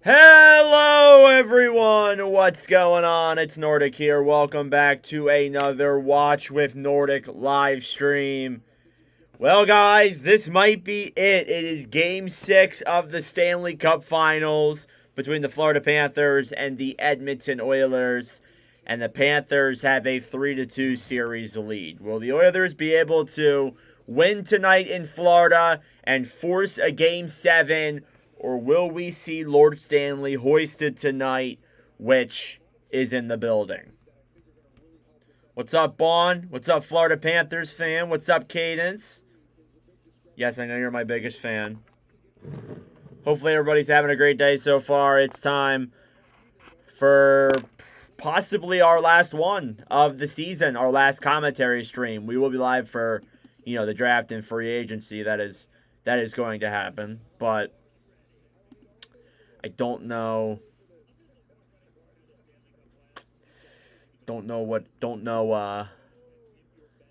Hello everyone, what's going on? It's Nordic here. Welcome back to another Watch with Nordic live stream. Well guys, this might be it. It is Game 6 of the Stanley Cup Finals between the Florida Panthers and the Edmonton Oilers. And the Panthers have a 3-2 series lead. Will the Oilers be able to win tonight in Florida and force a Game 7? Or will we see Lord Stanley hoisted tonight, which is in the building? What's up, Bon? What's up, Florida Panthers fan? What's up, Cadence? Yes, I know you're my biggest fan. Hopefully everybody's having a great day so far. It's time for possibly our last one of the season, our last commentary stream. We will be live for, the draft and free agency. That is going to happen, but I don't know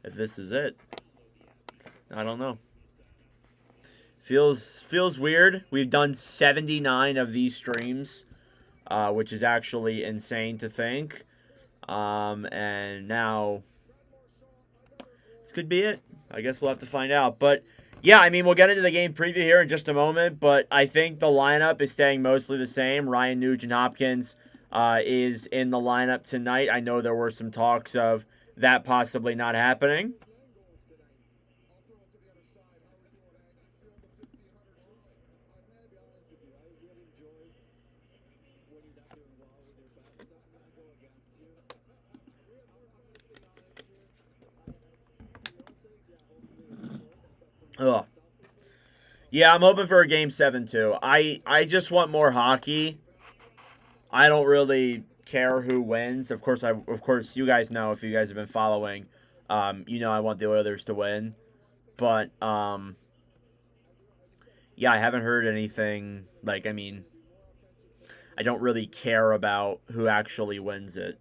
if this is it. I don't know. Feels weird. We've done 79 of these streams, which is actually insane to think. And now this could be it. I guess we'll have to find out. But yeah, I mean, we'll get into the game preview here in just a moment, but I think the lineup is staying mostly the same. Ryan Nugent-Hopkins is in the lineup tonight. I know there were some talks of that possibly not happening. Ugh. Yeah, I'm hoping for a Game 7 too. I just want more hockey. I don't really care who wins. Of course, you guys know, if you guys have been following, I want the Oilers to win. But yeah, I haven't heard anything. I don't really care about who actually wins it.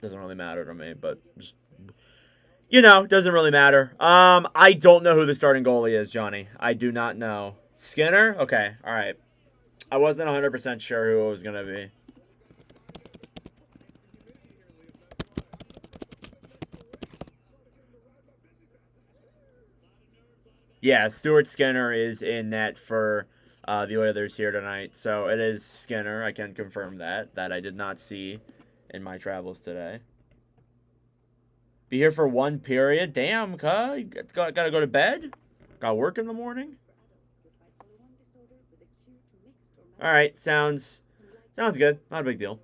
Doesn't really matter to me, but just, doesn't really matter. I don't know who the starting goalie is, Johnny. I do not know. Skinner? Okay, all right. I wasn't 100% sure who it was going to be. Yeah, Stuart Skinner is in net for the Oilers here tonight. So it is Skinner. I can confirm that I did not see in my travels today. Be here for one period? Damn, you gotta go to bed? Got work in the morning? Alright, sounds good. Not a big deal.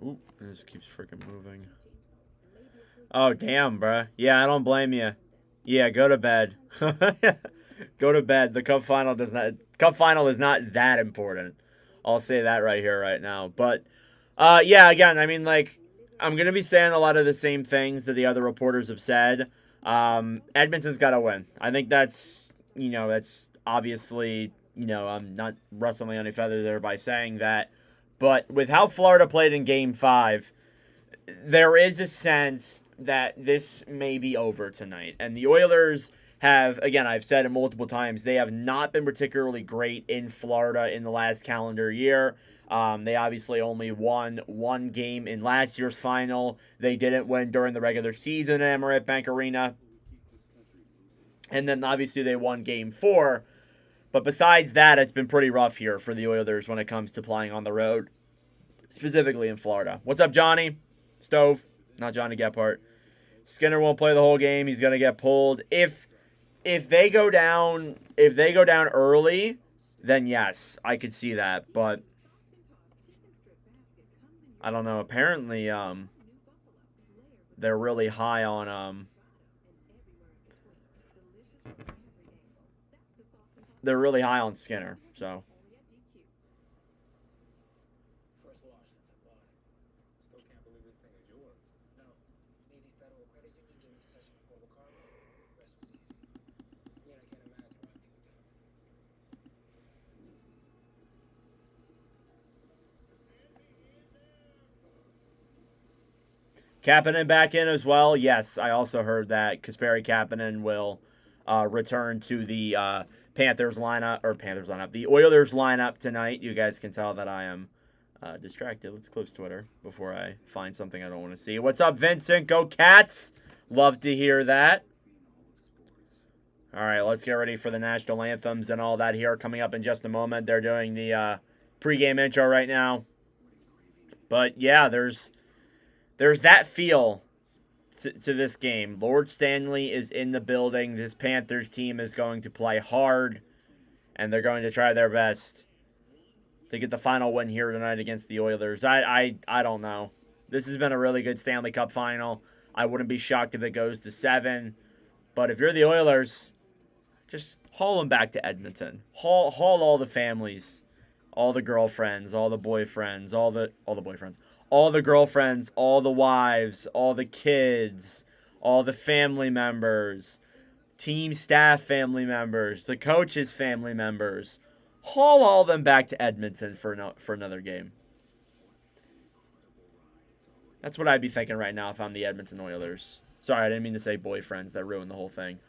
Ooh, this keeps freaking moving. Oh, damn, bruh. Yeah, I don't blame you. Yeah, go to bed. Go to bed. The Cup Final is not that important. I'll say that right here, right now. But, yeah, again, I mean, I'm going to be saying a lot of the same things that the other reporters have said. Edmonton's got to win. I think that's obviously, I'm not rustling any feathers there by saying that. But with how Florida played in Game 5, there is a sense that this may be over tonight. And the Oilers have, again, I've said it multiple times, they have not been particularly great in Florida in the last calendar year. They obviously only won one game in last year's final. They didn't win during the regular season at Emirates Bank Arena. And then obviously they won Game 4. But besides that, it's been pretty rough here for the Oilers when it comes to playing on the road, specifically in Florida. What's up, Johnny? Stove, not Johnny Gephardt. Skinner won't play the whole game. He's gonna get pulled. If they go down early, then yes, I could see that. But I don't know. Apparently, they're really high on Skinner. So. Kapanen back in as well. Yes, I also heard that Kasperi Kapanen will return to the Panthers lineup, the Oilers lineup tonight. You guys can tell that I am distracted. Let's close Twitter before I find something I don't want to see. What's up, Vincent? Go Cats! Love to hear that. All right, let's get ready for the national anthems and all that here coming up in just a moment. They're doing the pregame intro right now. But yeah, there's that feel to this game. Lord Stanley is in the building. This Panthers team is going to play hard, and they're going to try their best to get the final win here tonight against the Oilers. I don't know. This has been a really good Stanley Cup final. I wouldn't be shocked if it goes to 7. But if you're the Oilers, just haul them back to Edmonton. Haul all the families, all the girlfriends, all the boyfriends, all the girlfriends, all the wives, all the kids, all the family members, team staff family members, the coaches' family members. Haul all them back to Edmonton for another game. That's what I'd be thinking right now if I'm the Edmonton Oilers. Sorry, I didn't mean to say boyfriends. That ruined the whole thing.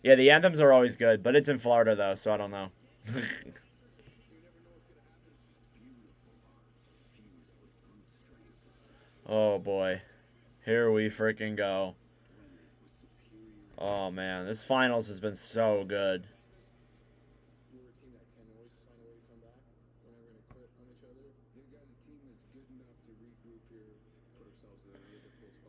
Yeah, the anthems are always good, but it's in Florida, though, so I don't know. Oh, boy. Here we freaking go. Oh, man. This finals has been so good.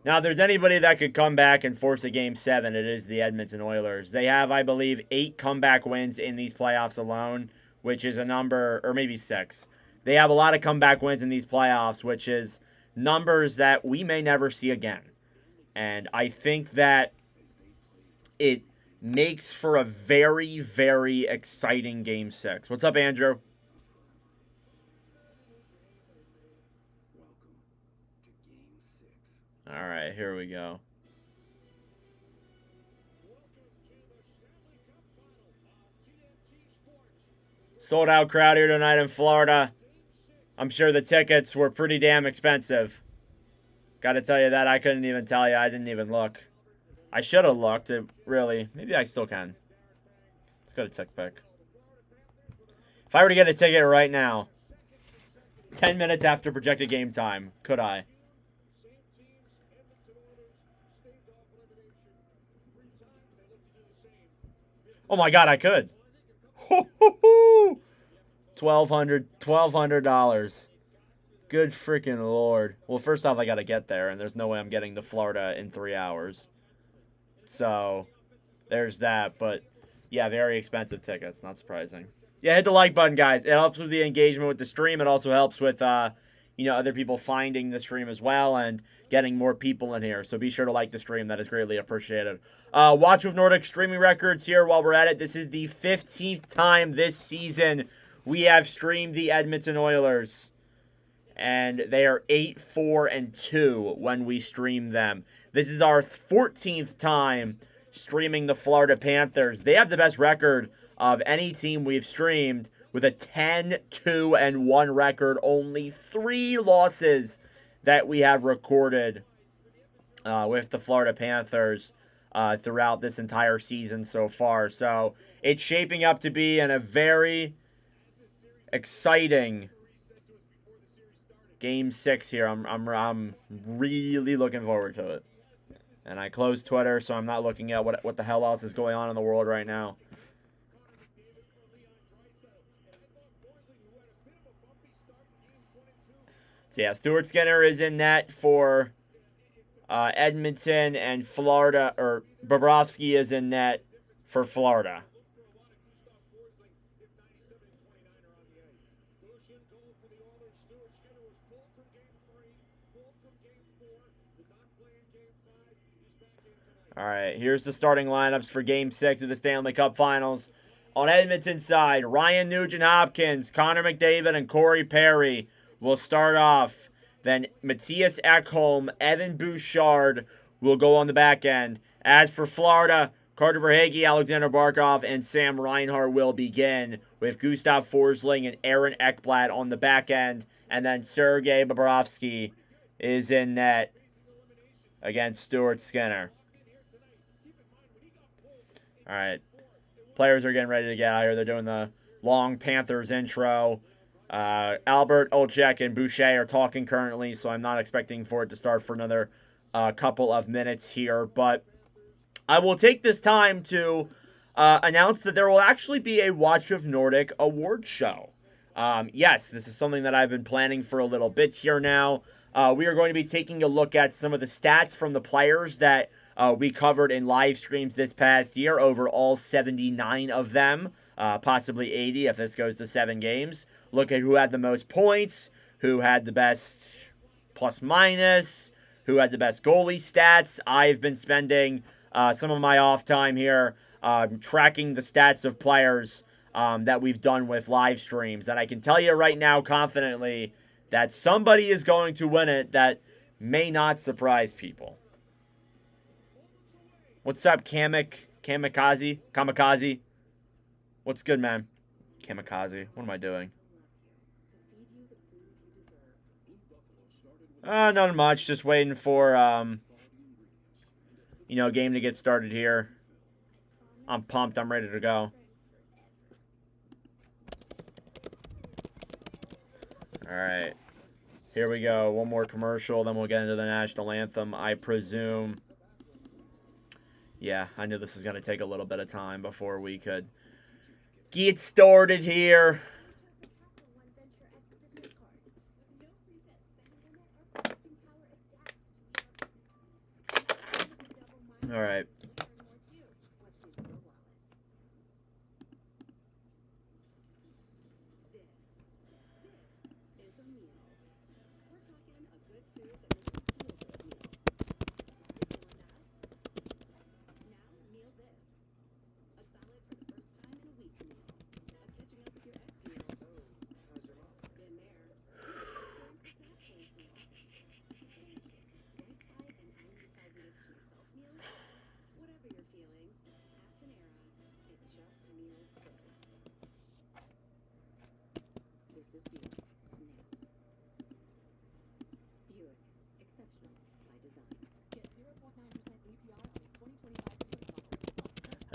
Now, if there's anybody that could come back and force a Game 7, it is the Edmonton Oilers. They have, I believe, 8 comeback wins in these playoffs alone, which is a number, or maybe 6. They have a lot of comeback wins in these playoffs, which is numbers that we may never see again. And I think that it makes for a very, very exciting Game 6. What's up, Andrew? All right, here we go. Sold out crowd here tonight in Florida. I'm sure the tickets were pretty damn expensive. Got to tell you that. I couldn't even tell you. I didn't even look. I should have looked. Really. Maybe I still can. Let's go to TickPick. If I were to get a ticket right now, 10 minutes after projected game time, could I? Oh my God, I could. $1,200. Good freaking Lord. Well, first off, I got to get there, and there's no way I'm getting to Florida in 3 hours. So, there's that. But, yeah, very expensive tickets. Not surprising. Yeah, hit the like button, guys. It helps with the engagement with the stream. It also helps with, other people finding the stream as well and getting more people in here. So be sure to like the stream. That is greatly appreciated. Watch with Nordic streaming records here while we're at it. This is the 15th time this season we have streamed the Edmonton Oilers. And they are 8-4-2 when we stream them. This is our 14th time streaming the Florida Panthers. They have the best record of any team we've streamed with a 10-2-1 record. Only 3 losses that we have recorded with the Florida Panthers throughout this entire season so far. So it's shaping up to be in a very exciting Game 6 here. I'm really looking forward to it. And I closed Twitter, so I'm not looking at what the hell else is going on in the world right now. So yeah, Stuart Skinner is in net for Edmonton, and Florida, or Bobrovsky is in net for Florida. All right, here's the starting lineups for Game 6 of the Stanley Cup Finals. On Edmonton's side, Ryan Nugent-Hopkins, Connor McDavid, and Corey Perry will start off. Then Matthias Ekholm, Evan Bouchard will go on the back end. As for Florida, Carter Verhaeghe, Alexander Barkov, and Sam Reinhart will begin with Gustav Forsling and Aaron Ekblad on the back end. And then Sergei Bobrovsky is in net against Stuart Skinner. All right. Players are getting ready to get out here. They're doing the long Panthers intro. Albert, Olczyk, and Boucher are talking currently, so I'm not expecting for it to start for another couple of minutes here. But I will take this time to announce that there will actually be a Watch With Nordic award show. Yes, this is something that I've been planning for a little bit here now. We are going to be taking a look at some of the stats from the players that we covered in live streams this past year, over all 79 of them, possibly 80 if this goes to 7 games. Look at who had the most points, who had the best plus minus, who had the best goalie stats. I've been spending some of my off time here tracking the stats of players that we've done with live streams. And I can tell you right now confidently that somebody is going to win it that may not surprise people. What's up, Kamikaze? What's good, man? Kamikaze. What am I doing? Not much. Just waiting for, game to get started here. I'm pumped. I'm ready to go. All right. Here we go. One more commercial, then we'll get into the national anthem, I presume. Yeah, I knew this was going to take a little bit of time before we could get started here. All right.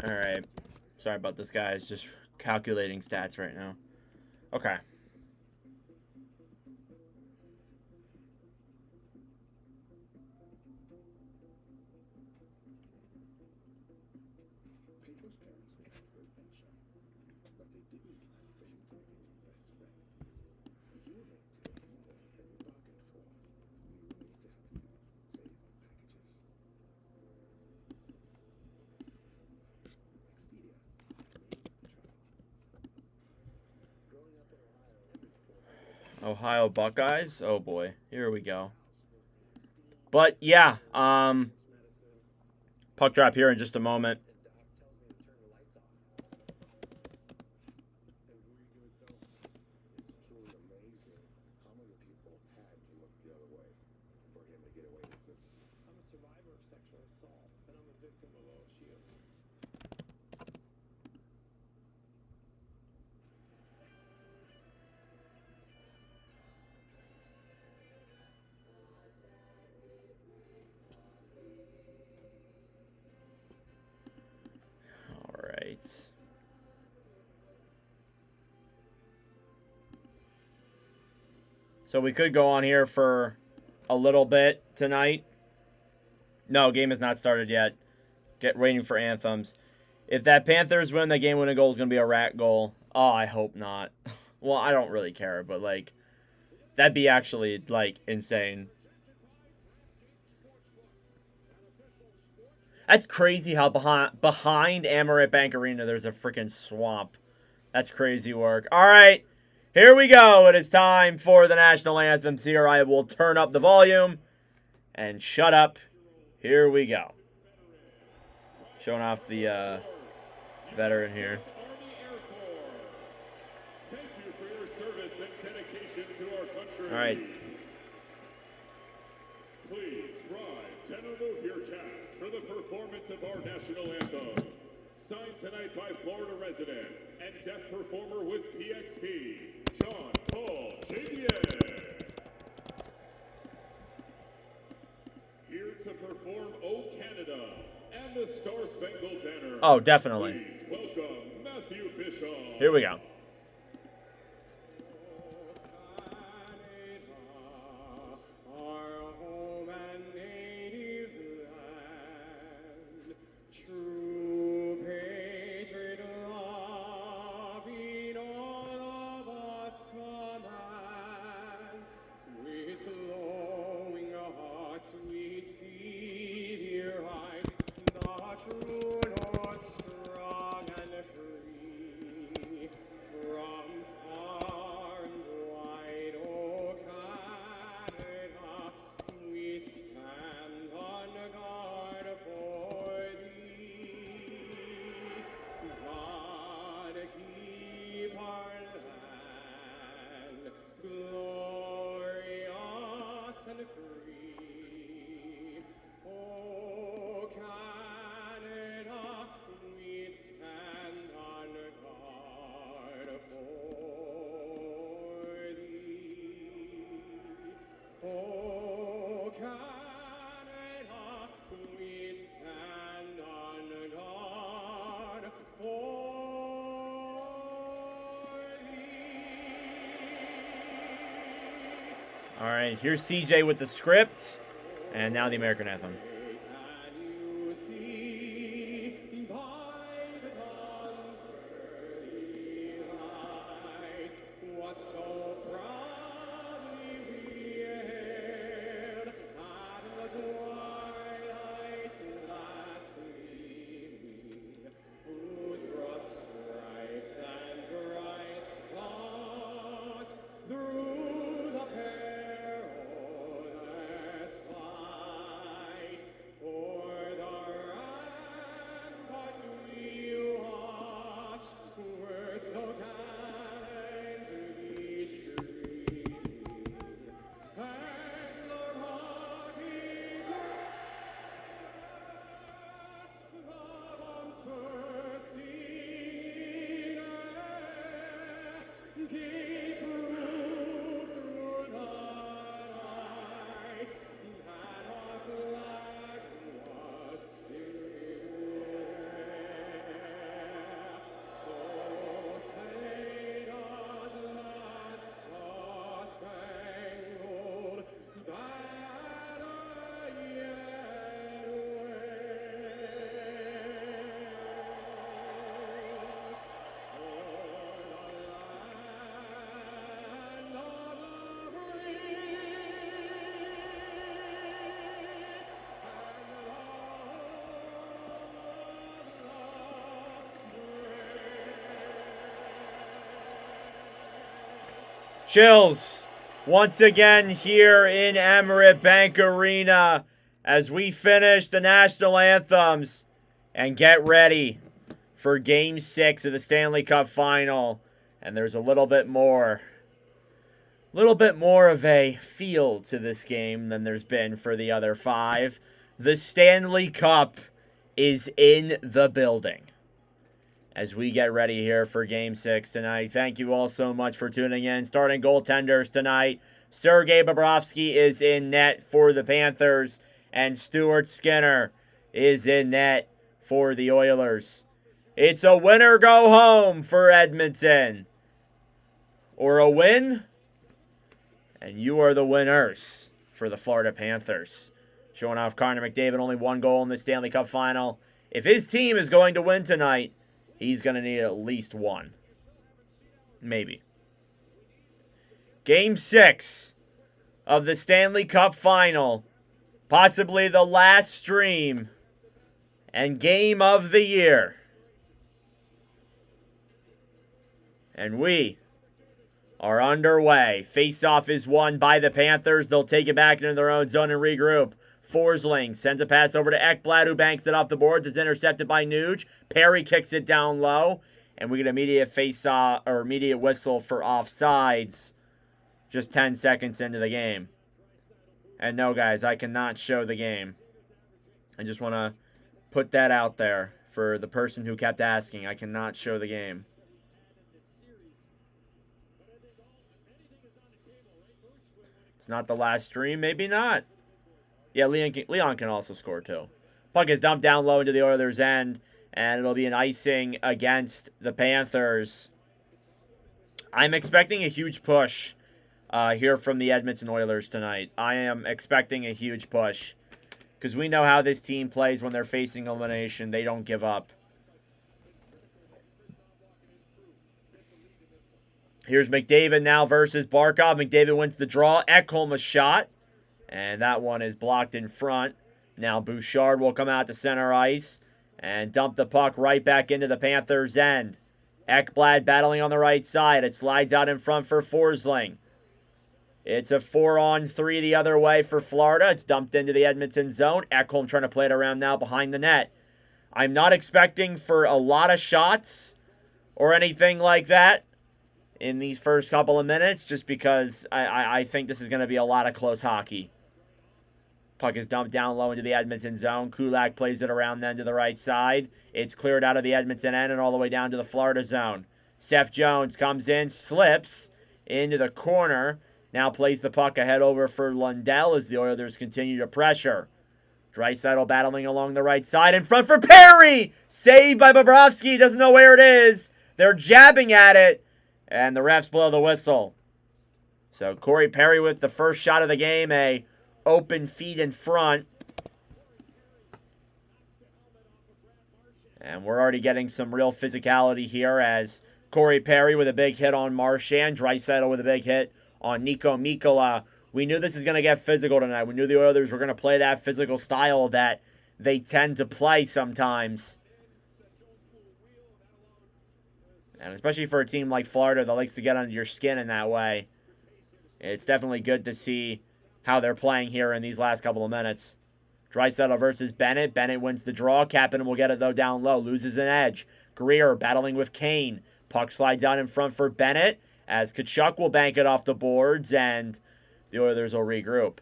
All right. Sorry about this, guys. Just calculating stats right now. Okay. Ohio Buckeyes. Oh boy, here we go. But yeah, puck drop here in just a moment. So we could go on here for a little bit tonight. No, game has not started yet. Waiting for anthems. If that Panthers win, the game-winning goal is going to be a rat goal. Oh, I hope not. Well, I don't really care, but, like, that'd be actually, like, insane. That's crazy how behind Amaret Bank Arena there's a freaking swamp. That's crazy work. All right, here we go. It is time for the national anthems here. I will turn up the volume and shut up. Here we go. Showing off the veteran here. All right. Please rise and remove your caps for the performance of our national anthem. Signed tonight by Florida resident and deaf performer with PXP, John Paul Javier. Here to perform Oh, definitely. Please welcome Matthew Bishop. Here we go. All right, here's CJ with the script, and now the American anthem. Chills once again here in Emirates Bank Arena as we finish the national anthems and get ready for Game 6 of the Stanley Cup Final. And there's a little bit more of a feel to this game than there's been for the other 5. The Stanley Cup is in the building as we get ready here for Game 6 tonight. Thank you all so much for tuning in. Starting goaltenders tonight, Sergei Bobrovsky is in net for the Panthers, and Stuart Skinner is in net for the Oilers. It's a win or go home for Edmonton. Or a win, and you are the winners for the Florida Panthers. Showing off Connor McDavid, only 1 goal in the Stanley Cup Final. If his team is going to win tonight, he's going to need at least 1. Maybe. Game 6 of the Stanley Cup Final. Possibly the last stream and game of the year. And we are underway. Face-off is won by the Panthers. They'll take it back into their own zone and regroup. Forsling sends a pass over to Ekblad, who banks it off the boards. It's intercepted by Nuge. Perry kicks it down low. And we get immediate face-off, or immediate whistle for offsides. Just 10 seconds into the game. And no, guys, I cannot show the game. I just want to put that out there for the person who kept asking. I cannot show the game. It's not the last stream. Maybe not. Yeah, Leon can also score too. Puck is dumped down low into the Oilers' end. and it'll be an icing against the Panthers. I'm expecting a huge push here from the Edmonton Oilers tonight. I am expecting a huge push because we know how this team plays when they're facing elimination. They don't give up. Here's McDavid now versus Barkov. McDavid wins the draw. Ekholm a shot, and that one is blocked in front. Now Bouchard will come out to center ice and dump the puck right back into the Panthers' end. Ekblad battling on the right side. It slides out in front for Forsling. It's a 4-on-3 the other way for Florida. It's dumped into the Edmonton zone. Ekholm trying to play it around now behind the net. I'm not expecting for a lot of shots or anything like that in these first couple of minutes, just because I think this is going to be a lot of close hockey. Puck is dumped down low into the Edmonton zone. Kulak plays it around then to the right side. It's cleared out of the Edmonton end and all the way down to the Florida zone. Seth Jones comes in, slips into the corner. Now plays the puck ahead over for Lundell as the Oilers continue to pressure. Draisaitl battling along the right side. In front for Perry! Saved by Bobrovsky. Doesn't know where it is. They're jabbing at it. And the refs blow the whistle. So Corey Perry with the first shot of the game. A open feed in front. And we're already getting some real physicality here as Corey Perry with a big hit on Marchand. Draisaitl with a big hit on Nico Mikkola. We knew this is going to get physical tonight. We knew the Oilers were going to play that physical style that they tend to play sometimes. And especially for a team like Florida that likes to get under your skin in that way. It's definitely good to see how they're playing here in these last couple of minutes. Draisaitl versus Bennett. Bennett wins the draw. Kapanen will get it, though, down low. Loses an edge. Greer battling with Kane. Puck slides out in front for Bennett as Tkachuk will bank it off the boards, and the Oilers will regroup.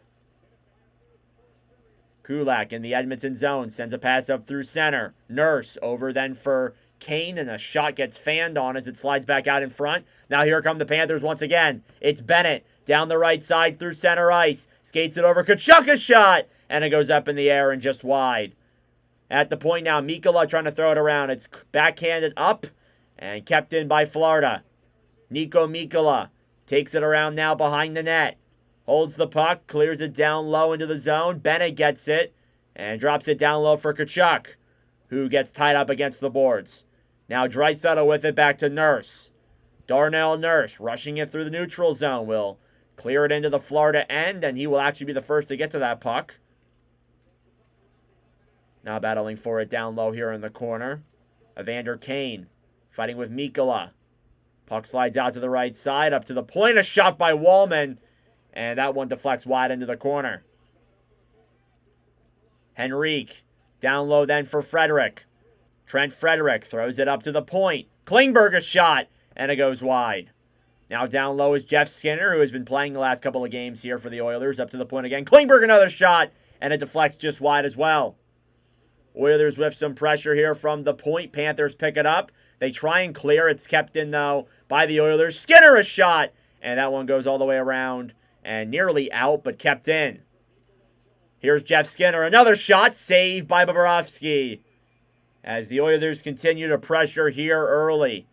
Kulak in the Edmonton zone sends a pass up through center. Nurse over then for Kane, and a shot gets fanned on as it slides back out in front. Now here come the Panthers once again. It's Bennett down the right side through center ice. Skates it over. Tkachuk a shot, and it goes up in the air and just wide. At the point now, Mikkola trying to throw it around. It's backhanded up and kept in by Florida. Nico Mikkola takes it around now behind the net. Holds the puck, clears it down low into the zone. Bennett gets it and drops it down low for Tkachuk, who gets tied up against the boards. Now Draisaitl with it back to Nurse. Darnell Nurse rushing it through the neutral zone will clear it into the Florida end, and he will actually be the first to get to that puck. Now battling for it down low here in the corner. Evander Kane fighting with Mikkola. Puck slides out to the right side, up to the point. A shot by Wallman, and that one deflects wide into the corner. Henrique down low then for Frederick. Trent Frederick throws it up to the point. Klingberg a shot, and it goes wide. Now down low is Jeff Skinner, who has been playing the last couple of games here for the Oilers. Up to the point again. Klingberg another shot, and it deflects just wide as well. Oilers with some pressure here from the point. Panthers pick it up. They try and clear. It's kept in, though, by the Oilers. Skinner a shot, and that one goes all the way around and nearly out, but kept in. Here's Jeff Skinner. Another shot saved by Bobrovsky as the Oilers continue to pressure here early.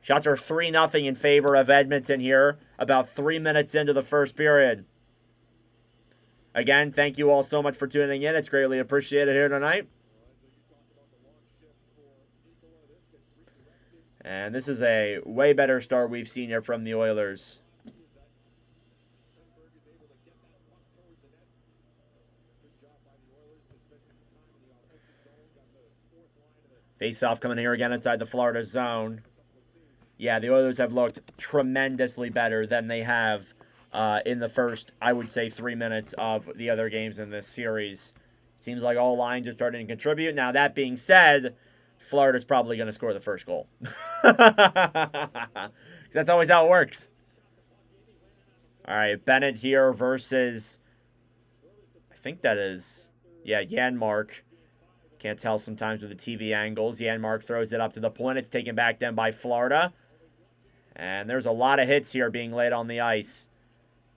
Shots are 3-0 in favor of Edmonton here, about 3 minutes into the first period. Again, thank you all so much for tuning in. It's greatly appreciated here tonight. And this is a way better start we've seen here from the Oilers. Face-off coming here again inside the Florida zone. Yeah, the Oilers have looked tremendously better than they have in the first, I would say, 3 minutes of the other games in this series. Seems like all lines are starting to contribute. Now, that being said, Florida's probably going to score the first goal. That's always how it works. All right, Bennett here versus, I think that is, yeah, Janmark. Can't tell sometimes with the TV angles. Janmark throws it up to the point. It's taken back then by Florida. And there's a lot of hits here being laid on the ice.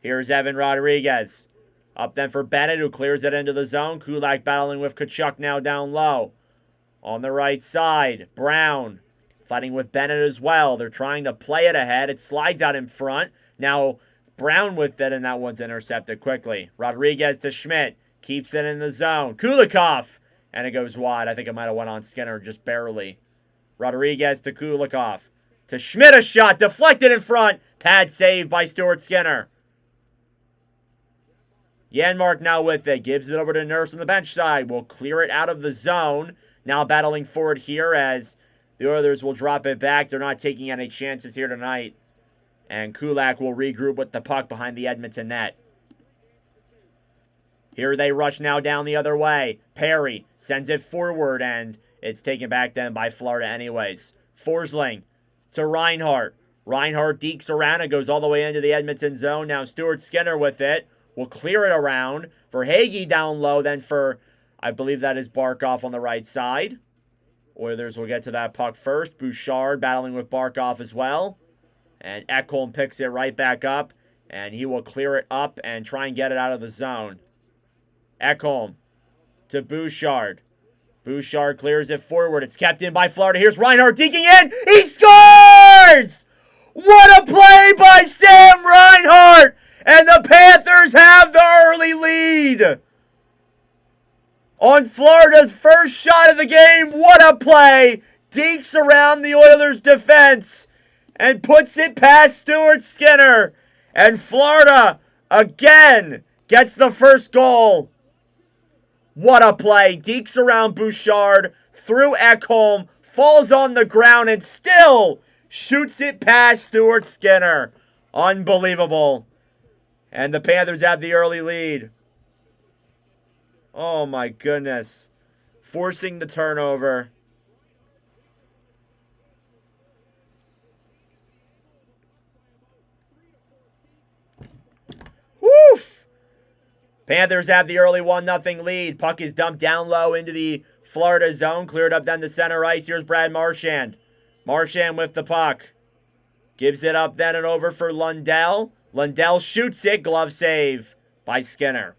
Here's Evan Rodriguez. Up then for Bennett, who clears it into the zone. Kulak battling with Tkachuk now down low. On the right side, Brown fighting with Bennett as well. They're trying to play it ahead. It slides out in front. Now Brown with it, and that one's intercepted quickly. Rodriguez to Schmidt. Keeps it in the zone. Kulikov. And it goes wide. I think it might have went on Skinner just barely. Rodriguez to Kulikov. To Schmidt, a shot. Deflected in front. Pad saved by Stuart Skinner. Janmark now with it. Gives it over to Nurse on the bench side. Will clear it out of the zone. Now battling forward here as the Oilers will drop it back. They're not taking any chances here tonight. And Kulak will regroup with the puck behind the Edmonton net. Here they rush now down the other way. Perry sends it forward, and it's taken back then by Florida anyways. Forsling to Reinhart. Reinhart dekes around and goes all the way into the Edmonton zone. Now Stuart Skinner with it. Will clear it around for Hagee down low. Then for, I believe that is Barkov on the right side. Oilers will get to that puck first. Bouchard battling with Barkov as well. And Ekholm picks it right back up. And he will clear it up and try and get it out of the zone. Ekholm to Bouchard. Bouchard clears it forward. It's kept in by Florida. Here's Reinhart deking in. He scores! What a play by Sam Reinhart! And the Panthers have the early lead. On Florida's first shot of the game, what a play! Dekes around the Oilers' defense and puts it past Stuart Skinner. And Florida, again, gets the first goal. What a play. Dekes around Bouchard, through Ekholm, falls on the ground, and still shoots it past Stuart Skinner. Unbelievable. And the Panthers have the early lead. Oh my goodness. Forcing the turnover. Woof! Panthers have the early 1-0 lead. Puck is dumped down low into the Florida zone. Cleared up then to center ice. Here's Brad Marchand. Marchand with the puck. Gives it up then and over for Lundell. Lundell shoots it. Glove save by Skinner.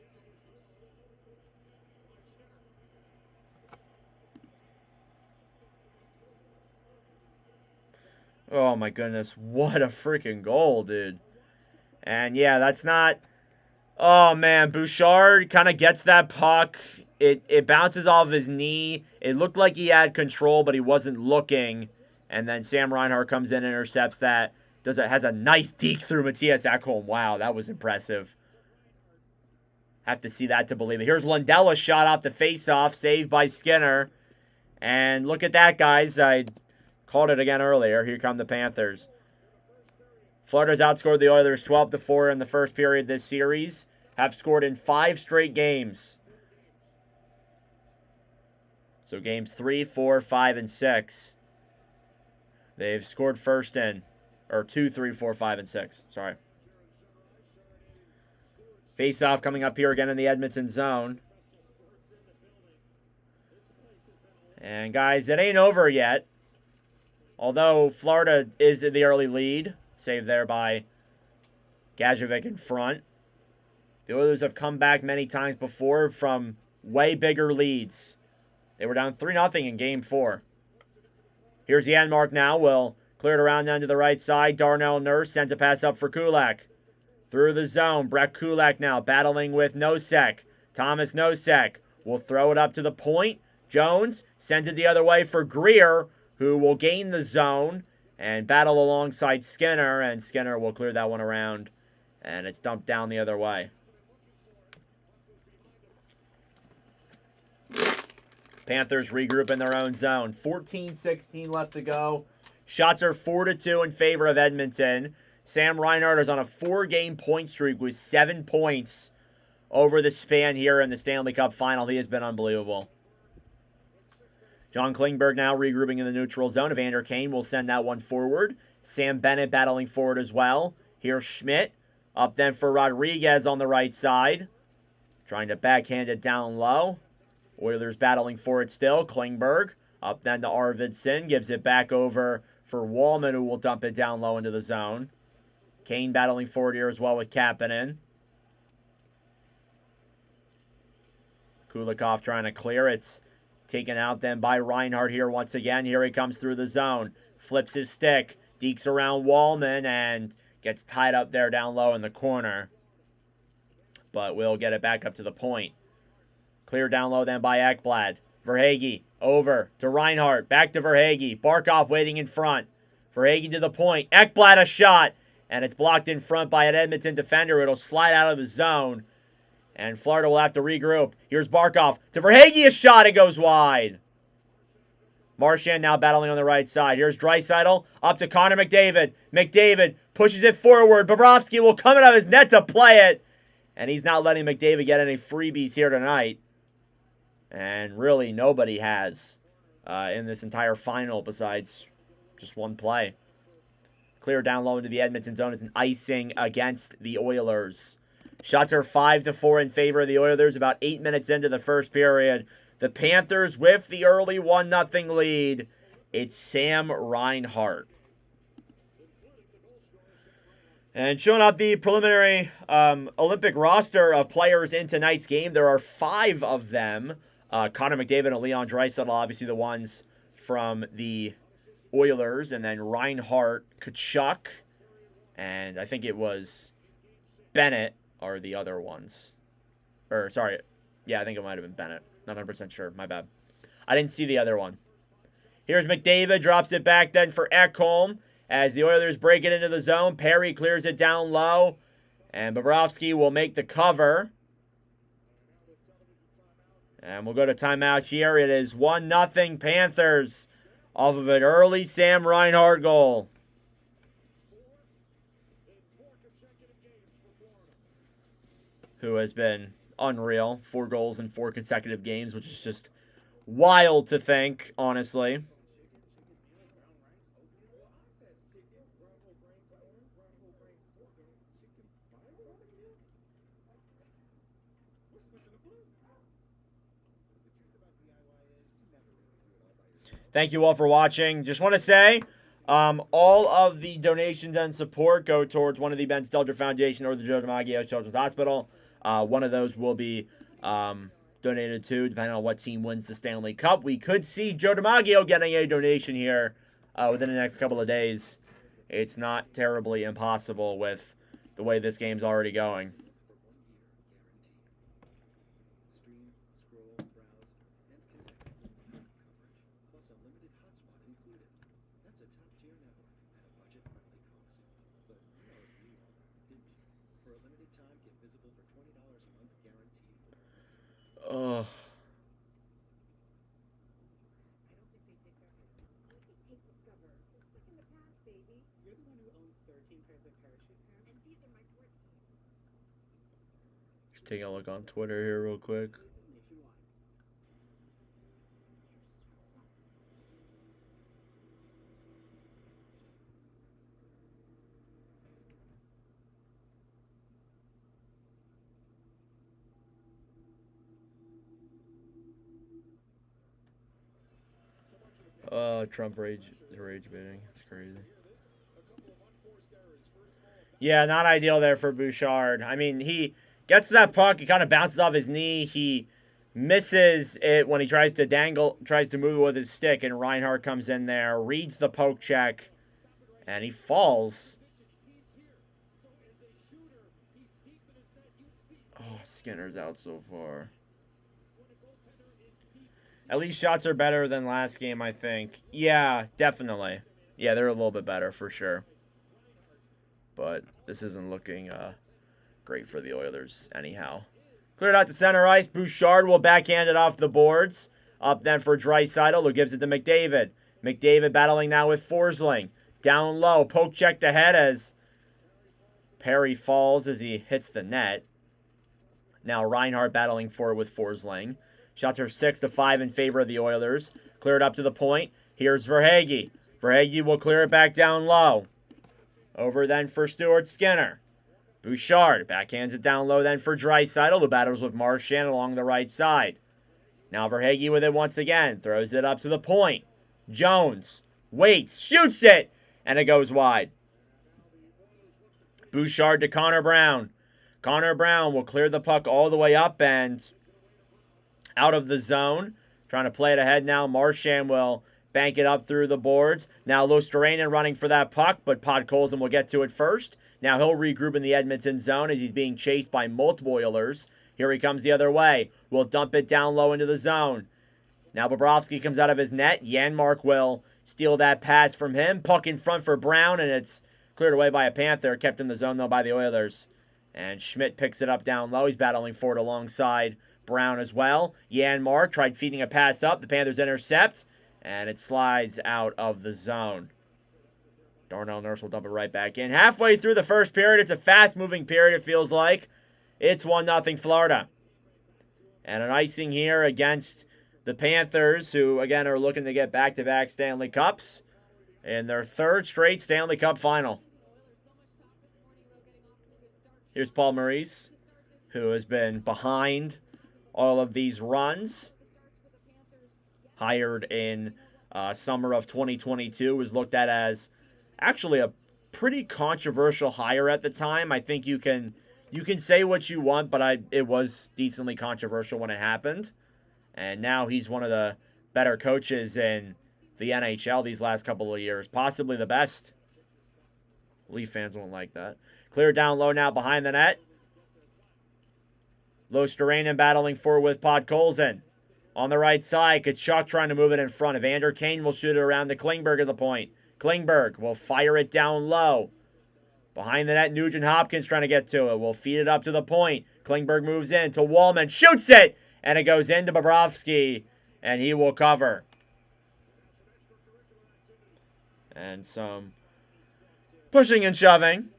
Oh my goodness. What a freaking goal, dude. And yeah, that's not... Oh man, Bouchard kind of gets that puck. It bounces off his knee. It looked like he had control, but he wasn't looking. And then Sam Reinhart comes in and intercepts that. Has a nice deke through Matthias Ekholm. Wow, that was impressive. Have to see that to believe it. Here's Lundell, a shot off the face-off, saved by Skinner. And look at that, guys. I called it again earlier. Here come the Panthers. Florida's outscored the Oilers 12-4 in the first period this series. Have scored in 5 straight games. So games 3, 4, 5, and 6. They've scored first in. Or 2, 3, 4, 5, and 6. Sorry. Face-off coming up here again in the Edmonton zone. And guys, it ain't over yet. Although Florida is in the early lead. Saved there by Gajovic in front. The Oilers have come back many times before from way bigger leads. They were down 3-0 in Game 4. Here's Janmark now. Will clear it around down to the right side. Darnell Nurse sends a pass up for Kulak. Through the zone. Brett Kulak now battling with Nosek. Thomas Nosek will throw it up to the point. Jones sends it the other way for Greer, who will gain the zone and battle alongside Skinner. And Skinner will clear that one around. And it's dumped down the other way. Panthers regroup in their own zone. 14-16 left to go. Shots are 4-2 in favor of Edmonton. Sam Reinhart is on a 4-game point streak with 7 points over the span here in the Stanley Cup final. He has been unbelievable. John Klingberg now regrouping in the neutral zone. Evander Kane will send that one forward. Sam Bennett battling forward as well. Here's Schmidt. Up then for Rodriguez on the right side. Trying to backhand it down low. Oilers battling for it still. Klingberg. Up then to Arvidsson. Gives it back over for Wallman, who will dump it down low into the zone. Kane battling forward here as well with Kapanen. Kulikov trying to clear. It's Taken out then by Reinhardt here once again. Here he comes through the zone. Flips his stick. Dekes around Wallman and gets tied up there down low in the corner. But will get it back up to the point. Clear down low then by Ekblad. Verhaeghe over to Reinhardt. Back to Verhaeghe. Barkov waiting in front. Verhaeghe to the point. Ekblad a shot. And it's blocked in front by an Edmonton defender. It'll slide out of the zone. And Florida will have to regroup. Here's Barkov to Verhaeghe, a shot. It goes wide. Marchand now battling on the right side. Here's Draisaitl up to Connor McDavid. McDavid pushes it forward. Bobrovsky will come out of his net to play it. And he's not letting McDavid get any freebies here tonight. And really nobody has in this entire final besides just one play. Clear down low into the Edmonton zone. It's an icing against the Oilers. Shots are 5-4 in favor of the Oilers about 8 minutes into the first period. The Panthers with the early 1-0 lead. It's Sam Reinhart. And showing out the preliminary Olympic roster of players in tonight's game. There are 5 of them. Connor McDavid and Leon Draisaitl, obviously the ones from the Oilers. And then Reinhart, Tkachuk, and I think it was Bennett are the other ones. Or, sorry. Yeah, I think it might have been Bennett. Not 100% sure. My bad. I didn't see the other one. Here's McDavid. Drops it back then for Ekholm. As the Oilers break it into the zone. Perry clears it down low. And Bobrovsky will make the cover. And we'll go to timeout here. It is 1-0 Panthers off of an early Sam Reinhart goal. Who has been unreal. 4 goals in 4 consecutive games, which is just wild to think, honestly. Thank you all for watching. Just want to say, all of the donations and support go towards one of the Ben Stelter Foundation or the Joe DiMaggio Children's Hospital. One of those will be donated to, depending on what team wins the Stanley Cup. We could see Joe DiMaggio getting a donation here within the next couple of days. It's not terribly impossible with the way this game's already going. Oh. Just taking a look on Twitter here real quick. Trump rage baiting. It's crazy. Yeah, not ideal there for Bouchard. I mean, he gets that puck. He kind of bounces off his knee. He misses it when he tries to move it with his stick, and Reinhart comes in there, reads the poke check, and he falls. Oh, Skinner's out so far. At least shots are better than last game, I think. Yeah, definitely. Yeah, they're a little bit better for sure. But this isn't looking great for the Oilers anyhow. Cleared out to center ice. Bouchard will backhand it off the boards. Up then for Draisaitl, who gives it to McDavid. McDavid battling now with Forsling. Down low. Poke check to head as Perry falls as he hits the net. Now Reinhart battling forward with Forsling. Shots are 6-5 in favor of the Oilers. Cleared up to the point. Here's Verhaeghe. Verhaeghe will clear it back down low. Over then for Stuart Skinner. Bouchard backhands it down low then for Draisaitl, who battles with Marchand along the right side. Now Verhaeghe with it once again. Throws it up to the point. Jones waits, shoots it, and it goes wide. Bouchard to Connor Brown. Connor Brown will clear the puck all the way up and out of the zone. Trying to play it ahead now. Marchand will bank it up through the boards. Now Luosterainen running for that puck, but Podkolzin will get to it first. Now he'll regroup in the Edmonton zone as he's being chased by multiple Oilers. Here he comes the other way. Will dump it down low into the zone. Now Bobrovsky comes out of his net. Janmark will steal that pass from him. Puck in front for Brown, and it's cleared away by a Panther. Kept in the zone, though, by the Oilers. And Schmidt picks it up down low. He's battling for it alongside Brown as well. Janmark tried feeding a pass up. The Panthers intercept, and it slides out of the zone. Darnell Nurse will dump it right back in. Halfway through the first period, it's a fast-moving period, it feels like. It's 1-0 Florida. And an icing here against the Panthers, who, again, are looking to get back-to-back Stanley Cups in their third straight Stanley Cup final. Here's Paul Maurice, who has been behind all of these runs. Hired in summer of 2022, was looked at as actually a pretty controversial hire at the time. I think you can say what you want, but it was decently controversial when it happened. And now he's one of the better coaches in the NHL these last couple of years. Possibly the best. Leaf fans won't like that. Clear down low now behind the net. Luosterainen battling forward with Podkolzin. On the right side, Tkachuk trying to move it in front. Evander Kane will shoot it around to Klingberg at the point. Klingberg will fire it down low. Behind the net, Nugent Hopkins trying to get to it. Will feed it up to the point. Klingberg moves in to Wallman. Shoots it! And it goes into Bobrovsky. And he will cover. And some pushing and shoving.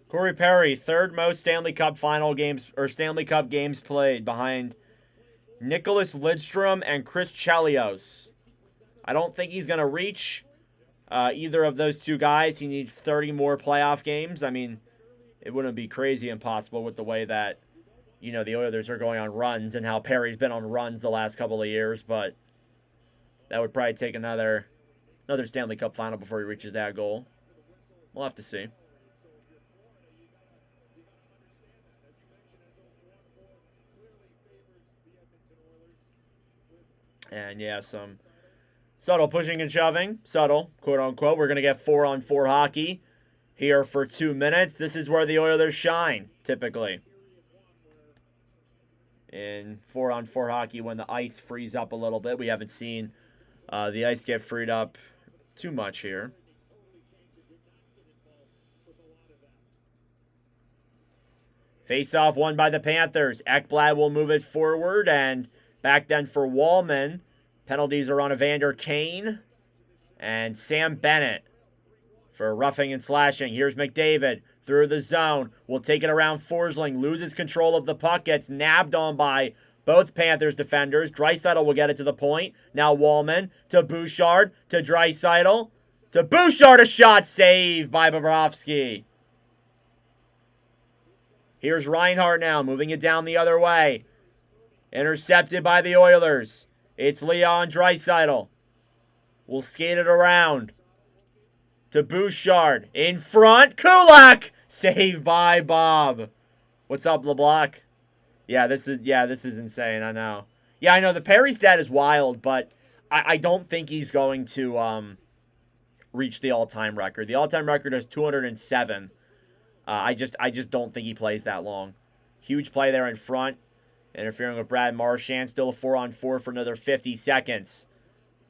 Corey Perry, third most Stanley Cup final games or Stanley Cup games played behind Nicholas Lidstrom and Chris Chelios. I don't think he's going to reach either of those two guys. He needs 30 more playoff games. I mean, it wouldn't be crazy impossible with the way that, you know, the Oilers are going on runs and how Perry's been on runs the last couple of years, but that would probably take another Stanley Cup final before he reaches that goal. We'll have to see. And yeah, some subtle pushing and shoving. Subtle, quote unquote. We're going to get 4-on-4 hockey here for 2 minutes. This is where the Oilers shine, typically. In 4-on-4 hockey, when the ice frees up a little bit. We haven't seen the ice get freed up too much here. Face-off won by the Panthers. Ekblad will move it forward, and back then for Wallman. Penalties are on Evander Kane and Sam Bennett for roughing and slashing. Here's McDavid through the zone. Will take it around Forsling. Loses control of the puck. Gets nabbed on by both Panthers defenders. Draisaitl will get it to the point. Now Wallman to Bouchard to Draisaitl. To Bouchard, a shot saved by Bobrovsky. Here's Reinhart now, moving it down the other way. Intercepted by the Oilers. It's Leon Draisaitl. We'll skate it around to Bouchard. In front, Kulak! Saved by Bob. What's up, LeBlanc? Yeah, this is insane, I know. Yeah, I know, the Perry stat is wild, but I don't think he's going to reach the all-time record. The all-time record is 207. I just don't think he plays that long. Huge play there in front. Interfering with Brad Marchand. Still a 4-on-4 for another 50 seconds.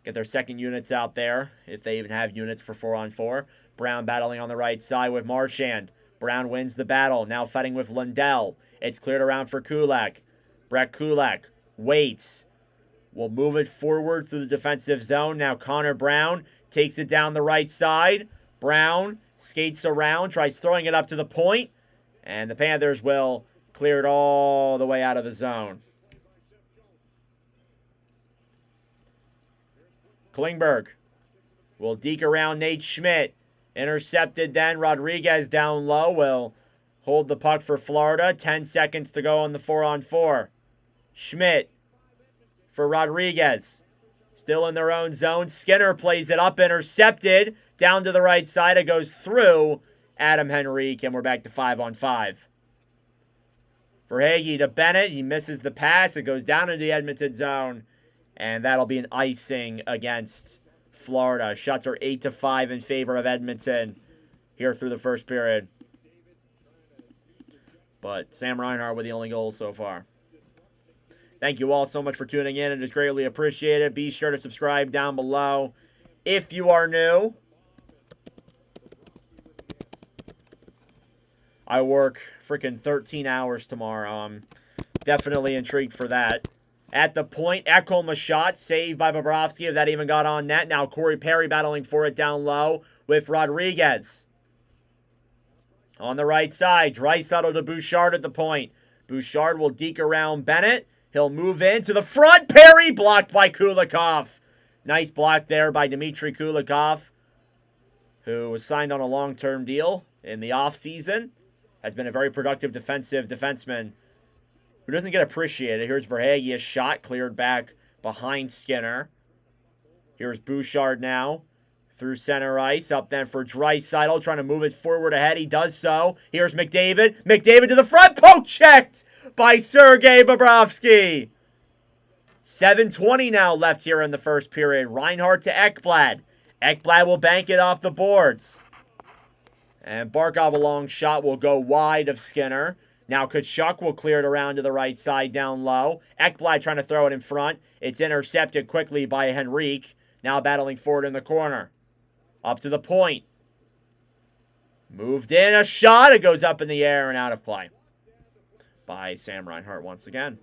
Get their second units out there, if they even have units for 4-on-4. Brown battling on the right side with Marchand. Brown wins the battle. Now fighting with Lundell. It's cleared around for Kulak. Brett Kulak waits. Will move it forward through the defensive zone. Now Connor Brown takes it down the right side. Brown skates around, tries throwing it up to the point. And the Panthers will clear it all the way out of the zone. Klingberg will deke around Nate Schmidt. Intercepted then. Rodriguez down low will hold the puck for Florida. 10 seconds to go on the 4-on-4. Schmidt for Rodriguez. Still in their own zone. Skinner plays it up, intercepted. Down to the right side. It goes through Adam Henrique, and we're back to 5-on-5. Verhaeghe to Bennett. He misses the pass. It goes down into the Edmonton zone, and that'll be an icing against Florida. Shots are 8-5 in favor of Edmonton here through the first period. But Sam Reinhart with the only goal so far. Thank you all so much for tuning in. It is greatly appreciated. Be sure to subscribe down below if you are new. I work freaking 13 hours tomorrow. I'm definitely intrigued for that. At the point, Ekholm a shot. Saved by Bobrovsky, if that even got on net. Now Corey Perry battling for it down low with Rodriguez. On the right side, Draisaitl to Bouchard at the point. Bouchard will deke around Bennett. He'll move in to the front. Perry blocked by Kulikov. Nice block there by Dmitry Kulikov, who was signed on a long-term deal in the offseason. Has been a very productive defensive defenseman who doesn't get appreciated. Here's Verhaeghe, a shot cleared back behind Skinner. Here's Bouchard now through center ice. Up then for Draisaitl, trying to move it forward ahead. He does so. Here's McDavid. McDavid to the front. Poke checked by Sergei Bobrovsky. 7:20 now left here in the first period. Reinhart to Ekblad. Ekblad will bank it off the boards. And Barkov, a long shot, will go wide of Skinner. Now Tkachuk will clear it around to the right side down low. Ekblad trying to throw it in front. It's intercepted quickly by Henrique. Now battling forward in the corner. Up to the point. Moved in, a shot. It goes up in the air and out of play by Sam Reinhart once again.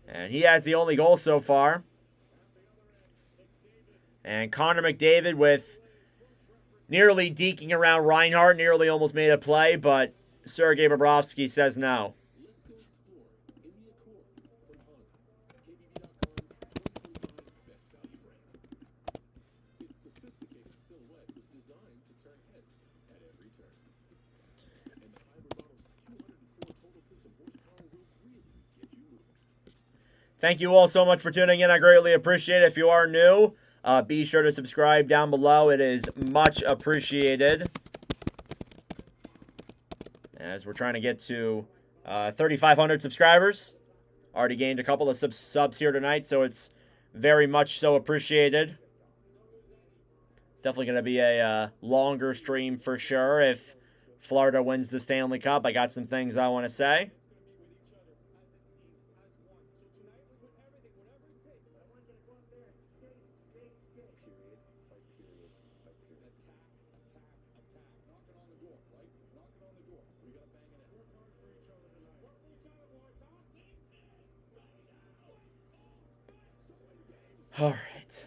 And he has the only goal so far. And Connor McDavid with nearly deking around Reinhart. Nearly almost made a play, but Sergei Bobrovsky says no. Thank you all so much for tuning in. I greatly appreciate it. If you are new, be sure to subscribe down below. It is much appreciated. As we're trying to get to 3,500 subscribers. Already gained a couple of subs here tonight, so it's very much so appreciated. It's definitely going to be a longer stream for sure if Florida wins the Stanley Cup. I got some things I want to say. All right.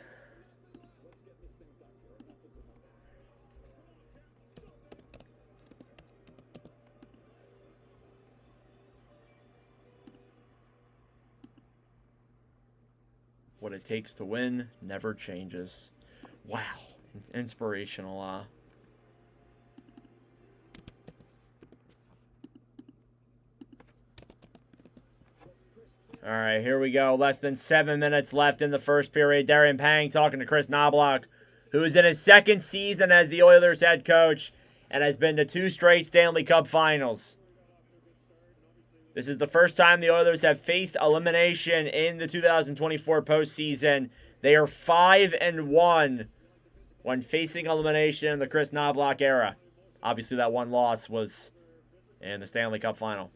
What it takes to win never changes. Wow. Inspirational, All right, here we go. Less than 7 minutes left in the first period. Darren Pang talking to Chris Knobloch, who is in his second season as the Oilers head coach and has been to 2 straight Stanley Cup finals. This is the first time the Oilers have faced elimination in the 2024 postseason. They are 5-1 when facing elimination in the Chris Knobloch era. Obviously, that one loss was in the Stanley Cup final.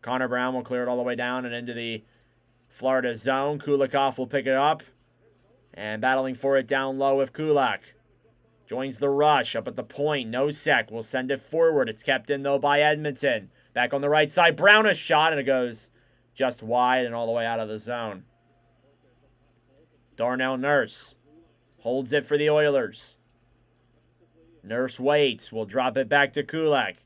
Connor Brown will clear it all the way down and into the Florida zone. Kulikov will pick it up. And battling for it down low with Kulak. Joins the rush up at the point. Nosek will send it forward. It's kept in, though, by Edmonton. Back on the right side. Brown a shot, and it goes just wide and all the way out of the zone. Darnell Nurse holds it for the Oilers. Nurse waits. Will drop it back to Kulak.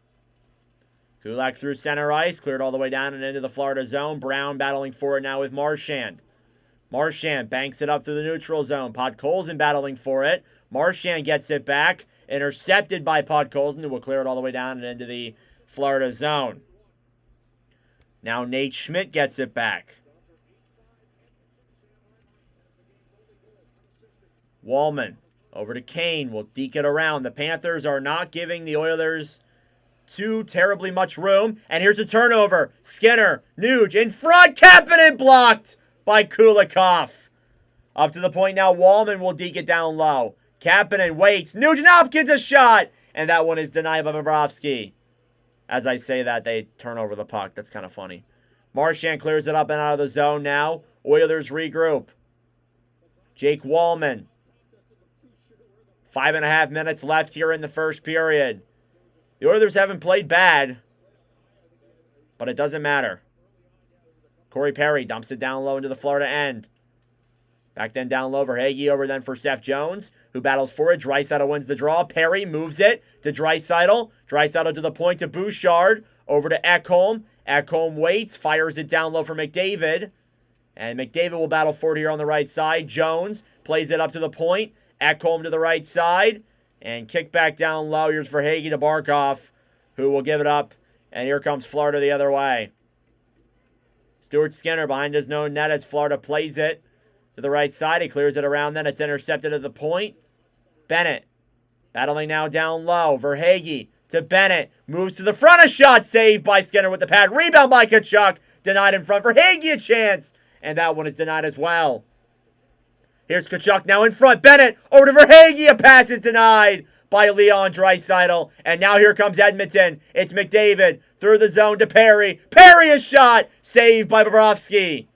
Kulak through center ice, cleared all the way down and into the Florida zone. Brown battling for it now with Marchand. Marchand banks it up through the neutral zone. Podkolzin battling for it. Marchand gets it back. Intercepted by Podkolzin, who will clear it all the way down and into the Florida zone. Now Nate Schmidt gets it back. Wallman over to Kane. Will deke it around. The Panthers are not giving the Oilers too terribly much room. And here's a turnover. Skinner, Nuge in front. Kapanen blocked by Kulikov. Up to the point now. Wallman will deke it down low. Kapanen waits. Nugent Hopkins a shot. And that one is denied by Bobrovsky. As I say that, they turn over the puck. That's kind of funny. Marchand clears it up and out of the zone now. Oilers regroup. Jake Wallman. 5.5 minutes left here in the first period. The Oilers haven't played bad, but it doesn't matter. Corey Perry dumps it down low into the Florida end. Back then down low for Hagee, over then for Seth Jones, who battles for it. Draisaitl wins the draw. Perry moves it to Draisaitl. Draisaitl to the point to Bouchard. Over to Ekholm. Ekholm waits, fires it down low for McDavid. And McDavid will battle for it here on the right side. Jones plays it up to the point. Ekholm to the right side. And kick back down low. Here's for Hagee to Barkov, who will give it up. And here comes Florida the other way. Stuart Skinner behind his own net as Florida plays it to the right side. He clears it around then. It's intercepted at the point. Bennett battling now down low. Verhaeghe to Bennett. Moves to the front. A shot saved by Skinner with the pad. Rebound by Tkachuk. Denied in front. Verhaeghe a chance. And that one is denied as well. Here's Tkachuk now in front. Bennett over to Verhaeghe. A pass is denied by Leon Draisaitl. And now here comes Edmonton. It's McDavid through the zone to Perry. Perry a shot. Saved by Bobrovsky.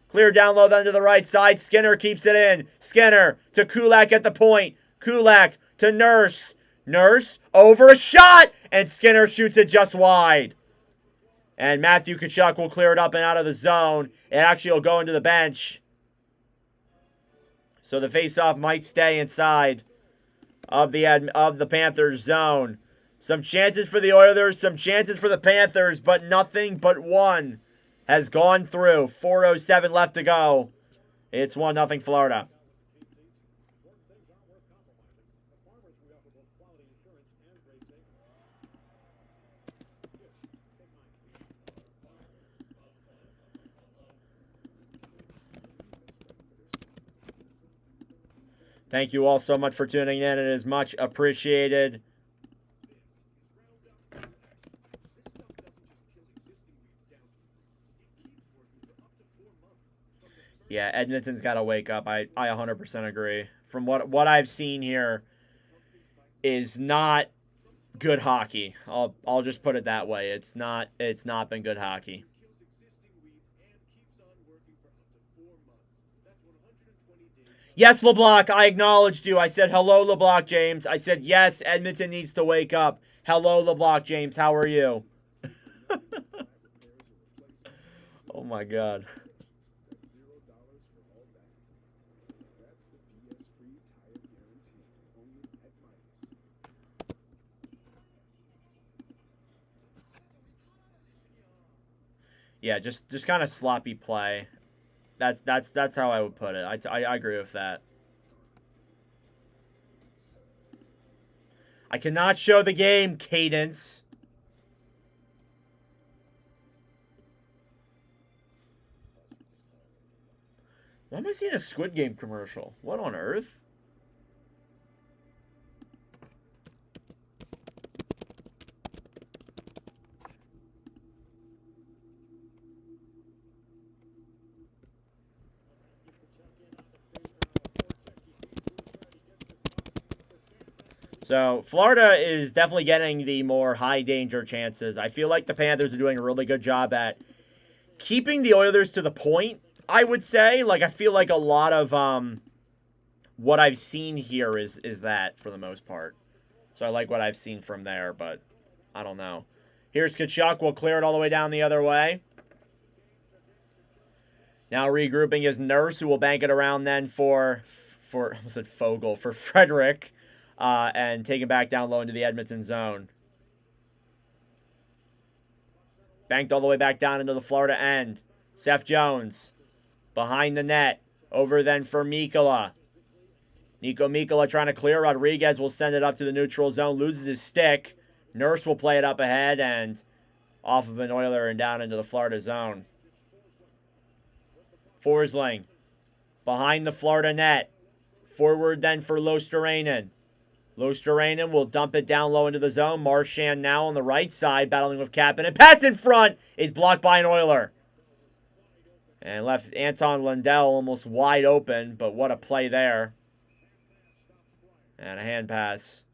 Clear down low then to the right side. Skinner keeps it in. Skinner to Kulak at the point. Kulak to Nurse. Nurse over a shot. And Skinner shoots it just wide. And Matthew Tkachuk will clear it up and out of the zone. It actually will go into the bench. So the faceoff might stay inside of the Panthers zone. Some chances for the Oilers, some chances for the Panthers, but nothing but one has gone through. 4:07 left to go. It's 1-0 Florida. Thank you all so much for tuning in. It is much appreciated. Yeah, Edmonton's got to wake up. I 100% agree. From what I've seen here is not good hockey. I'll just put it that way. It's not been good hockey. Yes, LeBlanc, I acknowledged you. I said, hello, LeBlanc James. I said, yes, Edmonton needs to wake up. Hello, LeBlanc James. How are you? Oh, my God. Yeah, just kind of sloppy play. That's how I would put it. I agree with that. I cannot show the game, Cadence. Why am I seeing a Squid Game commercial? What on earth? So, Florida is definitely getting the more high-danger chances. I feel like the Panthers are doing a really good job at keeping the Oilers to the point, I would say. Like, I feel like a lot of what I've seen here is that, for the most part. So, I like what I've seen from there, but I don't know. Here's Tkachuk. We'll clear it all the way down the other way. Now regrouping is Nurse, who will bank it around then for I almost said Fogle, for Frederick. And take it back down low into the Edmonton zone. Banked all the way back down into the Florida end. Seth Jones behind the net. Over then for Mikkola. Nico Mikkola trying to clear. Rodriguez will send it up to the neutral zone. Loses his stick. Nurse will play it up ahead and off of an Oiler and down into the Florida zone. Forsling behind the Florida net. Forward then for Losterainen. Losterainen will dump it down low into the zone. Marchand now on the right side, battling with Kapanen. Pass in front is blocked by an Oiler. And left Anton Lundell almost wide open, but what a play there. And a hand pass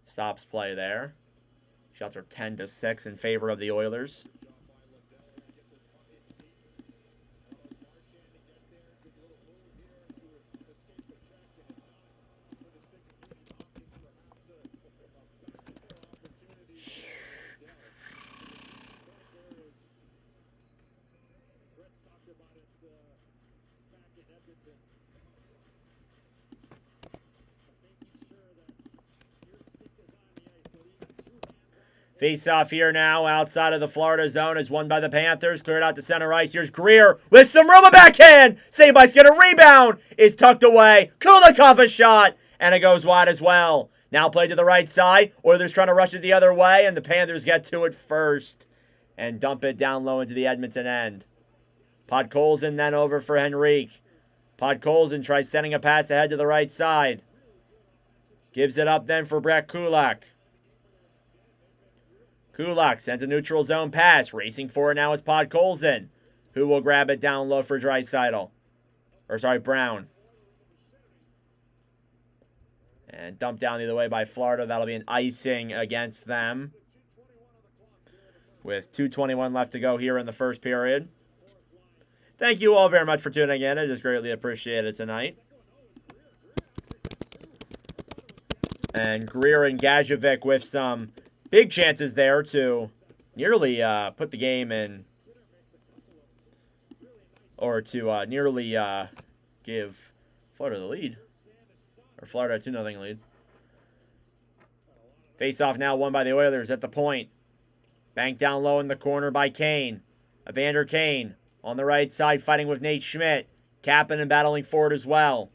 stops play there. Shots are 10-6 in favor of the Oilers. Face-off here now outside of the Florida zone is won by the Panthers. Cleared out to center ice. Here's Greer with some room. A backhand. Saved by Skinner. Rebound is tucked away. Kulikov a shot. And it goes wide as well. Now played to the right side. Oilers trying to rush it the other way. And the Panthers get to it first. And dump it down low into the Edmonton end. Podkolzin then over for Henrique. Podkolzin tries sending a pass ahead to the right side. Gives it up then for Brett Kulak. Kulak sends a neutral zone pass. Racing for it now is Podkolzin, who will grab it down low for Draisaitl. Brown. And dumped down the other way by Florida. That'll be an icing against them. With 2:21 left to go here in the first period. Thank you all very much for tuning in. I just greatly appreciate it tonight. And Greer and Gajovic with some big chances there to nearly put the game in, or to nearly give Florida the lead, or Florida a 2-0 lead. Face-off now won by the Oilers at the point. Banked down low in the corner by Kane. Evander Kane on the right side fighting with Nate Schmidt. Kapanen battling forward as well.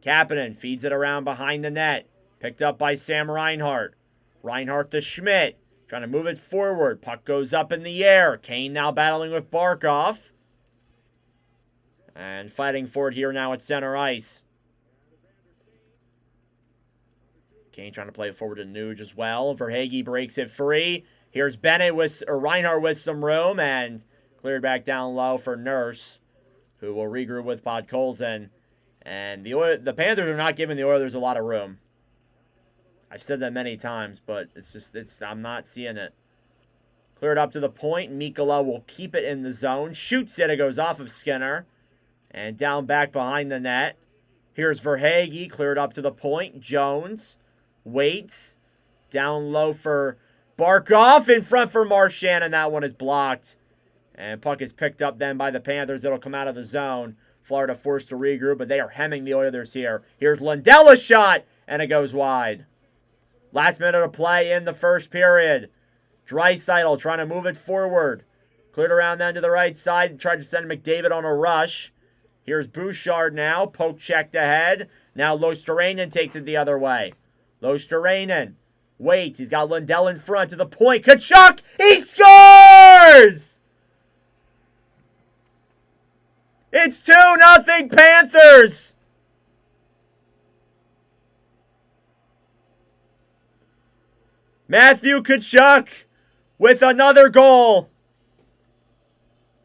Kapanen feeds it around behind the net. Picked up by Sam Reinhart. Reinhart to Schmidt. Trying to move it forward. Puck goes up in the air. Kane now battling with Barkov. And fighting for it here now at center ice. Kane trying to play it forward to Nuge as well. Verhaeghe breaks it free. Here's Bennett with, or Reinhart with some room. And cleared back down low for Nurse, who will regroup with Podkolzin. And the Panthers are not giving the Oilers a lot of room. I've said that many times, but I'm not seeing it. Cleared up to the point. Mikkola will keep it in the zone. Shoots it. It goes off of Skinner. And down back behind the net. Here's Verhaeghe. Cleared up to the point. Jones waits. Down low for Barkov. In front for Marchand, and that one is blocked. And puck is picked up then by the Panthers. It'll come out of the zone. Florida forced to regroup, but they are hemming the Oilers here. Here's Lundell shot, and it goes wide. Last minute of play in the first period. Draisaitl trying to move it forward. Cleared around then to the right side. Tried to send McDavid on a rush. Here's Bouchard now. Poke checked ahead. Now Losterainen takes it the other way. Losterainen waits. He's got Lundell in front to the point. Tkachuk! He scores! It's 2-0 Panthers! Matthew Tkachuk with another goal.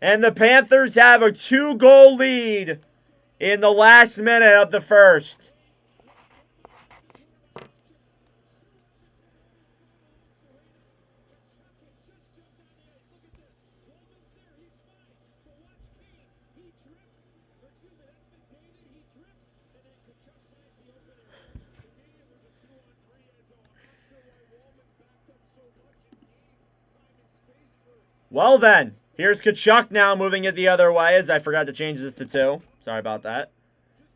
And the Panthers have a 2-goal lead in the last minute of the first. Well then, here's Tkachuk now moving it the other way, as I forgot to change this to 2. Sorry about that.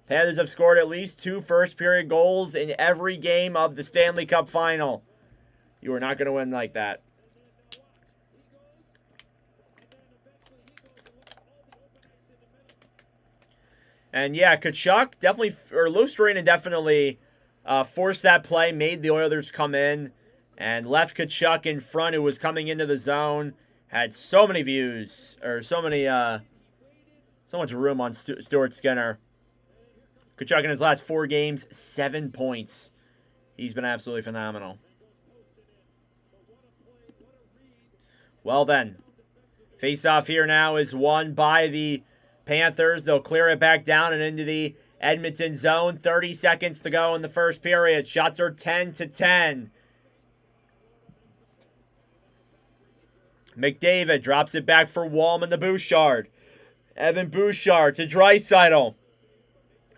Panthers have scored at least 2 first-period goals in every game of the Stanley Cup Final. You are not going to win like that. And yeah, Tkachuk definitely, or Losterainen definitely forced that play, made the Oilers come in, and left Tkachuk in front, who was coming into the zone. Had so many views, or so much room on Stuart Skinner. Kachuk in his last 4 games, 7 points. He's been absolutely phenomenal. Well then, face-off here now is won by the Panthers. They'll clear it back down and into the Edmonton zone. 30 seconds to go in the first period. Shots are 10-10. McDavid drops it back for Wallman to Bouchard. Evan Bouchard to Draisaitl.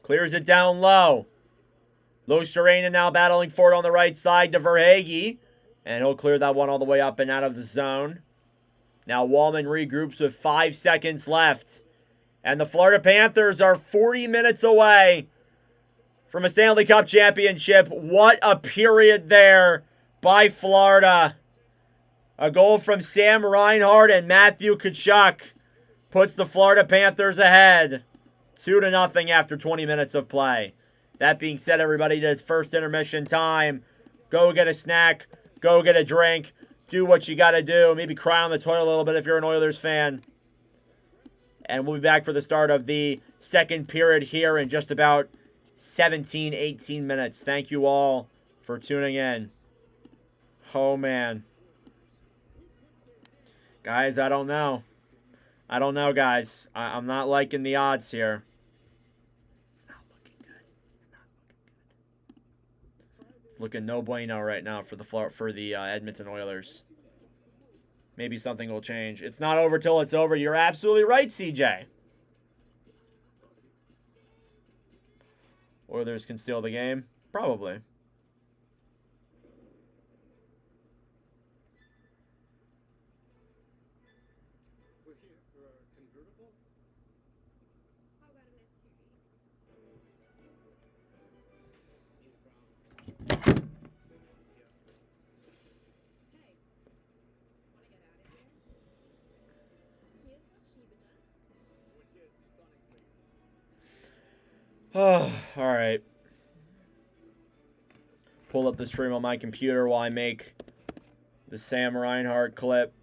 Clears it down low. Losharainen now battling for it on the right side to Verhaeghe. And he'll clear that one all the way up and out of the zone. Now Wallman regroups with 5 seconds left. And the Florida Panthers are 40 minutes away from a Stanley Cup championship. What a period there by Florida. A goal from Sam Reinhart and Matthew Tkachuk puts the Florida Panthers ahead 2-0 after 20 minutes of play. That being said, everybody, it is first intermission time. Go get a snack. Go get a drink. Do what you got to do. Maybe cry on the toilet a little bit if you're an Oilers fan. And we'll be back for the start of the second period here in just about 17, 18 minutes. Thank you all for tuning in. Oh, man. Guys, I don't know. I don't know, guys. I'm not liking the odds here. It's not looking good. It's not looking good. It's looking no bueno right now for the Edmonton Oilers. Maybe something will change. It's not over till it's over. You're absolutely right, CJ. Oilers can steal the game? Probably. Oh, all right. Pull up the stream on my computer while I make the Sam Reinhart clip.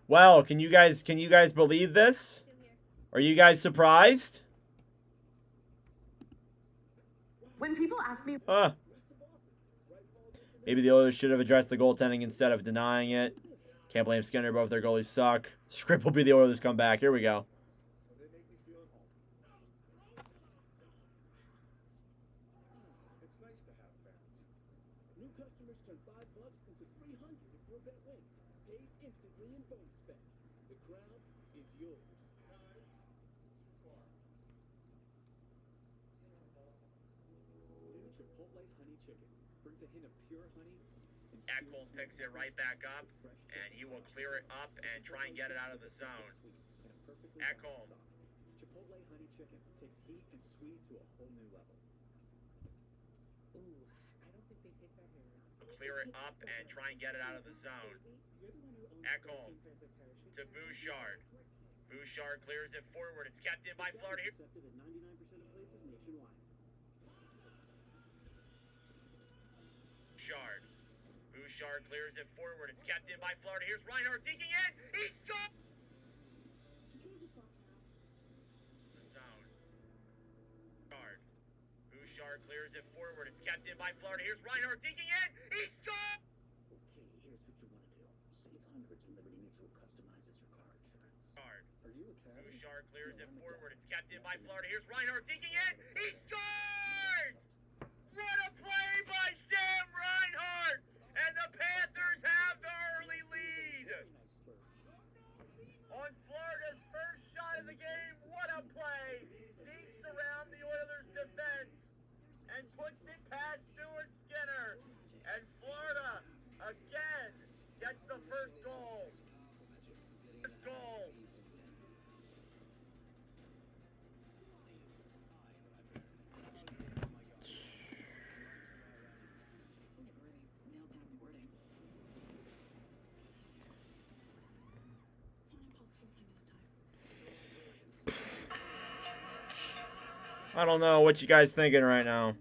Well, can you guys believe this? Are you guys surprised? When people ask me... Maybe the Oilers should have addressed the goaltending instead of denying it. Can't blame Skinner, both their goalies suck. Script will be the Oilers come back. Here we go. Ekholm picks it right back up, and he will clear it up and try and get it out of the zone. Ekholm. Chipotle honey chicken takes heat and sweet to a whole new level. Ooh, I don't think they take that here. Clear it up and try and get it out of the zone. Ekholm to Bouchard. Bouchard clears it forward. It's kept in by Florida. Accepted at 99% of places nationwide. Bouchard. Bouchard clears it forward. It's kept in by Florida. Here's Reinhart digging in. He scores! The zone. Bouchard clears it forward. It's kept in by Florida. Here's Reinhart digging in. He scores! Okay, here's what you want to do. Save hundreds when Liberty Mutual customizes your car insurance. Are you a cat? Bouchard clears it forward. It's kept in by Florida. Here's Reinhart digging in. He scores! What a play by Sam Reinhart! And the Panthers have the early lead. On Florida's first shot of the game, what a play. Deeks around the Oilers' defense and puts it past Stuart Skinner. And Florida, again, gets the first goal. First goal. I don't know what you guys thinking right now.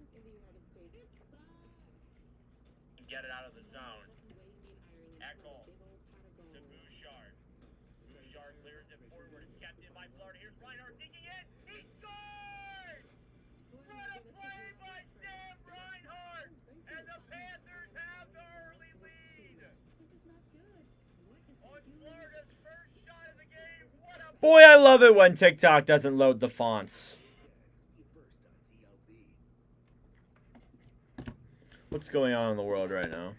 Get it out of the zone. Echo to Bouchard. Bouchard clears it forward. It's kept in by Florida. Here's Reinhardt digging in. He scored! What a play by Sam Reinhardt! And the Panthers have the early lead. On Florida's first shot of the game. What a boy, I love it when TikTok doesn't load the fonts. What's going on in the world right now?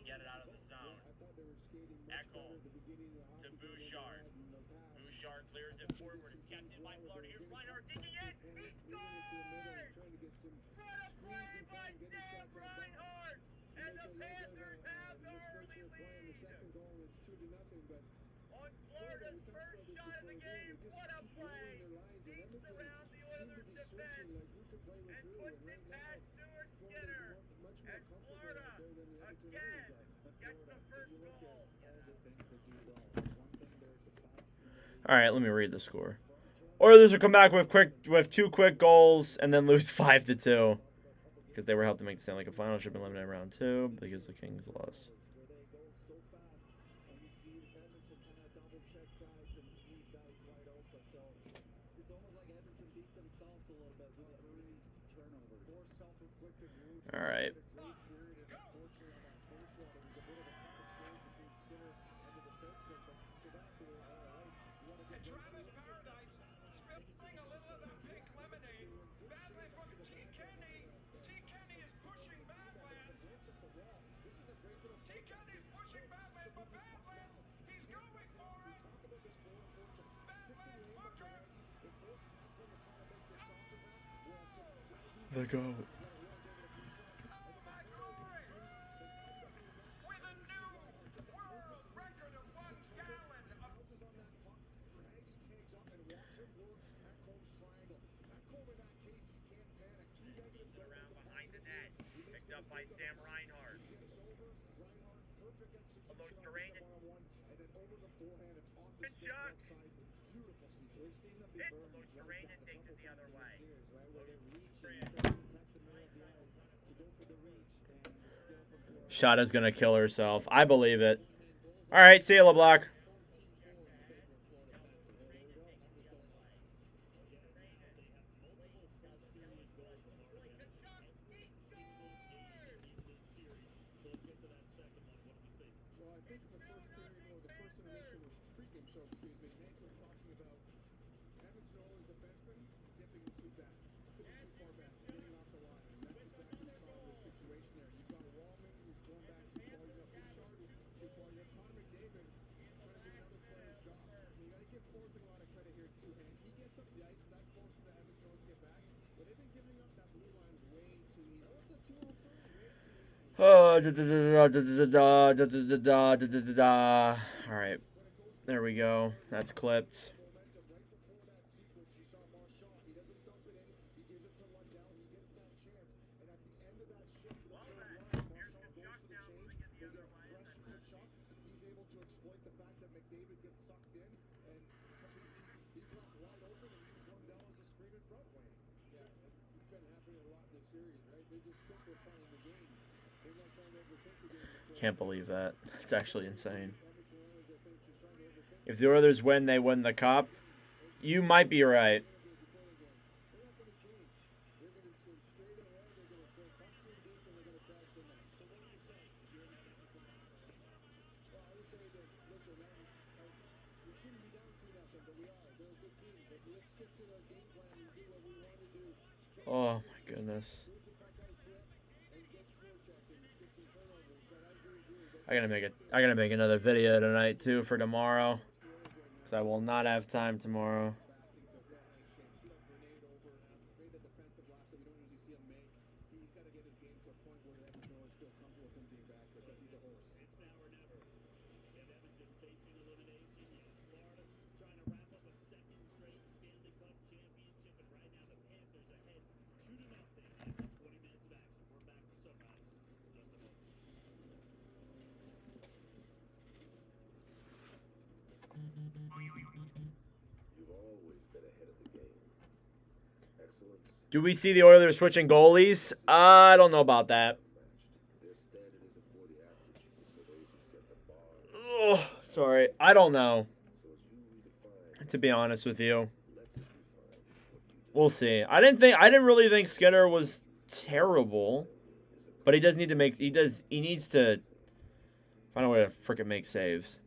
Get it out of the zone. Echo to Bouchard. Bouchard clears it forward. It's kept in by Florida. Here's Reinhardt digging in. He scores! What a play by Sam Reinhardt! And the Panthers have the early lead. On Florida's first shot of the game. What a play! Deeps around the Oilers defense and puts it past Stuart Skinner. And Florida again gets the first goal. All right, let me read the score. Oilers will come back with two quick goals and then lose 5-2 because they were helped to make the Stanley Cup Finals. Should have been eliminated in round 2 because the Kings lost. All right. The go. Up by Sam Reinhardt. Almost Duran. Good shot. Hit almost Duran and takes it the other way. Shada's gonna kill herself. I believe it. All right, see you, LeBlanc. All right, there we go. That's clipped. Can't believe that. It's actually insane. If the Oilers win, they win the cup. You might be right. Oh my goodness. I gotta make another video tonight too for tomorrow, because I will not have time tomorrow. Do we see the Oilers switching goalies? I don't know about that. Oh, sorry. I don't know, to be honest with you. We'll see. I didn't really think Skinner was terrible, but he does need to make he needs to find a way to frickin' make saves.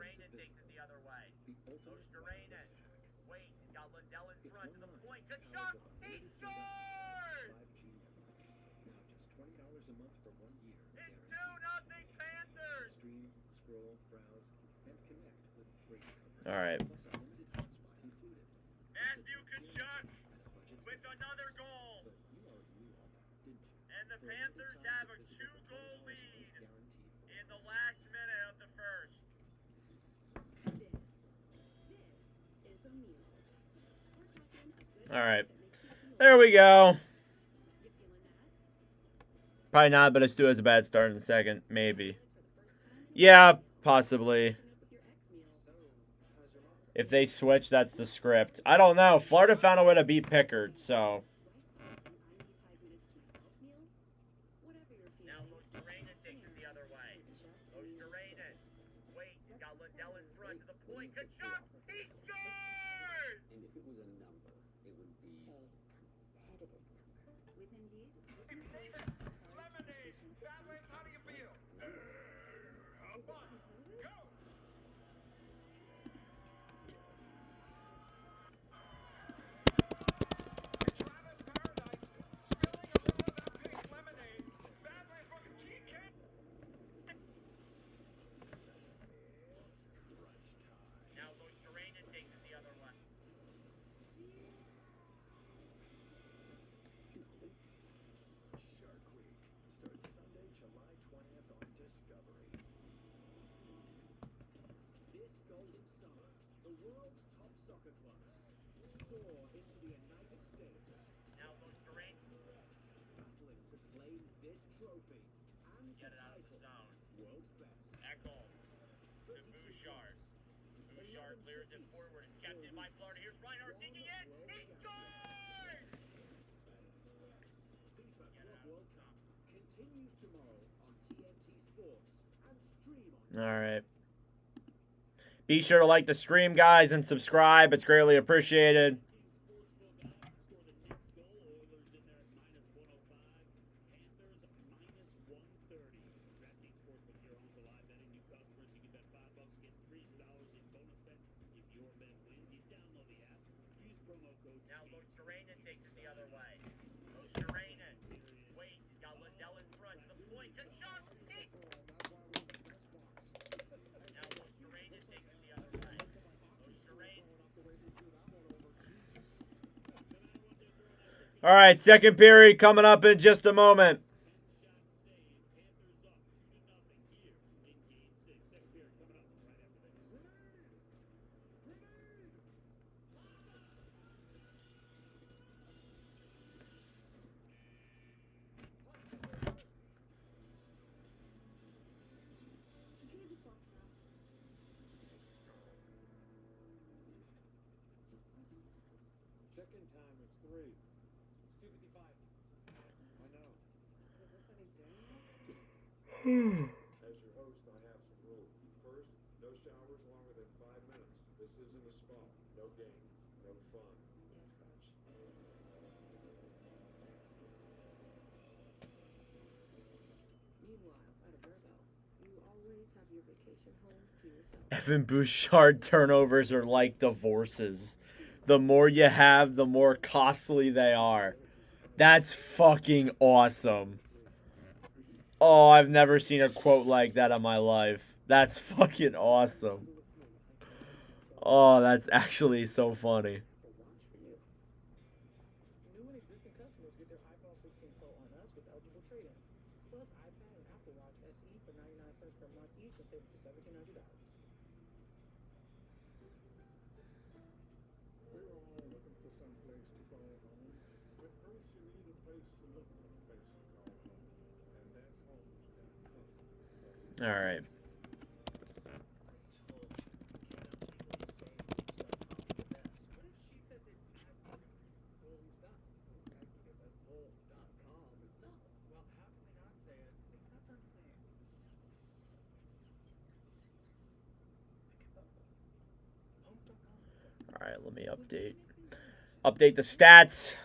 Rainen takes it the other way. Goes to Rainen. Waits. He's got Lundell in front to the point. Good shot. He scores! Now just $20 a month for 1 year. It's 2-0 Panthers. Stream, scroll, browse, and connect with free. All right. Plus unlimited hotspot included. Matthew Tkachuk with another goal. But you already knew all that, didn't you? And the Panthers have a 2-goal lead in the last minute of the first. All right. There we go. Probably not, but it still has a bad start in the second. Maybe. Yeah, possibly. If they switch, that's the script. I don't know. Florida found a way to beat Pickard, so. Now Osterreinen takes it the other way. Osterreinen. Wait, he's got Lundell in front to the point. Good shot. He scores! And if it was a number, it would be a competitive number. With Indeed, Davis, lemonade. Badlands, how do you feel? How fun? Go! Travis Paradise, spilling a little of that pink lemonade. Badlands for GK. Now Osterreinen takes it the other way. Shark Week starts Sunday, July 20th on Discovery. This golden summer, the world's top soccer clubs soar into the United States, Now Osterreinen. battling to claim this trophy and Get it out of the zone. world's best. Echo to Bouchard. Bouchard clears it forward. It's kept in by Florida. Here's Reinhardt taking it. He scores! FIFA Club World Cup continues tomorrow on TNT Sports and stream on. All right. Be sure to like the stream, guys, and subscribe. It's greatly appreciated. Now Osterreinen takes it the other way. Osterreinen waits. He's got Lundell in front to the point. Good shot. Now Osterreinen takes it the other way. Osterreinen. All right, second period coming up in just a moment. Second time it's 3. It's 2:55. I know. Is this what he's doing now? As your host, I have some rules. First, no showers longer than 5 minutes. This isn't a spa. No game. No fun. Yes, coach. Meanwhile, at a Virgo, you always have your vacation home to yourself. Evan Bouchard turnovers are like divorces. The more you have, the more costly they are. That's fucking awesome. Oh, I've never seen a quote like that in my life. That's fucking awesome. Oh, that's actually so funny. New and existing customers get their iPhone 16 Pro on us with eligible trade-in. Plus iPad and Apple Watch SE for 99 cents per month each and save up to $1,700. We were all looking for some place to call home. But first, you need a place to look for a place to call home. And that's homes.com. All right. All right, let me update the stats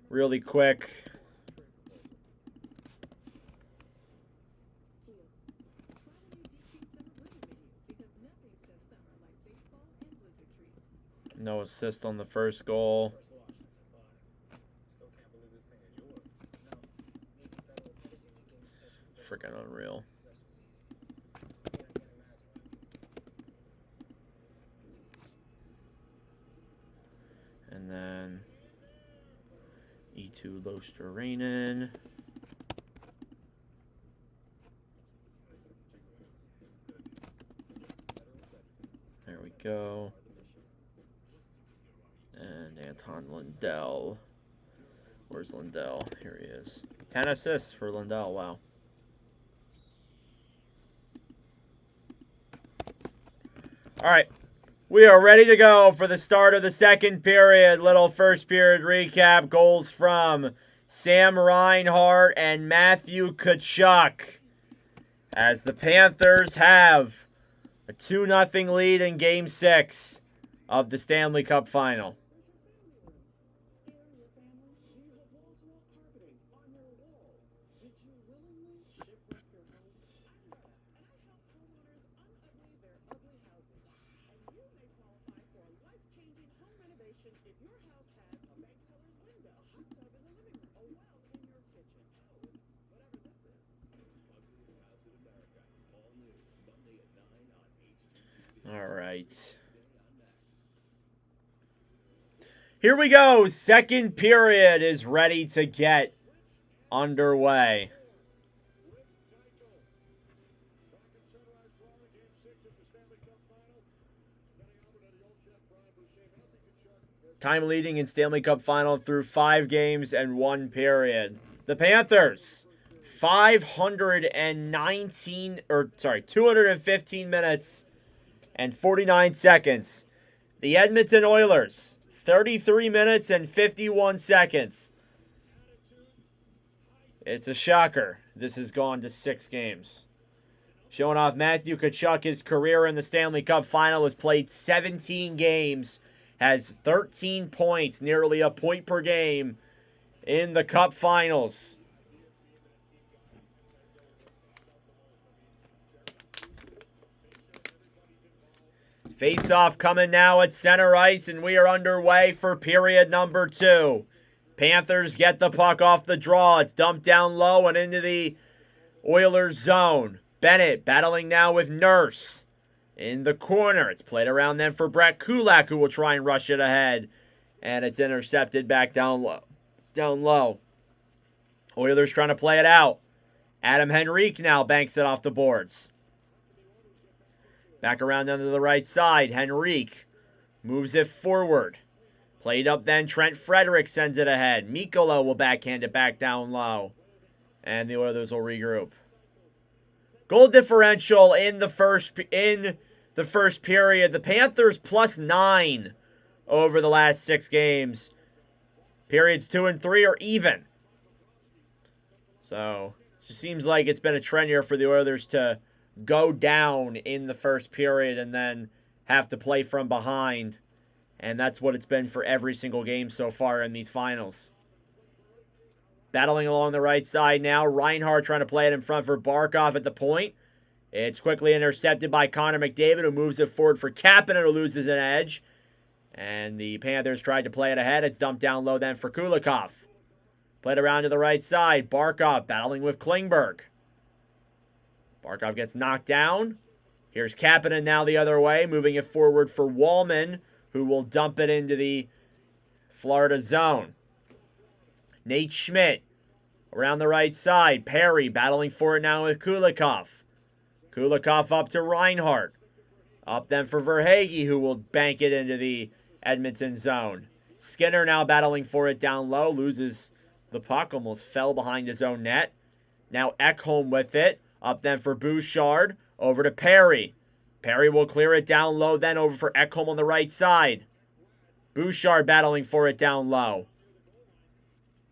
really quick. No assist on the first goal. Freaking unreal. And then E2 Losterainen. There we go. And Anton Lindell. Where's Lindell? Here he is. 10 assists for Lindell. Wow. All right. We are ready to go for the start of the second period. Little first period recap. Goals from Sam Reinhart and Matthew Tkachuk. As the Panthers have a 2-0 lead in Game 6 of the Stanley Cup Final. All right. Here we go. Second period is ready to get underway. Time leading in Stanley Cup Final through 5 games and 1 period. The Panthers, 215 minutes and 49 seconds. The Edmonton Oilers, 33 minutes and 51 seconds. It's a shocker. This has gone to 6 games. Showing off Matthew Tkachuk, his career in the Stanley Cup Final, has played 17 games, has 13 points, nearly a point per game in the Cup Finals. Face-off coming now at center ice, and we are underway for period number 2. Panthers get the puck off the draw. It's dumped down low and into the Oilers zone. Bennett battling now with Nurse in the corner. It's played around then for Brett Kulak, who will try and rush it ahead. And it's intercepted back down low. Oilers trying to play it out. Adam Henrique now banks it off the boards. Back around onto the right side. Henrique moves it forward. Played up then. Trent Frederick sends it ahead. Mikkola will backhand it back down low. And the Oilers will regroup. Goal differential in the first period. The Panthers +9 over the last 6 games. Periods 2 and 3 are even. So, it just seems like it's been a trend here for the Oilers to go down in the first period and then have to play from behind. And that's what it's been for every single game so far in these finals. Battling along the right side now. Reinhart trying to play it in front for Barkov at the point. It's quickly intercepted by Connor McDavid, who moves it forward for Kapanen, who loses an edge. And the Panthers tried to play it ahead. It's dumped down low then for Kulikov. Played around to the right side. Barkov battling with Klingberg. Barkov gets knocked down. Here's Kapanen now the other way, moving it forward for Wallman, who will dump it into the Florida zone. Nate Schmidt around the right side. Perry battling for it now with Kulikov. Kulikov up to Reinhart. Up then for Verhaeghe, who will bank it into the Edmonton zone. Skinner now battling for it down low. Loses the puck. Almost fell behind his own net. Now Ekholm with it. Up then for Bouchard. Over to Perry. Perry will clear it down low. Then over for Ekholm on the right side. Bouchard battling for it down low.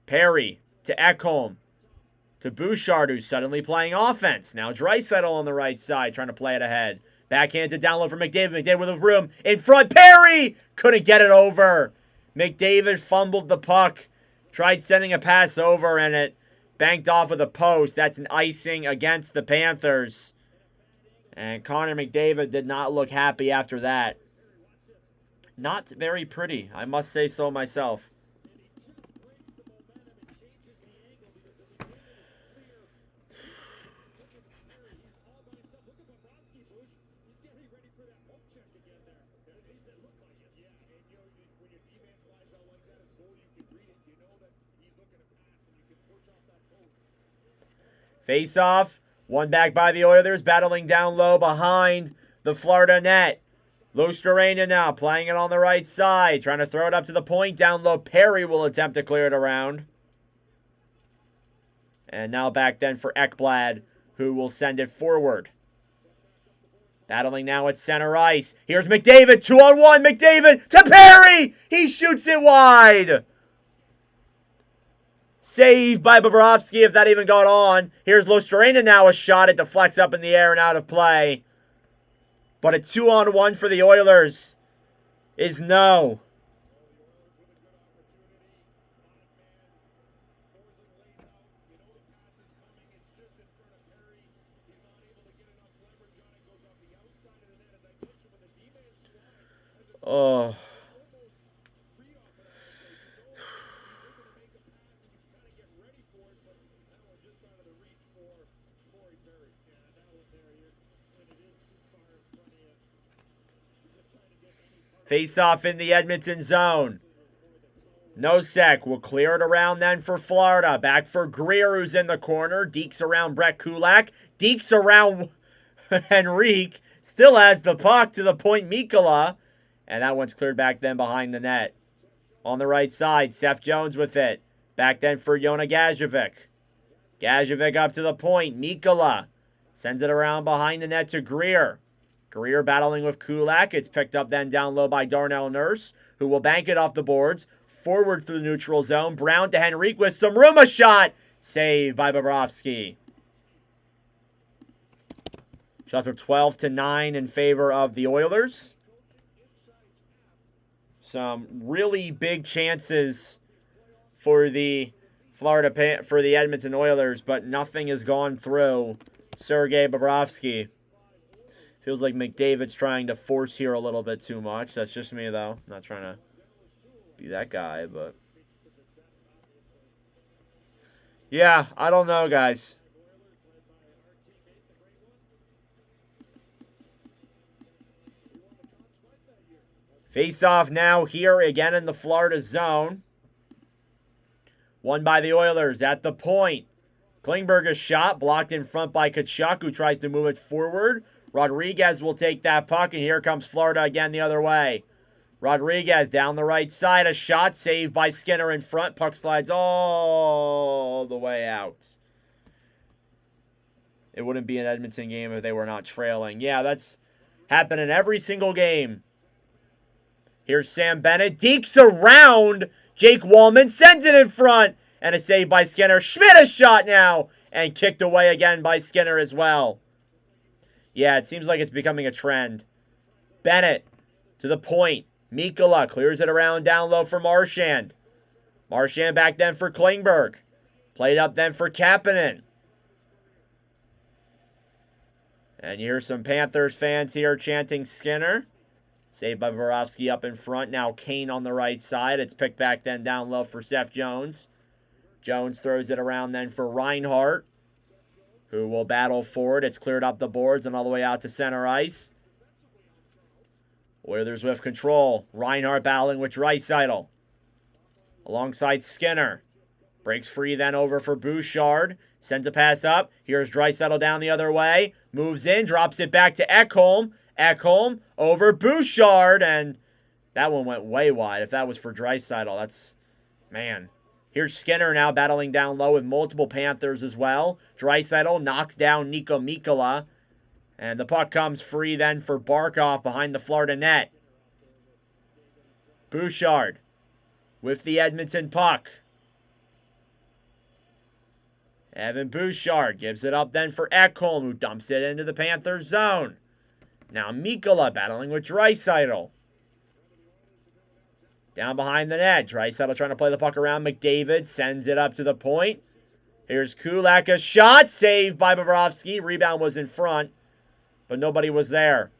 Perry to Ekholm. To Bouchard, who's suddenly playing offense. Now Draisaitl on the right side, trying to play it ahead. Backhanded down low for McDavid. McDavid with a room in front. Perry couldn't get it over. McDavid fumbled the puck. Tried sending a pass over, and it banked off of the post. That's an icing against the Panthers. And Connor McDavid did not look happy after that. Not very pretty, I must say so myself. Face off. One back by the Oilers. Battling down low behind the Florida net. Luostarinen now playing it on the right side. Trying to throw it up to the point. Down low. Perry will attempt to clear it around. And now back then for Ekblad, who will send it forward. Battling now at center ice. Here's McDavid. 2-on-1. McDavid to Perry. He shoots it wide. Saved by Bobrovsky, if that even got on. Here's Luostarinen now, a shot. It deflects up in the air and out of play. But a 2-on-1 for the Oilers is no. Oh. Face off in the Edmonton zone. Nosek will clear it around then for Florida. Back for Greer, who's in the corner. Deeks around Brett Kulak. Deeks around Henrique. Still has the puck to the point Mikkola. And that one's cleared back then behind the net. On the right side, Seth Jones with it. Back then for Jona Gajovic. Gajovic up to the point. Mikkola sends it around behind the net to Greer. Greer battling with Kulak. It's picked up then down low by Darnell Nurse, who will bank it off the boards. Forward through the neutral zone. Brown to Henrique with some room. A shot. Saved by Bobrovsky. Shots are 12-9 in favor of the Oilers. Some really big chances for the Edmonton Oilers, but nothing has gone through Sergei Bobrovsky. Feels like McDavid's trying to force here a little bit too much. That's just me, though. Not trying to be that guy, but... yeah, I don't know, guys. Face off now here again in the Florida zone. Won by the Oilers at the point. Klingberg's shot blocked in front by Tkachuk, who tries to move it forward. Rodriguez will take that puck, and here comes Florida again the other way. Rodriguez down the right side. A shot saved by Skinner in front. Puck slides all the way out. It wouldn't be an Edmonton game if they were not trailing. Yeah, that's happened in every single game. Here's Sam Bennett. Dekes around. Jake Wallman sends it in front. And a save by Skinner. Schmidt a shot now. And kicked away again by Skinner as well. Yeah, it seems like it's becoming a trend. Bennett to the point. Mikkola clears it around down low for Marchand. Marchand back then for Klingberg. Played up then for Kapanen. And you hear some Panthers fans here chanting Skinner. Saved by Borowski up in front. Now Kane on the right side. It's picked back then down low for Seth Jones. Jones throws it around then for Reinhart, who will battle forward. It's cleared up the boards and all the way out to center ice. Oilers with control. Reinhart battling with Draisaitl. Alongside Skinner. Breaks free then over for Bouchard. Sends a pass up. Here's Draisaitl down the other way. Moves in. Drops it back to Ekholm. Ekholm over Bouchard. And that one went way wide. If that was for Draisaitl, that's... Man. Here's Skinner now battling down low with multiple Panthers as well. Draisaitl knocks down Nico Mikkola. And the puck comes free then for Barkov behind the Florida net. Bouchard with the Edmonton puck. Evan Bouchard gives it up then for Ekholm, who dumps it into the Panthers zone. Now Mikkola battling with Draisaitl. Down behind the net. Draisaitl trying to play the puck around. McDavid sends it up to the point. Here's Kulak. A shot saved by Bobrovsky. Rebound was in front, but nobody was there.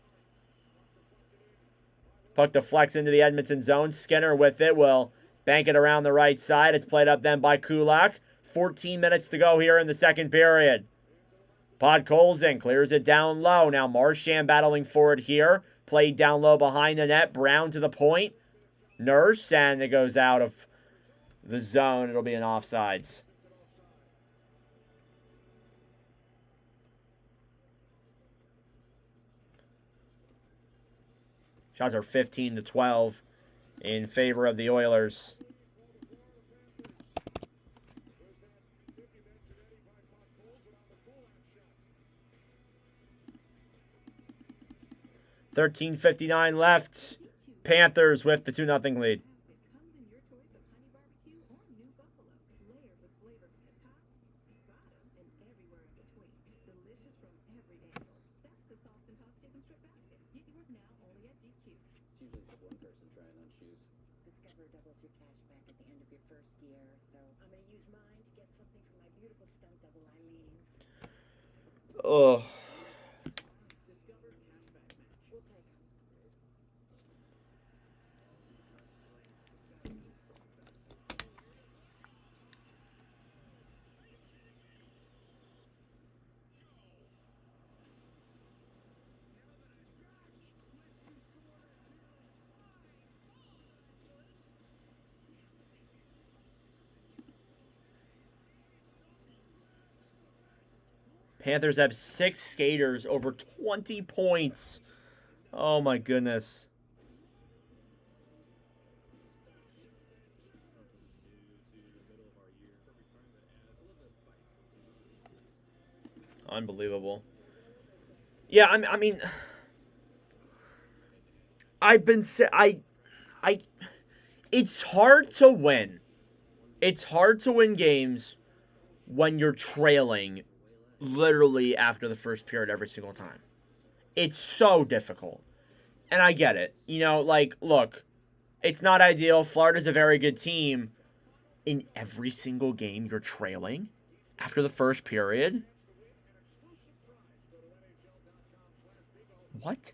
Puck deflects into the Edmonton zone. Skinner with it will bank it around the right side. It's played up then by Kulak. 14 minutes to go here in the second period. Podkolzin clears it down low. Now Marchand battling forward here. Played down low behind the net. Brown to the point. Nurse, and it goes out of the zone. It'll be an offsides. Shots are 15-12 in favor of the Oilers. $13:59 left. Panthers with the 2-0 lead. Oh. Panthers have 6 skaters over 20 points. Oh my goodness. Unbelievable. Yeah, I mean, it's hard to win. It's hard to win games when you're trailing literally after the first period every single time. It's so difficult. And I get it. You know, like, look, it's not ideal. Florida's a very good team. In every single game you're trailing after the first period? What?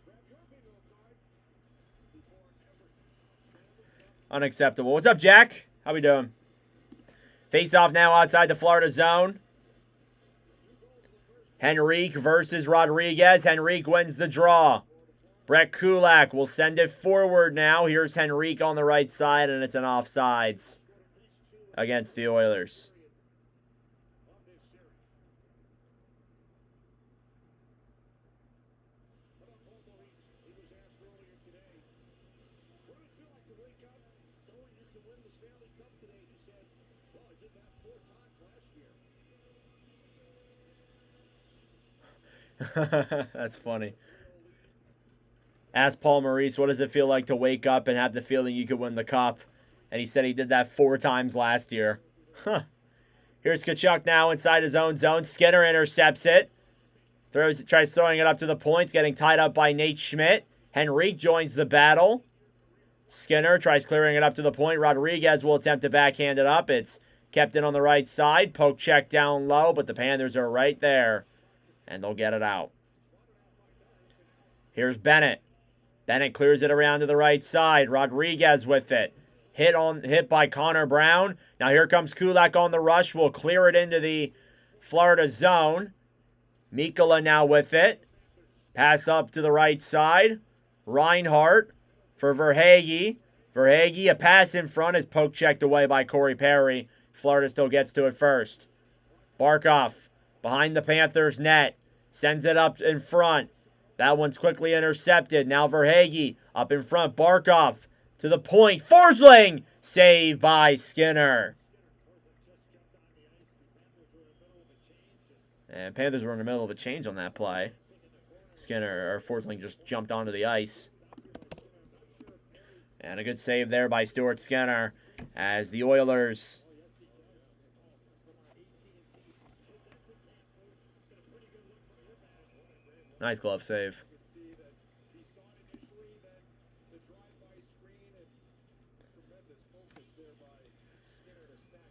Unacceptable. What's up, Jack? How we doing? Face off now outside the Florida zone. Henrique versus Rodriguez. Henrique wins the draw. Brett Kulak will send it forward now. Here's Henrique on the right side, and it's an offsides against the Oilers. That's funny. Asked Paul Maurice, what does it feel like to wake up and have the feeling you could win the cup? And he said he did that 4 times last year. Huh. Here's Tkachuk now inside his own zone. Skinner intercepts it. Tries throwing it up to the points, getting tied up by Nate Schmidt. Henrique joins the battle. Skinner tries clearing it up to the point. Rodriguez will attempt to backhand it up. It's kept in on the right side. Poke check down low, but the Panthers are right there. And they'll get it out. Here's Bennett. Bennett clears it around to the right side. Rodriguez with it. Hit by Connor Brown. Now here comes Kulak on the rush. Will clear it into the Florida zone. Mikkola now with it. Pass up to the right side. Reinhart for Verhaeghe. Verhaeghe, a pass in front, is poke checked away by Corey Perry. Florida still gets to it first. Barkov behind the Panthers' net. Sends it up in front. That one's quickly intercepted. Now Verhaeghe up in front. Barkov to the point. Forsling! Saved by Skinner. And Panthers were in the middle of a change on that play. Skinner, or Forsling, just jumped onto the ice. And a good save there by Stuart Skinner as the Oilers nice glove save.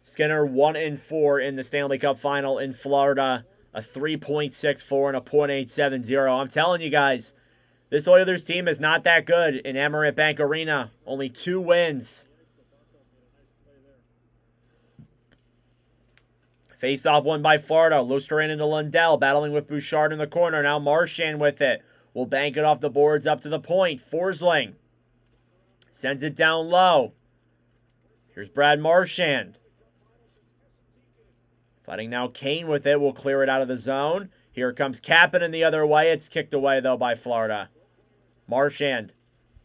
Skinner 1-4 in the Stanley Cup Final in Florida. A 3.64 and a .870. I'm telling you guys, this Oilers team is not that good in Emirates Bank Arena. Only 2 wins. Face-off won by Florida. Lusteran into Lundell, battling with Bouchard in the corner. Now Marchand with it. Will bank it off the boards up to the point. Forsling sends it down low. Here's Brad Marchand. Fighting now Kane with it. Will clear it out of the zone. Here comes Kapanen the other way. It's kicked away, though, by Florida. Marchand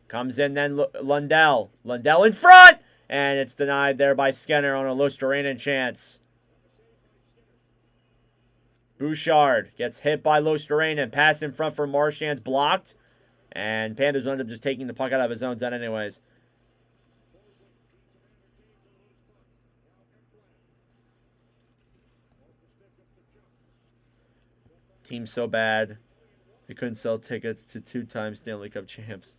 comes in, then Lundell. Lundell in front! And it's denied there by Skinner on a Lusteran chance. Bouchard gets hit by Lusteran. Pass in front for Marchand's blocked. And Panthers end up just taking the puck out of his own zone anyways. Team's so bad, they couldn't sell tickets to 2-time Stanley Cup champs.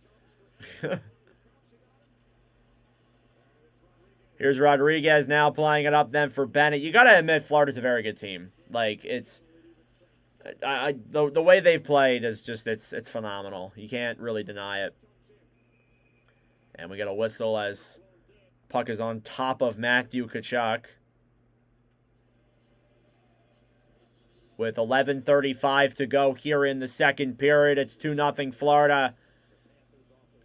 Here's Rodriguez now playing it up then for Bennett. You got to admit, Florida's a very good team. Like, it's... the way they've played is just, it's phenomenal. You can't really deny it. And we get a whistle as puck is on top of Matthew Tkachuk. With 11:35 to go here in the second period, it's 2-0 Florida.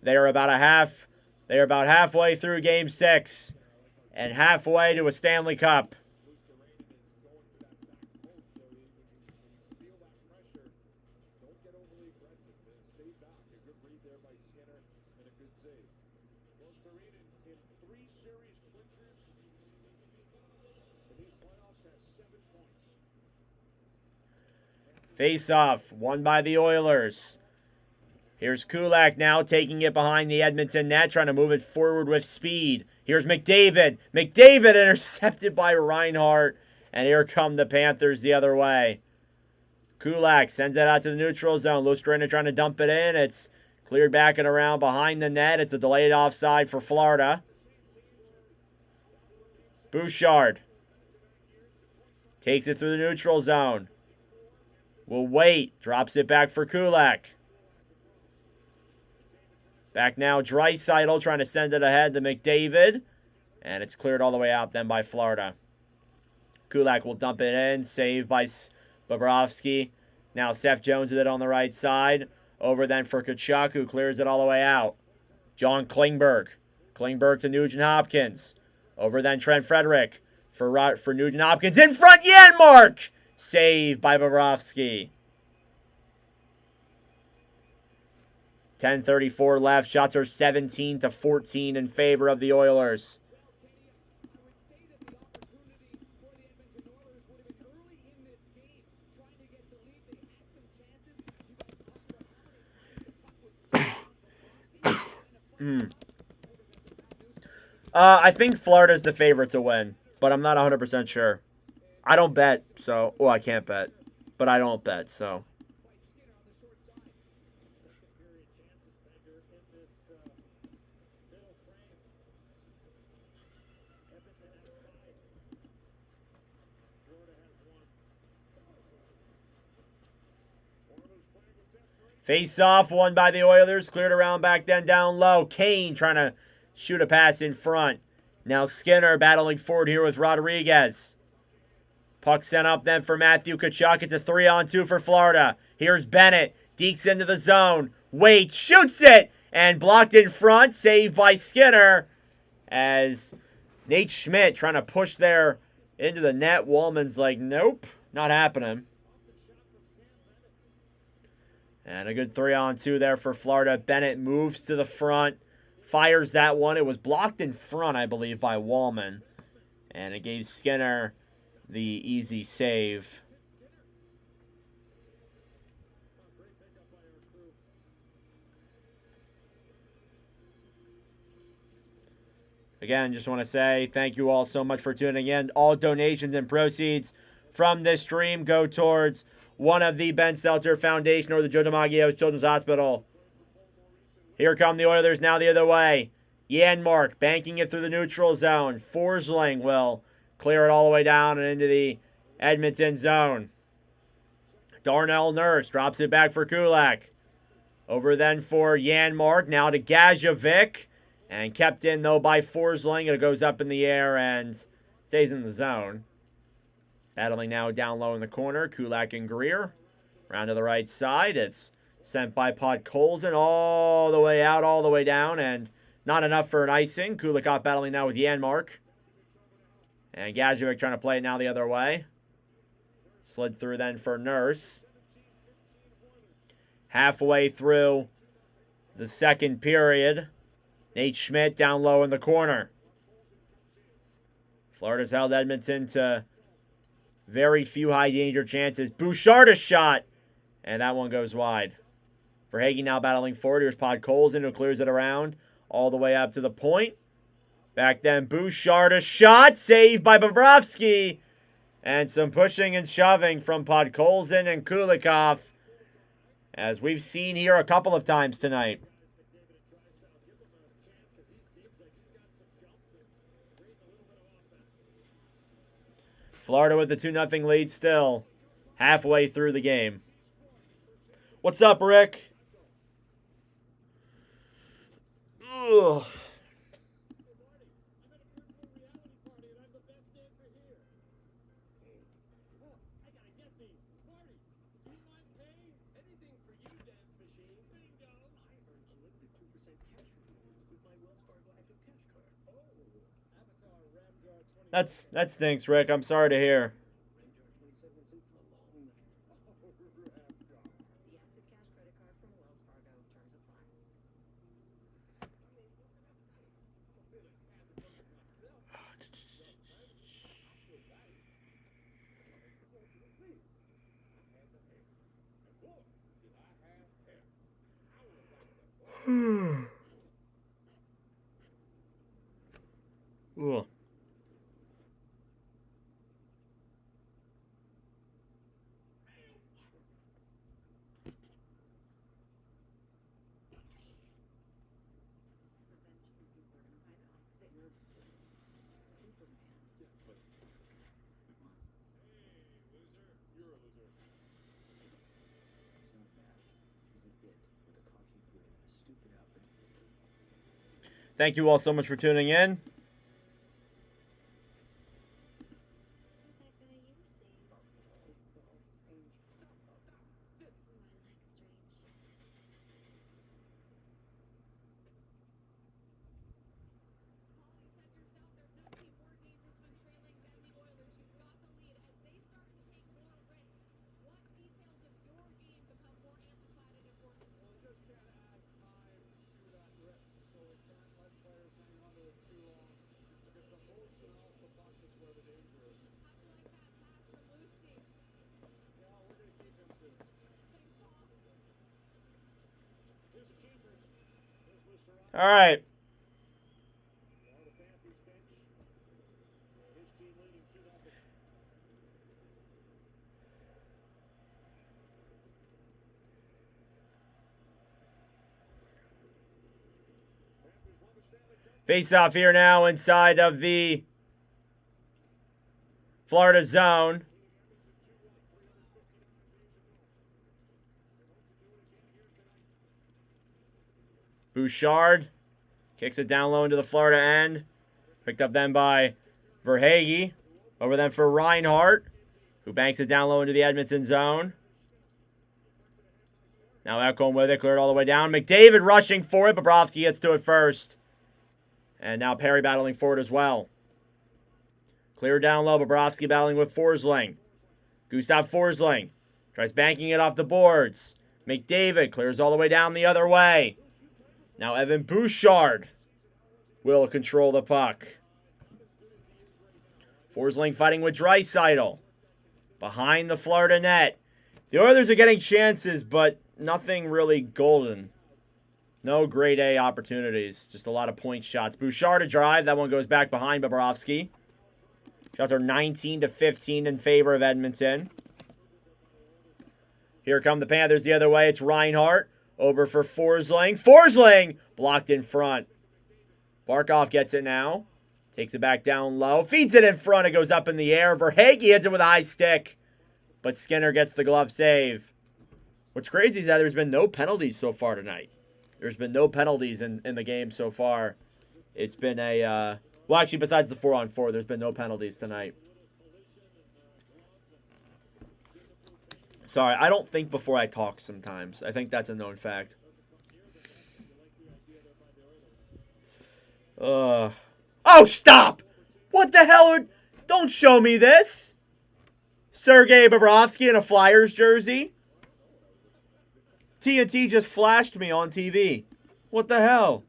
They are about halfway through Game 6 and halfway to a Stanley Cup. Face-off, won by the Oilers. Here's Kulak now taking it behind the Edmonton net, trying to move it forward with speed. Here's McDavid. McDavid intercepted by Reinhart. And here come the Panthers the other way. Kulak sends it out to the neutral zone. Lusteran trying to dump it in. It's cleared back and around behind the net. It's a delayed offside for Florida. Bouchard takes it through the neutral zone. Will wait. Drops it back for Kulak. Back now, Draisaitl trying to send it ahead to McDavid. And it's cleared all the way out then by Florida. Kulak will dump it in. Saved by Bobrovsky. Now Seth Jones with it on the right side. Over then for Tkachuk, who clears it all the way out. John Klingberg. Klingberg to Nugent-Hopkins. Over then Trent Frederick for Nugent-Hopkins. In front, Janmark! Saved by Bobrovsky. 10:34 left. Shots are 17-14 in favor of the Oilers. I think Florida's the favorite to win, but I'm not 100% sure. I don't bet, so... Well, I can't bet, but I don't bet, so... Face off, won by the Oilers. Cleared around back then down low. Kane trying to shoot a pass in front. Now Skinner battling forward here with Rodriguez. Puck sent up then for Matthew Tkachuk. It's a 3-on-2 for Florida. Here's Bennett. Dekes into the zone. Waits, shoots it! And blocked in front. Saved by Skinner. As Nate Schmidt trying to push there into the net. Wallman's like, nope, not happening. And a good 3-on-2 there for Florida. Bennett moves to the front. Fires that one. It was blocked in front, I believe, by Wallman. And it gave Skinner the easy save. Again, just want to say thank you all so much for tuning in. All donations and proceeds from this stream go towards one of the Ben Stelter Foundation or the Joe DiMaggio's Children's Hospital. Here come the Oilers now the other way. Janmark banking it through the neutral zone. Forsling will clear it all the way down and into the Edmonton zone. Darnell Nurse drops it back for Kulak. Over then for Janmark. Now to Gajovic. And kept in, though, by Forsling. It goes up in the air and stays in the zone. Battling now down low in the corner. Kulak and Greer. Round to the right side. It's sent by Podkolzin all the way out, all the way down. And not enough for an icing. Kulikov battling now with Janmark. And Gajovic trying to play it now the other way. Slid through then for Nurse. Halfway through the second period. Nate Schmidt down low in the corner. Florida's held Edmonton to very few high danger chances. Bouchard a shot. And that one goes wide. Verhaeghe now battling forward. Here's Podkolzin who clears it around all the way up to the point. Back then, Bouchard a shot. Saved by Bobrovsky. And some pushing and shoving from Podkolzin and Kulikov. As we've seen here a couple of times tonight. Florida with the 2-0 lead still. Halfway through the game. What's up, Rick? Ugh. That stinks, Rick. I'm sorry to hear. Ugh. Thank you all so much for tuning in. All right. Face off here now inside of the Florida zone. Bouchard kicks it down low into the Florida end. Picked up then by Verhage. Over then for Reinhardt, who banks it down low into the Edmonton zone. Now Ekholm with it, cleared all the way down. McDavid rushing for it. Bobrovsky gets to it first. And now Perry battling for it as well. Clear down low. Bobrovsky battling with Forsling. Gustav Forsling tries banking it off the boards. McDavid clears all the way down the other way. Now Evan Bouchard will control the puck. Forsling fighting with Draisaitl. Behind the Florida net. The Oilers are getting chances, but nothing really golden. No grade A opportunities. Just a lot of point shots. Bouchard to drive. That one goes back behind Bobrovsky. Shots are 19-15 in favor of Edmonton. Here come the Panthers the other way. It's Reinhardt. Over for Forsling. Forsling blocked in front. Barkov gets it now. Takes it back down low. Feeds it in front. It goes up in the air. Verhage hits it with a high stick. But Skinner gets the glove save. What's crazy is that there's been no penalties so far tonight. There's been no penalties in the game so far. It's been a... well, actually, besides the 4-on-4, there's been no penalties tonight. Sorry, I don't think before I talk sometimes. I think that's a known fact. Oh, stop! What the hell? Don't show me this! Sergei Bobrovsky in a Flyers jersey? TNT just flashed me on TV. What the hell?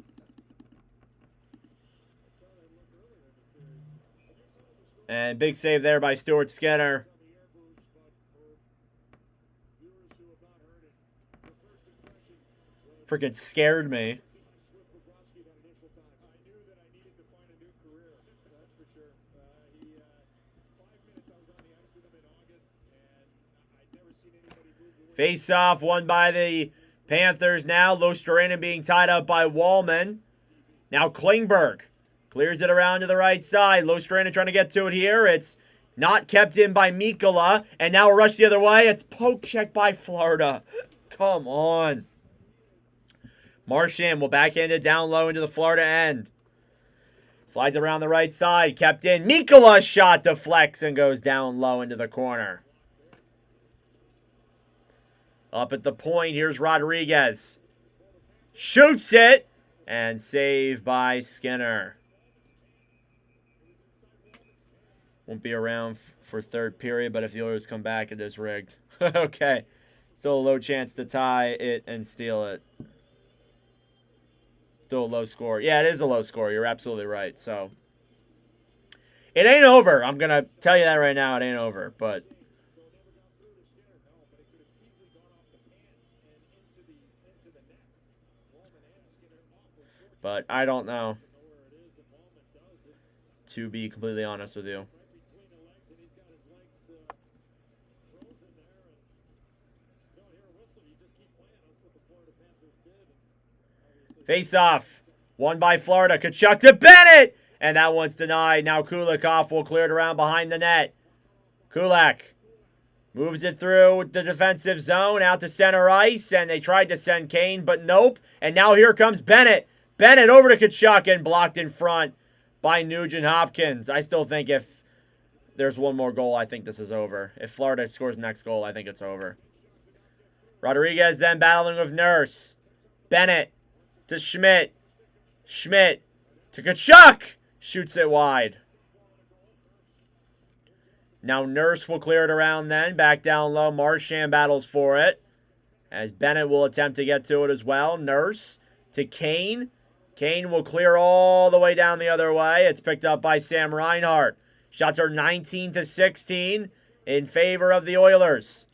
And big save there by Stuart Skinner. Freaking scared me. Face off won by the Panthers now. Lostrinen being tied up by Wallman. Now Klingberg clears it around to the right side. Lostrinen trying to get to it here. It's not kept in by Mikkola. And now a rush the other way. It's poke check by Florida. Come on. Marchand will backhand it down low into the Florida end. Slides around the right side. Kept in. Mikkola shot deflects and goes down low into the corner. Up at the point, here's Rodriguez. Shoots it. And saved by Skinner. Won't be around for third period, but if the Oilers come back, it is rigged. Okay. Still a low chance to tie it and steal it. Still a low score. Yeah, it is a low score. You're absolutely right. So, it ain't over. I'm going to tell you that right now. It ain't over, but... But I don't know, to be completely honest with you. Face off. Won by Florida. Tkachuk to Bennett. And that one's denied. Now Kulikov will clear it around behind the net. Kulak moves it through the defensive zone out to center ice. And they tried to send Kane, but nope. And now here comes Bennett. Bennett over to Tkachuk and blocked in front by Nugent Hopkins. I still think if there's one more goal, I think this is over. If Florida scores the next goal, I think it's over. Rodriguez then battling with Nurse. Bennett to Schmidt. Schmidt to Tkachuk. Shoots it wide. Now Nurse will clear it around then. Back down low. Marchand battles for it. As Bennett will attempt to get to it as well. Nurse to Kane. Kane will clear all the way down the other way. It's picked up by Sam Reinhart. Shots are 19-16 in favor of the Oilers.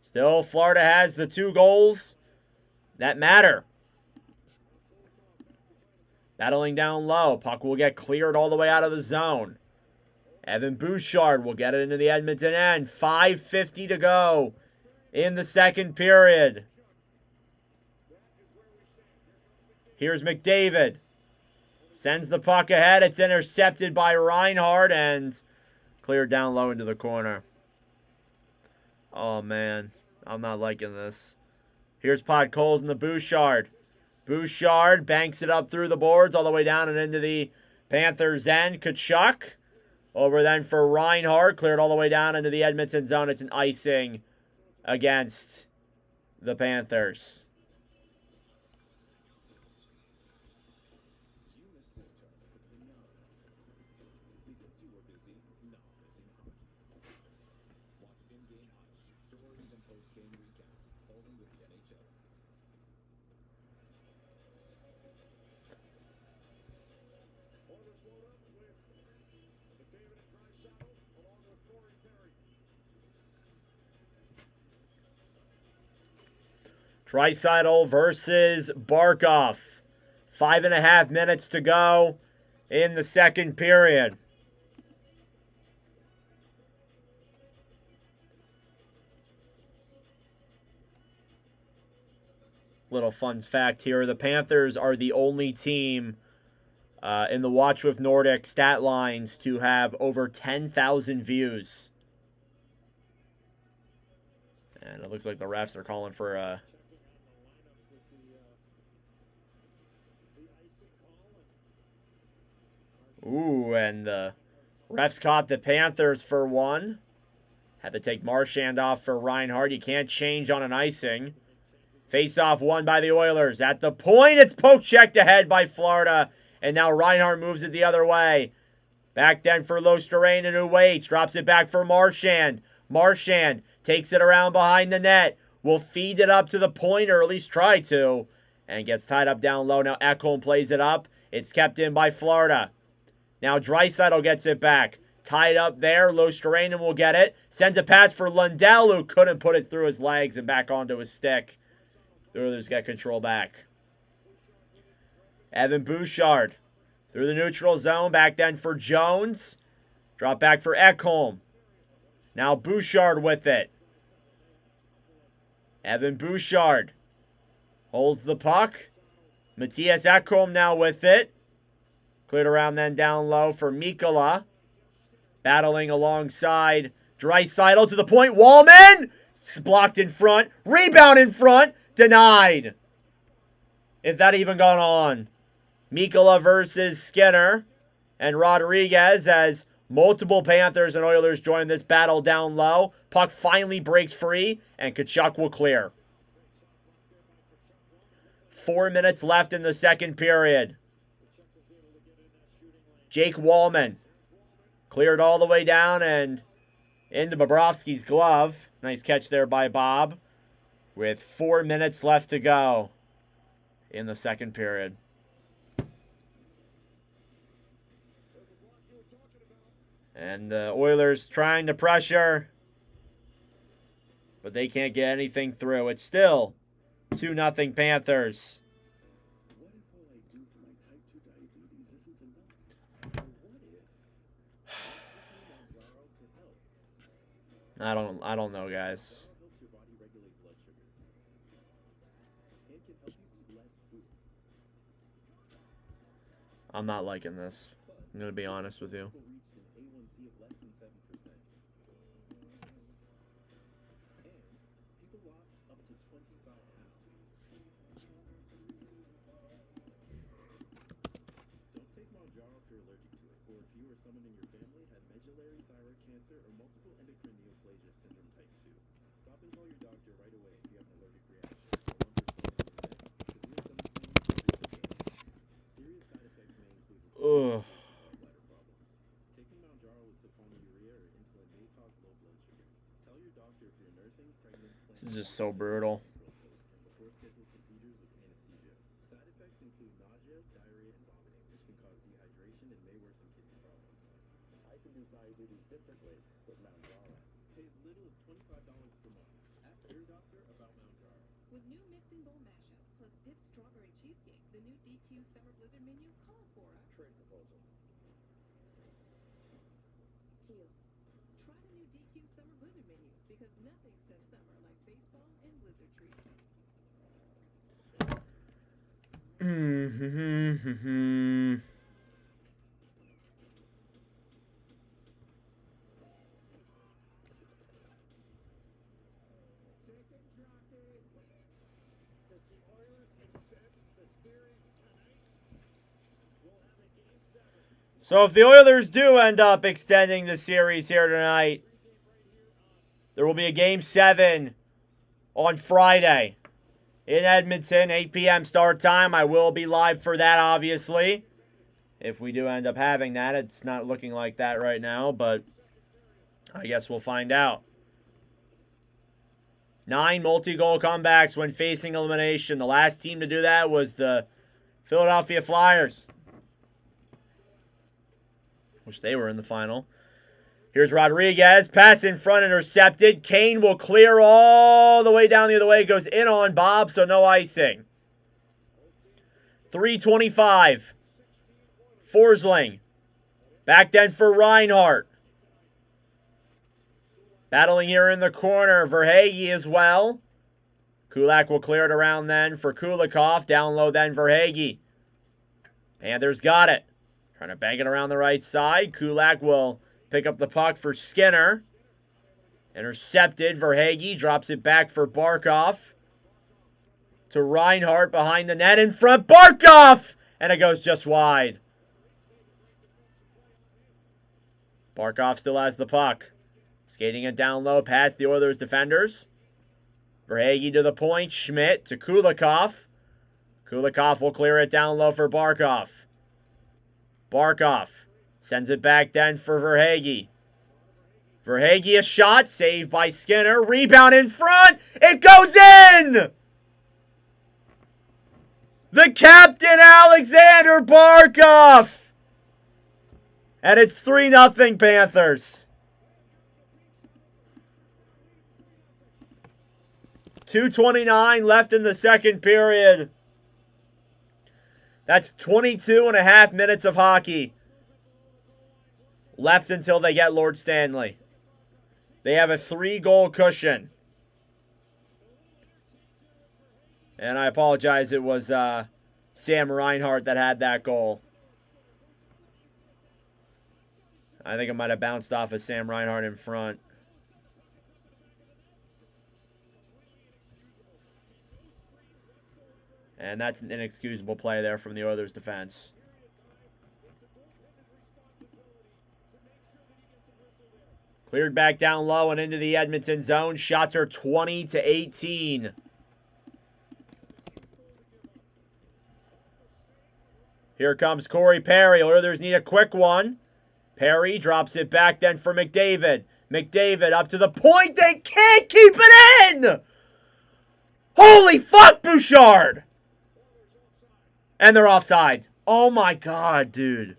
Still, Florida has the 2 goals that matter. Battling down low. Puck will get cleared all the way out of the zone. Evan Bouchard will get it into the Edmonton end. 5:50 to go in the second period. Here's McDavid. Sends the puck ahead. It's intercepted by Reinhardt and cleared down low into the corner. Oh, man. I'm not liking this. Here's Podkolzin and the Bouchard. Bouchard banks it up through the boards all the way down and into the Panthers' end. Tkachuk over then for Reinhardt. Cleared all the way down into the Edmonton zone. It's an icing against the Panthers. Draisaitl versus Barkov. 5.5 minutes to go in the second period. Little fun fact here. The Panthers are the only team in the Watch With Nordic stat lines to have over 10,000 views. And it looks like the refs are calling for a... Ooh, and the refs caught the Panthers for one. Had to take Marchand off for Reinhardt. You can't change on an icing. Face-off won by the Oilers. At the point, it's poke-checked ahead by Florida. And now Reinhardt moves it the other way. Back then for Loesterainen, who waits. Drops it back for Marchand. Marchand takes it around behind the net. Will feed it up to the point, or at least try to. And gets tied up down low. Now Ekholm plays it up. It's kept in by Florida. Now Draisaitl gets it back. Tied up there. Loesterainen will get it. Sends a pass for Lundell, who couldn't put it through his legs and back onto his stick. The Oilers get control back. Evan Bouchard through the neutral zone. Back then for Jones. Drop back for Ekholm. Now Bouchard with it. Evan Bouchard holds the puck. Matthias Ekholm now with it. Cleared around then down low for Mikkola. Battling alongside Draisaitl to the point. Wallman! Blocked in front. Rebound in front. Denied. If that even gone on. Mikkola versus Skinner. And Rodriguez as multiple Panthers and Oilers join this battle down low. Puck finally breaks free. And Tkachuk will clear. 4 minutes left in the second period. Jake Wallman cleared all the way down and into Bobrovsky's glove. Nice catch there by Bob. With 4 minutes left to go in the second period. And the Oilers trying to pressure, but they can't get anything through. It's still 2-0 Panthers. I don't know, guys. I'm not liking this. I'm going to be honest with you. Ugh. This is just so brutal. With new mixing bowl mashup plus dipped strawberry cheesecake, the new DQ summer blizzard menu calls for a Trade proposal. deal. Try the new DQ summer blizzard menu because nothing says summer like baseball and blizzard treats. Does the Oilers extend the series tonight? We'll have a game 7. So if the Oilers do end up extending the series here tonight, there will be a game 7 on Friday in Edmonton, 8 p.m. start time. I will be live for that, obviously. If we do end up having that, it's not looking like that right now, but I guess we'll find out. 9 multi-goal comebacks when facing elimination. The last team to do that was the Philadelphia Flyers, which they were in the final. Here's Rodriguez. Pass in front, intercepted. Kane will clear all the way down the other way. Goes in on Bob, so no icing. 3:25. Forsling. Back then for Reinhart. Battling here in the corner. Verhaeghe as well. Kulak will clear it around then for Kulikov. Down low then Verhaeghe. Panthers got it. Trying to bang it around the right side. Kulak will pick up the puck for Skinner. Intercepted. Verhaeghe drops it back for Barkov. To Reinhart behind the net in front. Barkov! And it goes just wide. Barkov still has the puck. Skating it down low past the Oilers defenders. Verhaeghe to the point. Schmidt to Kulikov. Kulikov will clear it down low for Barkov. Barkov sends it back then for Verhaeghe. Verhaeghe a shot. Saved by Skinner. Rebound in front. It goes in! The captain, Alexander Barkov! And it's 3-0 Panthers. 2:29 left in the second period. That's 22.5 minutes of hockey left until they get Lord Stanley. They have a 3-goal cushion. And I apologize, it was Sam Reinhart that had that goal. I think it might have bounced off of Sam Reinhart in front. And that's an inexcusable play there from the Oilers defense. Cleared back down low and into the Edmonton zone. Shots are 20-18. Here comes Corey Perry. Oilers need a quick one. Perry drops it back then for McDavid. McDavid up to the point. They can't keep it in! Holy fuck, Bouchard! And they're offside. Oh my god, dude.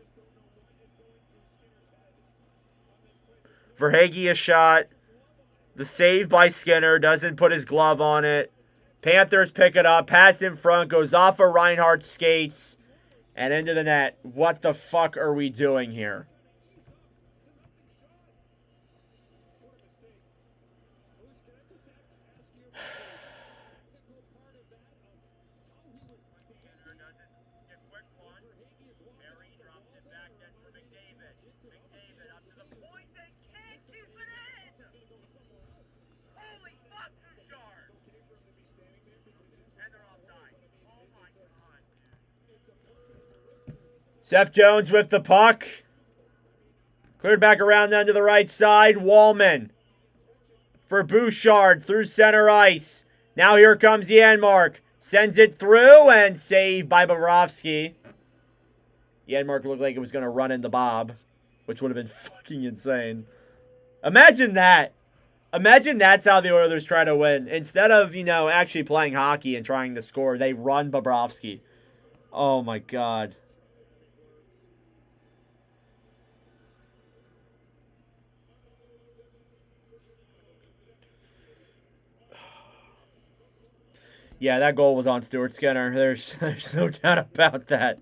Verhaeghe a shot. The save by Skinner. Doesn't put his glove on it. Panthers pick it up. Pass in front. Goes off of Reinhardt's skates. And into the net. What the fuck are we doing here? Seth Jones with the puck. Cleared back around then to the right side. Wallman for Bouchard through center ice. Now here comes Janmark. Sends it through and saved by Bobrovsky. Janmark looked like it was going to run into Bob, which would have been fucking insane. Imagine that. Imagine that's how the Oilers try to win. Instead of, actually playing hockey and trying to score, they run Bobrovsky. Oh my god. Yeah, that goal was on Stuart Skinner. There's no doubt about that.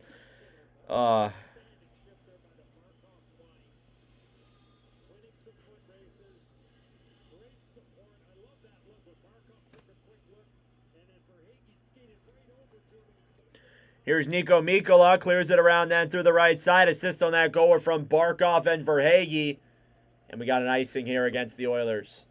Here's Nico Mikkola, clears it around then through the right side. Assist on that goal were from Barkov and Verhaeghe. And we got an icing here against the Oilers.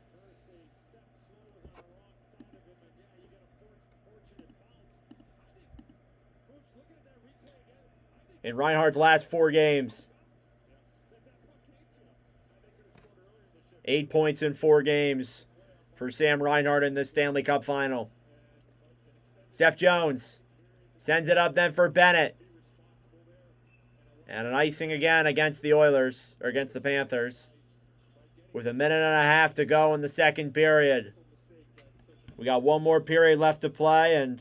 In Reinhardt's last 4 games, 8 points in 4 games for Sam Reinhart in the Stanley Cup final. Seth Jones sends it up then for Bennett. And an icing again against the Oilers, or against the Panthers. With a minute and a half to go in the second period. We got one more period left to play, and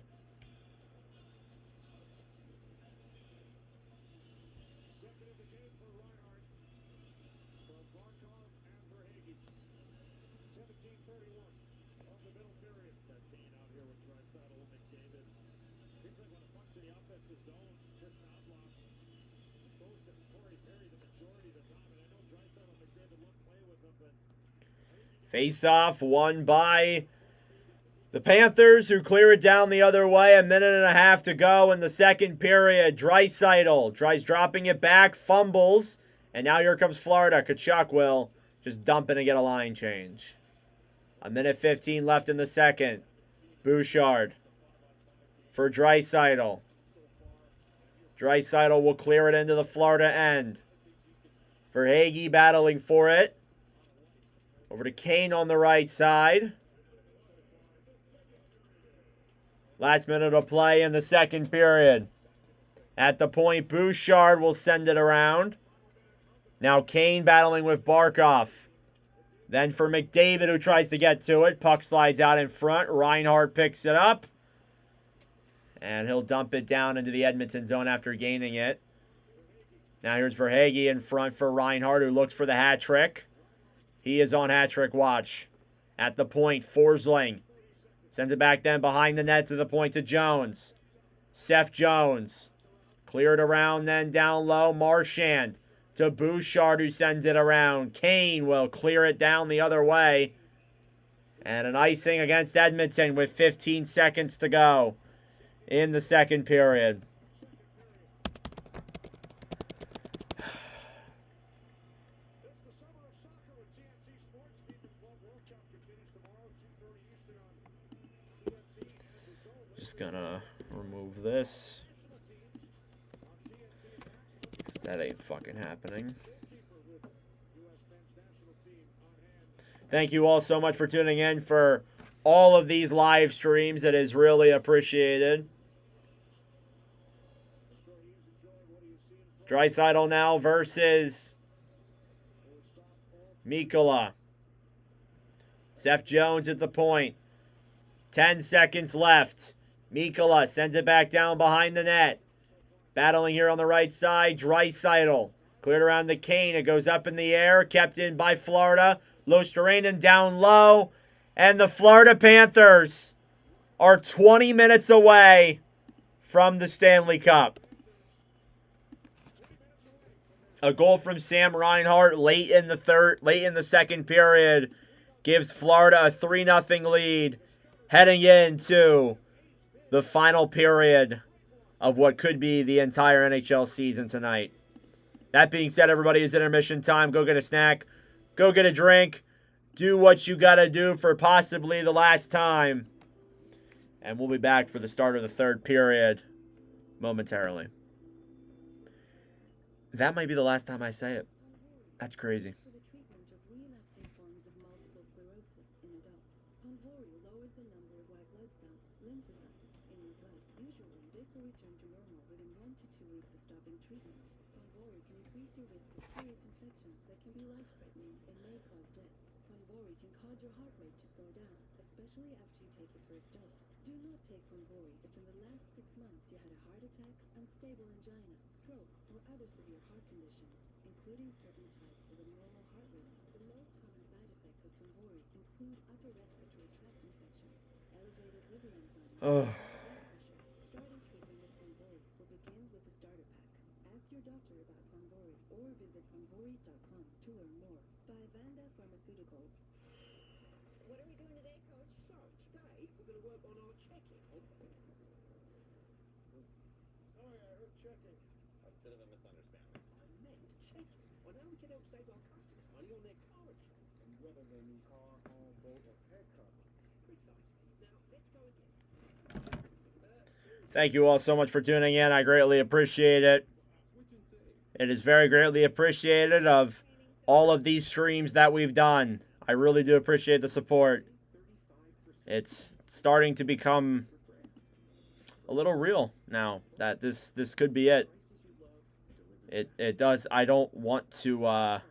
face-off won by the Panthers, who clear it down the other way. A minute and a half to go in the second period. Draisaitl tries dropping it back, fumbles, and now here comes Florida. Tkachuk will just dump it and get a line change. A minute 15 left in the second. Bouchard for Draisaitl. Draisaitl will clear it into the Florida end. Verhaeghe battling for it. Over to Kane on the right side. Last minute of play in the second period. At the point, Bouchard will send it around. Now Kane battling with Barkov. Then for McDavid, who tries to get to it. Puck slides out in front. Reinhart picks it up. And he'll dump it down into the Edmonton zone after gaining it. Now here's Verhaeghe in front for Reinhart, who looks for the hat trick. He is on hat trick watch. At the point, Forsling sends it back then behind the net to the point to Jones. Seth Jones. Cleared around then down low. Marchand to Bouchard, who sends it around. Kane will clear it down the other way. And an icing against Edmonton with 15 seconds to go in the second period. Just gonna remove this. That ain't fucking happening. Thank you all so much for tuning in for all of these live streams. It is really appreciated. Draisaitl now versus Mikkola. Seth Jones at the point. 10 seconds left. Mikkola sends it back down behind the net. Battling here on the right side, Draisaitl. Cleared around the Kane. It goes up in the air. Kept in by Florida. Losterainen down low. And the Florida Panthers are 20 minutes away from the Stanley Cup. A goal from Sam Reinhart late in the second period gives Florida a 3-0 lead heading into the final period of what could be the entire NHL season tonight. That being said, everybody, it's intermission time. Go get a snack. Go get a drink. Do what you got to do for possibly the last time. And we'll be back for the start of the third period momentarily. That might be the last time I say it. That's crazy. For the treatment of relapsing forms of multiple sclerosis in adults, Ponvory lowers the number of white blood cells, lymphocytes, in your blood. Usually, this will return to normal within 1 to 2 weeks of stopping treatment. Ponvory can increase your risk of serious infections that can be life-threatening and may cause death. Ponvory can cause your heart rate to slow down, especially after you take your first dose. Do not take Ponvory if in the last 6 months you had a heart attack, unstable angina, stroke, or other severe heart conditions, including certain types of abnormal heart rhythm. The most common side effects of Ponvory include upper respiratory tract infections, elevated liver enzymes. Oh. Starting treatment with Ponvory will begin with the starter pack. Ask your doctor about Ponvory or visit ponvory.com to learn more. By Vanda Pharmaceuticals. What are we doing today, Coach? So, today we're going to work on our checking. Sorry, I heard checking. A bit of a misunderstanding. I meant checking on how we can help save our customers money on their car insurance. And whether they need car, home, boat, or pet coverage. Precisely. Now, let's go again. Thank you all so much for tuning in. I greatly appreciate it. It is very greatly appreciated of all of these streams that we've done. I really do appreciate the support. It's starting to become a little real now that this could be it. It does. I don't want to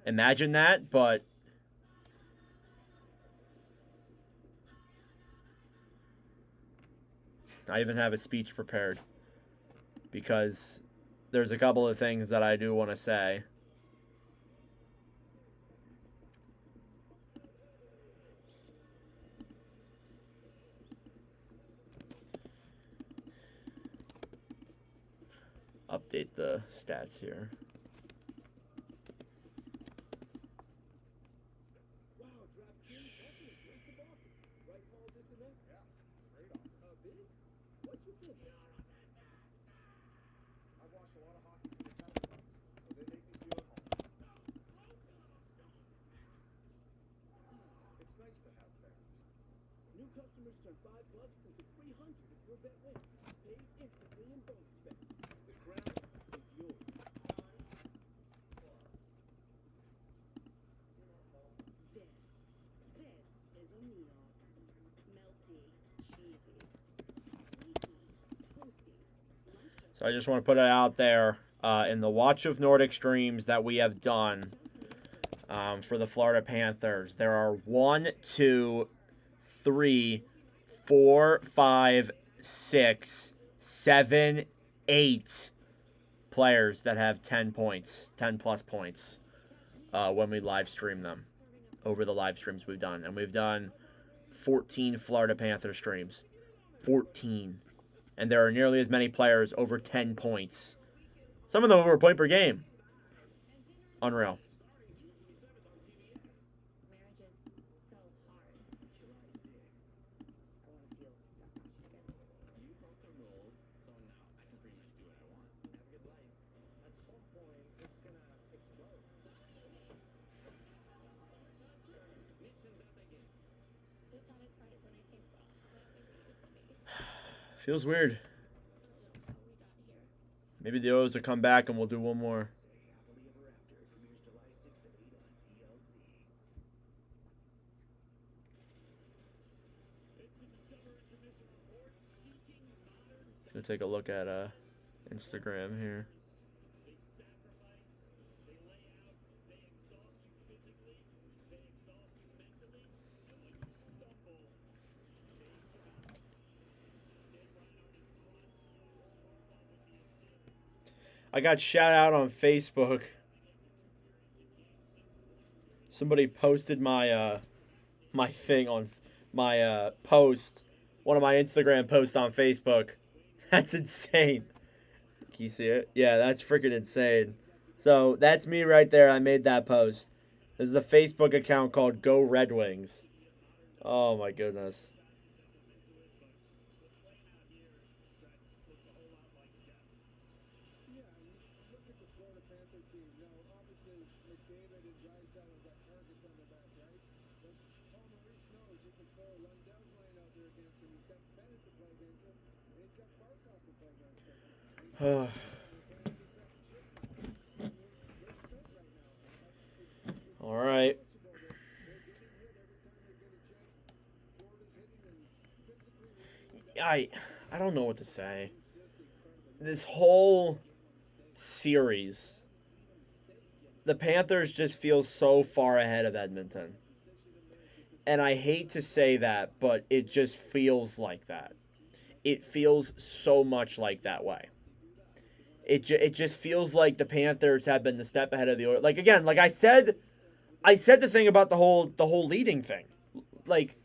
imagine that, but I even have a speech prepared because there's a couple of things that I do want to say. Update the stats here. Wow, drop King, excellent. Great to Boston. Right, Paul, this and that? Yeah, great on. Biz, what you think? I watch a lot of hockey from the television, so they make me feel at home. It's nice to have fans. New customers turn $5 into $300 if your bet wins. Paid instantly in bonus bets. The crown is yours. This is a meal. Melty, cheesy, flaky, toasty, So I just want to put it out there in the Watch with Nordic streams that we have done for the Florida Panthers. There are 1, 2, 3, 4, 5, 6, 7, 8 players that have 10 points, 10 plus points when we live stream them over the live streams we've done. And we've done 14 Florida Panther streams. 14. And there are nearly as many players over 10 points. Some of them over a point per game. Unreal. marriage is so hard. I want to feel that much You broke the rules, so now I can pretty much do what I want. Have a good life. At some point, it's gonna explode. Mission that begin. It's not as hard as when I came across that it used to be. Feels weird. I don't know how we got here. Maybe the O's will come back and we'll do one more. Happily Ever After premieres July 6th at 8 on TLC. Let's go take a look at Instagram here. I got shout out on Facebook. Somebody posted my my thing on my post, one of my Instagram posts on Facebook. That's insane. Can you see it? Yeah, that's freaking insane. So that's me right there. I made that post. This is a Facebook account called Go Red Wings. Oh my goodness. Yeah, and look at the Florida Panther team. Now, obviously, McDavid and Drysdale have got targets on their back, right? But Paul Maurice knows he can throw Lundell's laying out there against him. He's got Bennett to play against him, and he's got Barkov to play against him. All right. I don't know what to say. This whole series, the Panthers just feel so far ahead of Edmonton. And I hate to say that, but it just feels like that. It feels so much like that way. It just feels like the Panthers have been the step ahead of the Oilers. Like again, like I said the thing about the whole leading thing. Like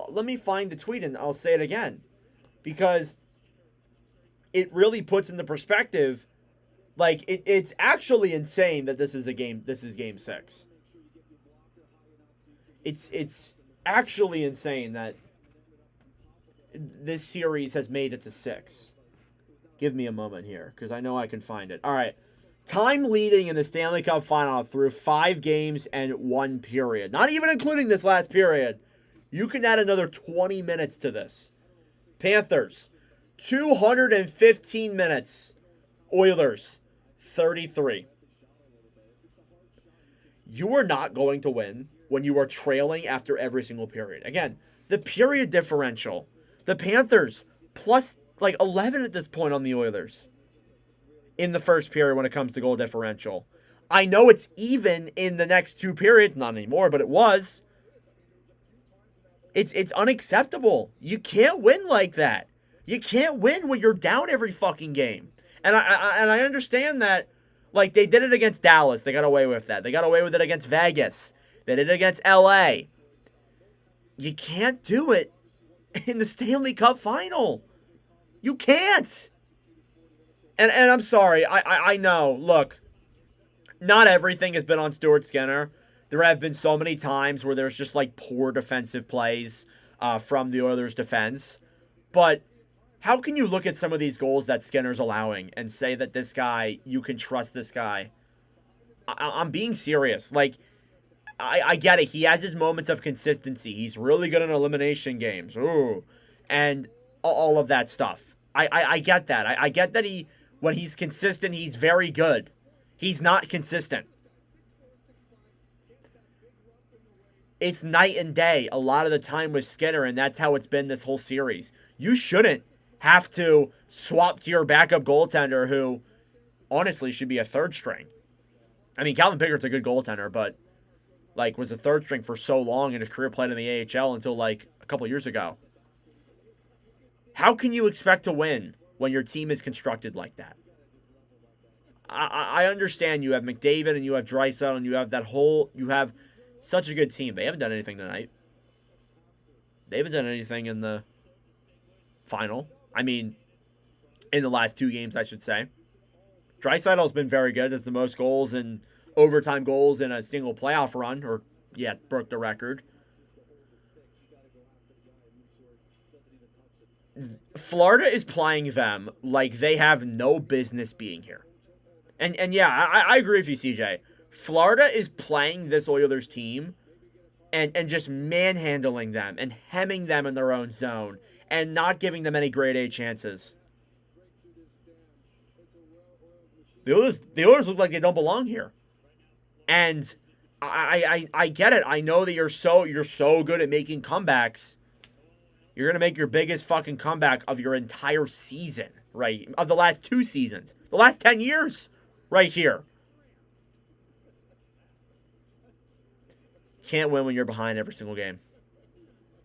let me find the tweet and I'll say it again, because it really puts into perspective. Like, it's actually insane that this is game 6. It's actually insane that this series has made it to 6. Give me a moment here, because I know I can find it. All right. Time leading in the Stanley Cup Final through 5 games and 1 period. Not even including this last period. You can add another 20 minutes to this. Panthers, 215 minutes. Oilers, 33. You are not going to win when you are trailing after every single period. Again, the period differential. The Panthers, plus like 11 at this point on the Oilers in the first period when it comes to goal differential. I know it's even in the next 2 periods. Not anymore, but it was. It's unacceptable. You can't win like that. You can't win when you're down every fucking game. And I understand that, like, they did it against Dallas. They got away with that. They got away with it against Vegas. They did it against LA. You can't do it in the Stanley Cup Final. You can't. And I'm sorry. I know. Look, not everything has been on Stuart Skinner. There have been so many times where there's just, like, poor defensive plays from the Oilers' defense. But how can you look at some of these goals that Skinner's allowing and say that this guy, you can trust this guy? I'm being serious. Like, I get it. He has his moments of consistency. He's really good in elimination games. Ooh. And all of that stuff. I get that. I get that when he's consistent, he's very good. He's not consistent. It's night and day a lot of the time with Skinner, and that's how it's been this whole series. You shouldn't have to swap to your backup goaltender who, honestly, should be a third string. I mean, Calvin Pickett's a good goaltender, but, like, was a third string for so long in his career, played in the AHL until, like, a couple years ago. How can you expect to win when your team is constructed like that? I understand you have McDavid and you have Draisaitl and you have such a good team. They haven't done anything tonight. They haven't done anything in the final. I mean, in the last 2 games, I should say. Draisaitl's been very good. It's the most goals and overtime goals in a single playoff run. Or, yeah, broke the record. Florida is playing them like they have no business being here. And yeah, I agree with you, CJ. Florida is playing this Oilers team and just manhandling them and hemming them in their own zone and not giving them any grade A chances. The Oilers look like they don't belong here. And I get it. I know that you're so good at making comebacks. You're going to make your biggest fucking comeback of your entire season, right? Of the last 2 seasons. The last 10 years, right here. Can't win when you're behind every single game.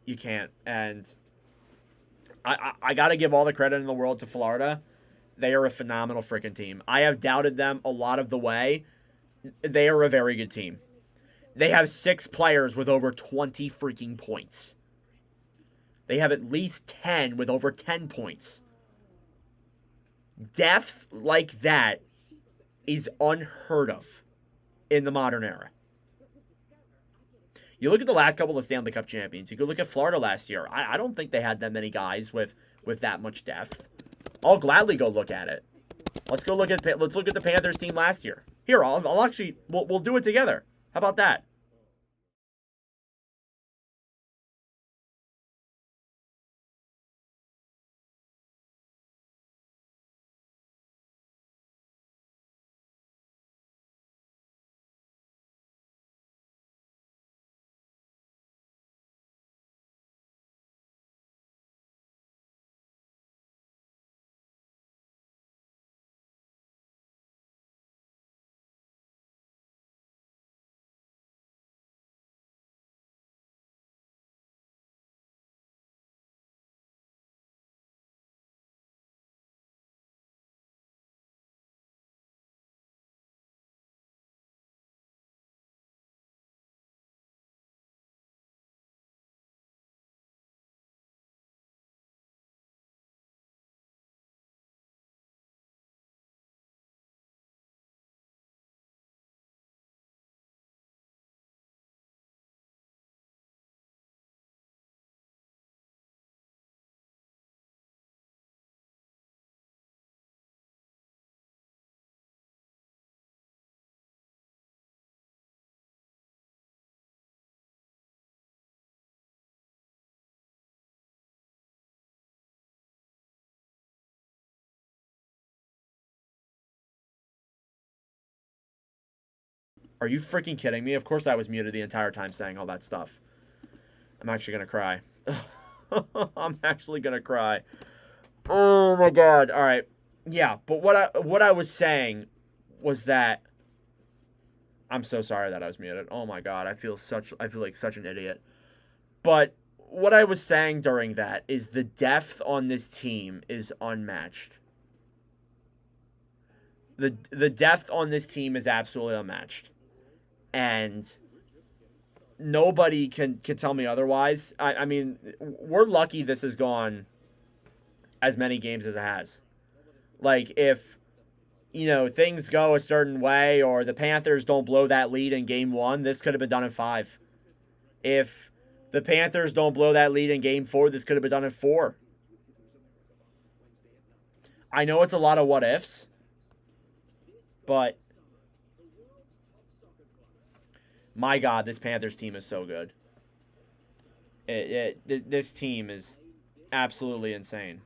You can't. And I got to give all the credit in the world to Florida. They are a phenomenal freaking team. I have doubted them a lot of the way. They are a very good team. They have 6 players with over 20 freaking points. They have at least 10 with over 10 points. Depth like that is unheard of in the modern era. You look at the last couple of Stanley Cup champions. You could look at Florida last year. I don't think they had that many guys with that much depth. I'll gladly go look at it. Let's look at the Panthers team last year. Here, I'll actually we'll do it together. How about that? Are you freaking kidding me? Of course I was muted the entire time saying all that stuff. I'm actually going to cry. I'm actually going to cry. Oh my god. All right. Yeah, but what I was saying was that I'm so sorry that I was muted. Oh my god, I feel like such an idiot. But what I was saying during that is the depth on this team is unmatched. The depth on this team is absolutely unmatched. And nobody can tell me otherwise. I mean, we're lucky this has gone as many games as it has. Like, if, you know, things go a certain way or the Panthers don't blow that lead in game 1, this could have been done in 5. If the Panthers don't blow that lead in game 4, this could have been done in 4. I know it's a lot of what ifs, but my god, this Panthers team is so good. This team is absolutely insane.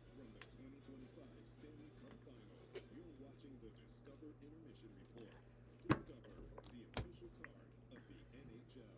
From the 2025 Stanley Cup Finals, you're watching the Discover Intermission Report. Discover, the official card of the NHL.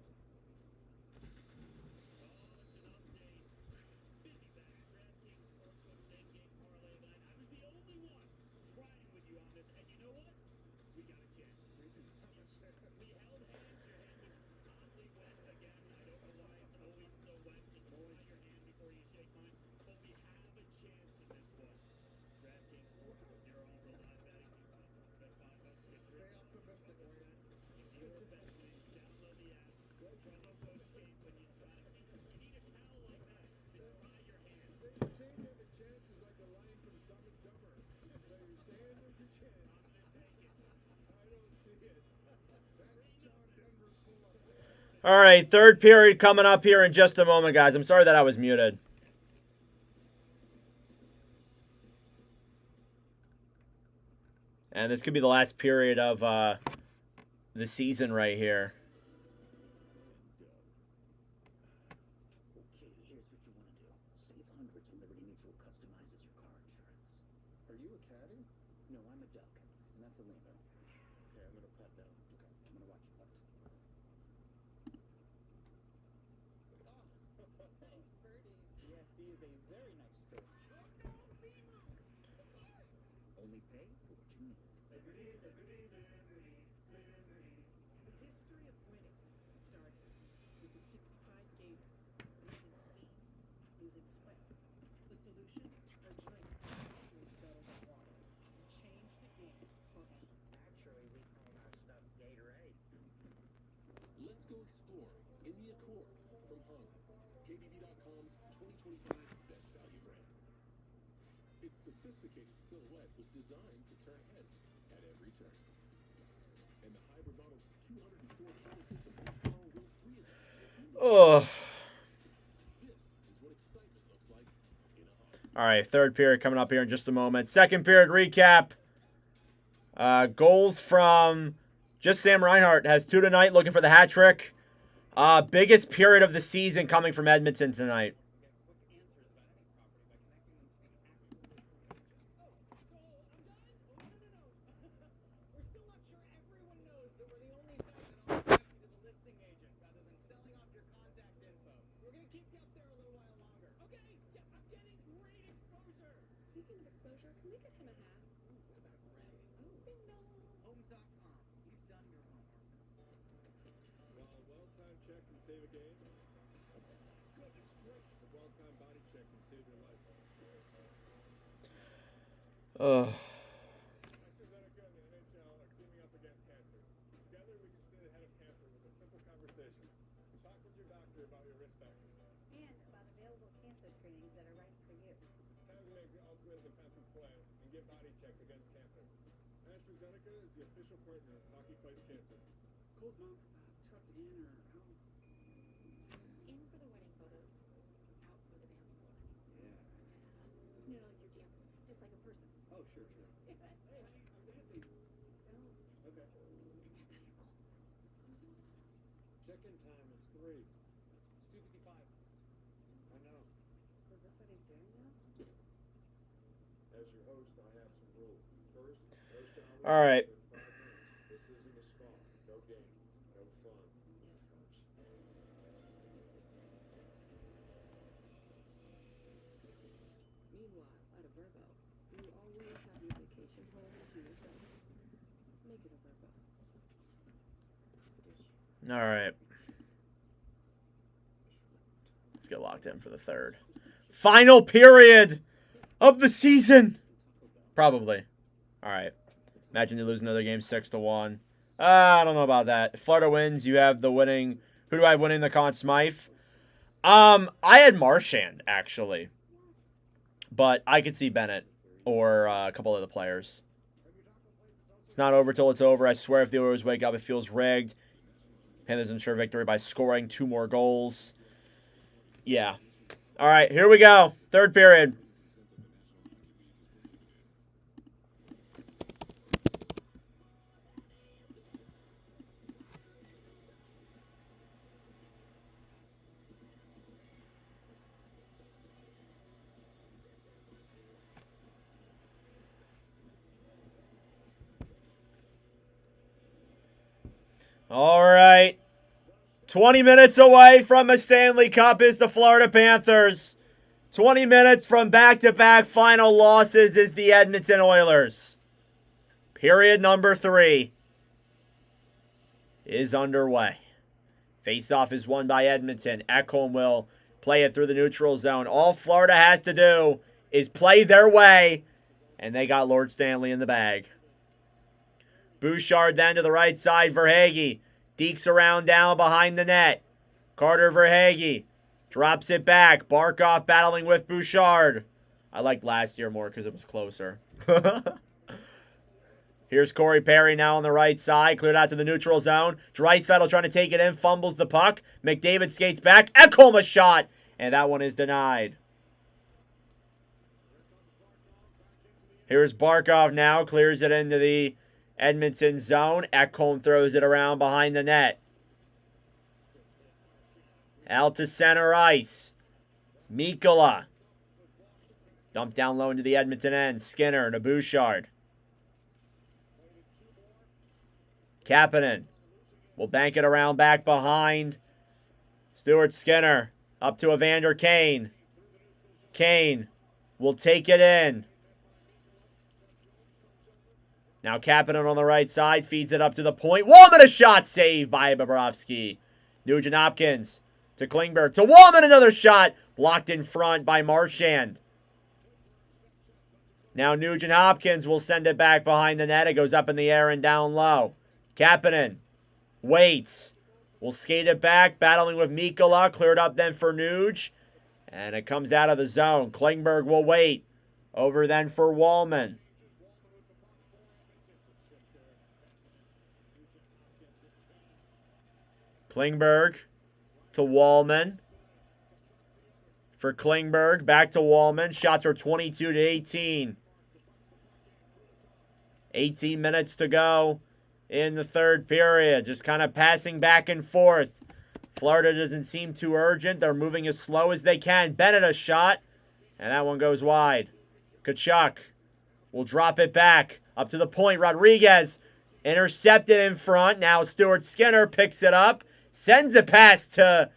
They're saying that the chance is like the line from Dumb and Dumber. So you're saying there's a chance. I don't see it. That John Denver's full of. All right, third period coming up here in just a moment, guys. I'm sorry that I was muted. And this could be the last period of the season right here. Okay, here's what you want to do. Save hundreds when Liberty Mutual customizes your car insurance. Are you a caddy? No, I'm a duck, and that's a rainbow. Okay, I'm gonna putt though. Okay, I'm gonna watch you putt. Thanks, Birdie. The FD is a very nice state. Only pay for what you need. The history of winning started with the 65 Gator, losing steam, losing sweat. The solution? A drink always better than water. Change the game forever. Actually, we call our stuff Gatorade. Let's go exploring in the Accord from home. KBB.com's 2025 Best Value Brand. Its sophisticated silhouette was designed to turn heads at every turn. And the hybrid model's 204 power-system horsepower will free its Oh. This is what excitement looks like in a home. All right, third period coming up here in just a moment. Second period recap. Goals from just Sam Reinhart. Has 2 tonight, looking for the hat trick. Biggest period of the season coming from Edmonton tonight. We're still not sure everyone knows that we're the only site that offers you to the listing agent rather than selling off your contact info. We're gonna keep you up there a little while longer. Okay, yeah, I'm getting great exposure. Speaking of exposure, can we get him a hat? What about Ray? Ding dong. Homes.com. You've done your homework. While well-timed check can save a game, goodness gracious, a well-timed body check can save your life. AstraZeneca and the NHL are teaming up against cancer. Together, we can stay ahead of cancer with a simple conversation. Talk with your doctor about your risk factors. And about available cancer screenings that are right for you. It's time to make the ultimate defensive play and get body checked against cancer. AstraZeneca is the official partner of Hockey Fights Cancer. Cole's mom, tucked in or out? In for the wedding photos, out for the dance Check-in time is 3. It's 2:55. I know. Is this what he's doing now? As your host, I have some rules. First, no sound. All right. This isn't a spa. No game. No fun. Yes, coach. Meanwhile, at a Verbo, you always have your vacation home to yourself. Make it a Verbo. All right. Let's get locked in for the third. Final period of the season. Probably. All right. Imagine they lose another game 6-1. I don't know about that. If Florida wins, you have the winning. Who do I have winning the Conn Smythe? I had Marchand, actually. But I could see Bennett or a couple of the players. It's not over till it's over. I swear if the Oilers wake up, it feels rigged. Panthers ensure victory by scoring 2 more goals. Yeah. All right, here we go. Third period. All right. 20 minutes away from a Stanley Cup is the Florida Panthers. 20 minutes from back-to-back final losses is the Edmonton Oilers. Period number 3 is underway. Faceoff is won by Edmonton. Ekholm will play it through the neutral zone. All Florida has to do is play their way, and they got Lord Stanley in the bag. Bouchard then to the right side. Verhaeghe dekes around down behind the net. Carter Verhaeghe drops it back. Barkov battling with Bouchard. I liked last year more because it was closer. Here's Corey Perry now on the right side. Cleared out to the neutral zone. Draisaitl trying to take it in. Fumbles the puck. McDavid skates back. Ekholm a shot. And that one is denied. Here's Barkov now. Clears it into the Edmonton zone. Ekholm throws it around behind the net. Out to center ice. Mikkola. Dumped down low into the Edmonton end. Skinner to Bouchard. Kapanen will bank it around back behind. Stuart Skinner up to Evander Kane. Kane will take it in. Now Kapanen on the right side feeds it up to the point. Wallman a shot saved by Bobrovsky. Nugent Hopkins to Klingberg to Wallman, another shot blocked in front by Marchand. Now Nugent Hopkins will send it back behind the net. It goes up in the air and down low. Kapanen waits. Will skate it back, battling with Mikkola. Cleared up then for Nuge. And it comes out of the zone. Klingberg will wait. Over then for Wallman. Klingberg to Wallman. For Klingberg, back to Wallman. Shots are 22-18. 18 minutes to go in the third period. Just kind of passing back and forth. Florida doesn't seem too urgent. They're moving as slow as they can. Bennett a shot. And that one goes wide. Tkachuk will drop it back. Up to the point. Rodriguez intercepted in front. Now Stuart Skinner picks it up. Sends a pass to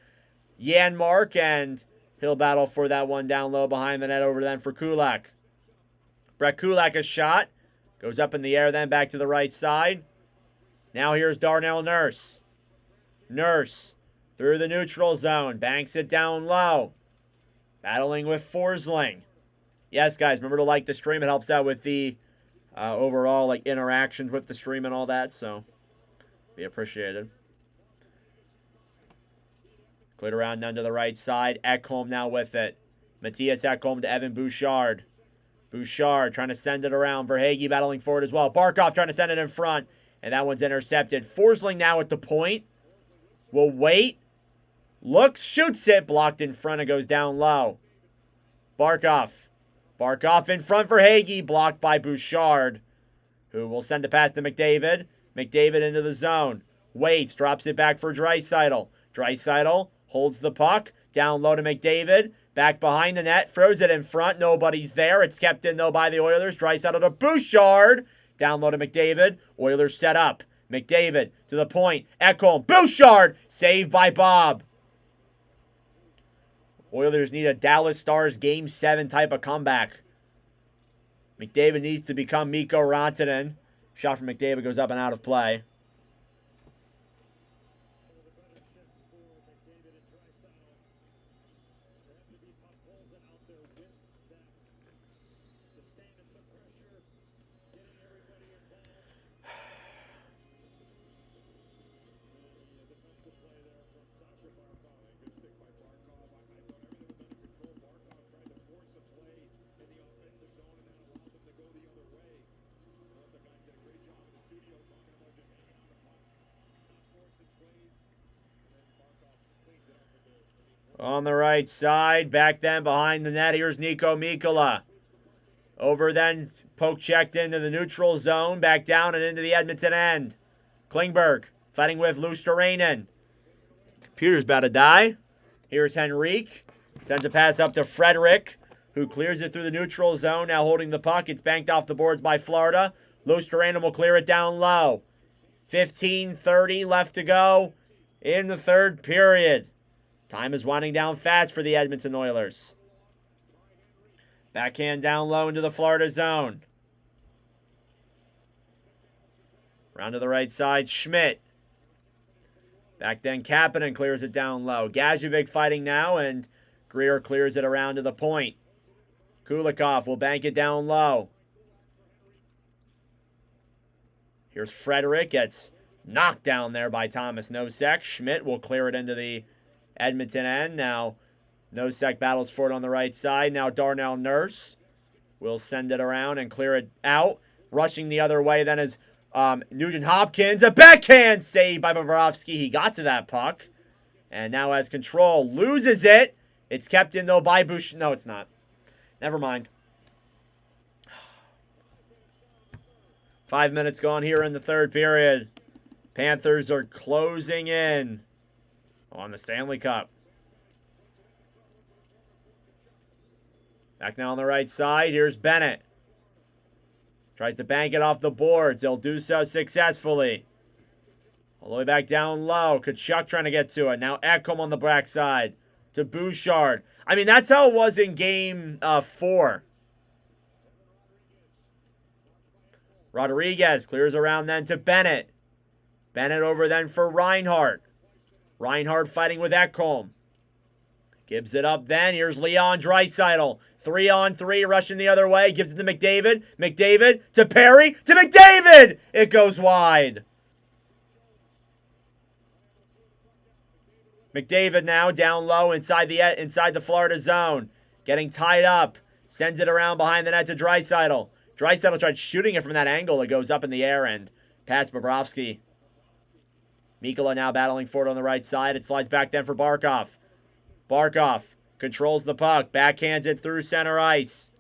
Janmark. And he'll battle for that one down low behind the net over then for Kulak. Brett Kulak a shot. Goes up in the air then back to the right side. Now here's Darnell Nurse. Nurse through the neutral zone. Banks it down low. Battling with Forsling. Yes, guys, remember to like the stream. It helps out with the overall like interactions with the stream and all that. So, be appreciated. Cleared around down to the right side. Ekholm now with it. Matthias Ekholm to Evan Bouchard. Bouchard trying to send it around. Verhaeghe battling for it as well. Barkov trying to send it in front. And that one's intercepted. Forsling now at the point. Will wait. Looks, shoots it. Blocked in front. It goes down low. Barkov Barkov in front for Hagee, blocked by Bouchard, who will send a pass to McDavid. McDavid into the zone. Waits, drops it back for Draisaitl. Draisaitl holds the puck. Down low to McDavid. Back behind the net. Throws it in front. Nobody's there. It's kept in, though, by the Oilers. Draisaitl to Bouchard. Down low to McDavid. Oilers set up. McDavid to the point. Ekholm. Bouchard. Saved by Bob. Oilers need a Dallas Stars Game 7 type of comeback. McDavid needs to become Mikko Rantanen. Shot from McDavid goes up and out of play. On the right side, back then behind the net, here's Nico Mikkola. Over then, poke checked into the neutral zone, back down and into the Edmonton end. Klingberg fighting with Luosterainen. Computer's about to die. Here's Henrique. Sends a pass up to Frederick, who clears it through the neutral zone, now holding the puck. It's banked off the boards by Florida. Luosterainen will clear it down low. 15:30 left to go in the third period. Time is winding down fast for the Edmonton Oilers. Backhand down low into the Florida zone. Round to the right side, Schmidt. Back then, Kapanen clears it down low. Gajovic fighting now, and Greer clears it around to the point. Kulikov will bank it down low. Here's Frederick. Gets knocked down there by Thomas Nosek. Schmidt will clear it into the Edmonton end. Now, Nosek battles for it on the right side. Now, Darnell Nurse will send it around and clear it out. Rushing the other way then is Nugent Hopkins. A backhand save by Bobrovsky. He got to that puck. And now has control. Loses it. It's kept in, though, by Bush. No, it's not. Never mind. 5 minutes gone here in the third period. Panthers are closing in on the Stanley Cup. Back now on the right side. Here's Bennett. Tries to bank it off the boards. They'll do so successfully. All the way back down low. Kachuk trying to get to it. Now Ekholm on the back side to Bouchard. I mean, that's how it was in game 4. Rodriguez clears around then to Bennett. Bennett over then for Reinhart. Reinhart fighting with Ekholm. Gives it up then. Here's Leon Draisaitl. 3-on-3, rushing the other way. Gives it to McDavid. McDavid to Perry. To McDavid! It goes wide. McDavid now down low inside the Florida zone. Getting tied up. Sends it around behind the net to Draisaitl. Draisaitl tried shooting it from that angle. It goes up in the air and past Bobrovsky. Mikkola now battling for it on the right side. It slides back then for Barkov. Barkov controls the puck. Backhands it through center ice.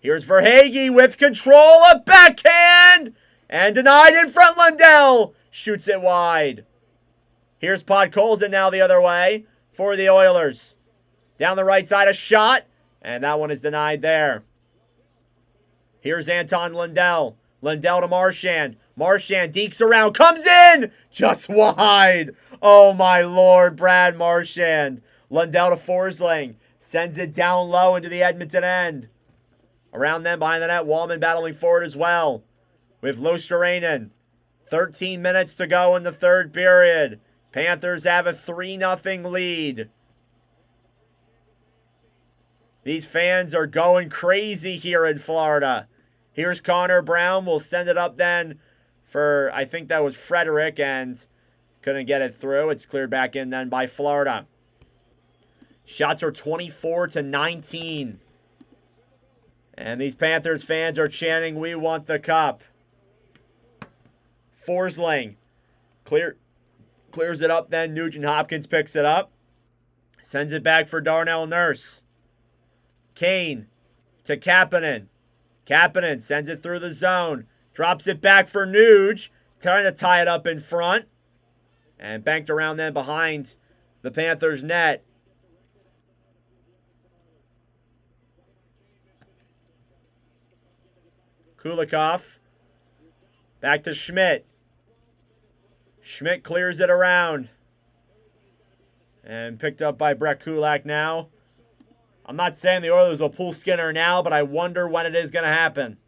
Here's Verhaeghe with control. A backhand! And denied in front. Lundell shoots it wide. Here's Podkolzin now the other way for the Oilers. Down the right side, a shot. And that one is denied there. Here's Anton Lundell. Lundell to Marchand. Marchand dekes around. Comes in! Just wide. Oh, my Lord. Brad Marchand. Lundell to Forsling. Sends it down low into the Edmonton end. Around them behind the net. Wallman battling for it as well. With Luosterainen. 13 minutes to go in the third period. Panthers have a 3-0 lead. These fans are going crazy here in Florida. Here's Connor Brown. We'll send it up then for, I think that was Frederick, and couldn't get it through. It's cleared back in then by Florida. Shots are 24-19. And these Panthers fans are chanting, "We want the cup." Forsling clears it up then. Nugent Hopkins picks it up. Sends it back for Darnell Nurse. Kane to Kapanen. Kapanen sends it through the zone. Drops it back for Nuge. Trying to tie it up in front. And banked around then behind the Panthers net. Kulikov. Back to Schmidt. Schmidt clears it around. And picked up by Brett Kulak now. I'm not saying the Oilers will pull Skinner now, but I wonder when it is going to happen.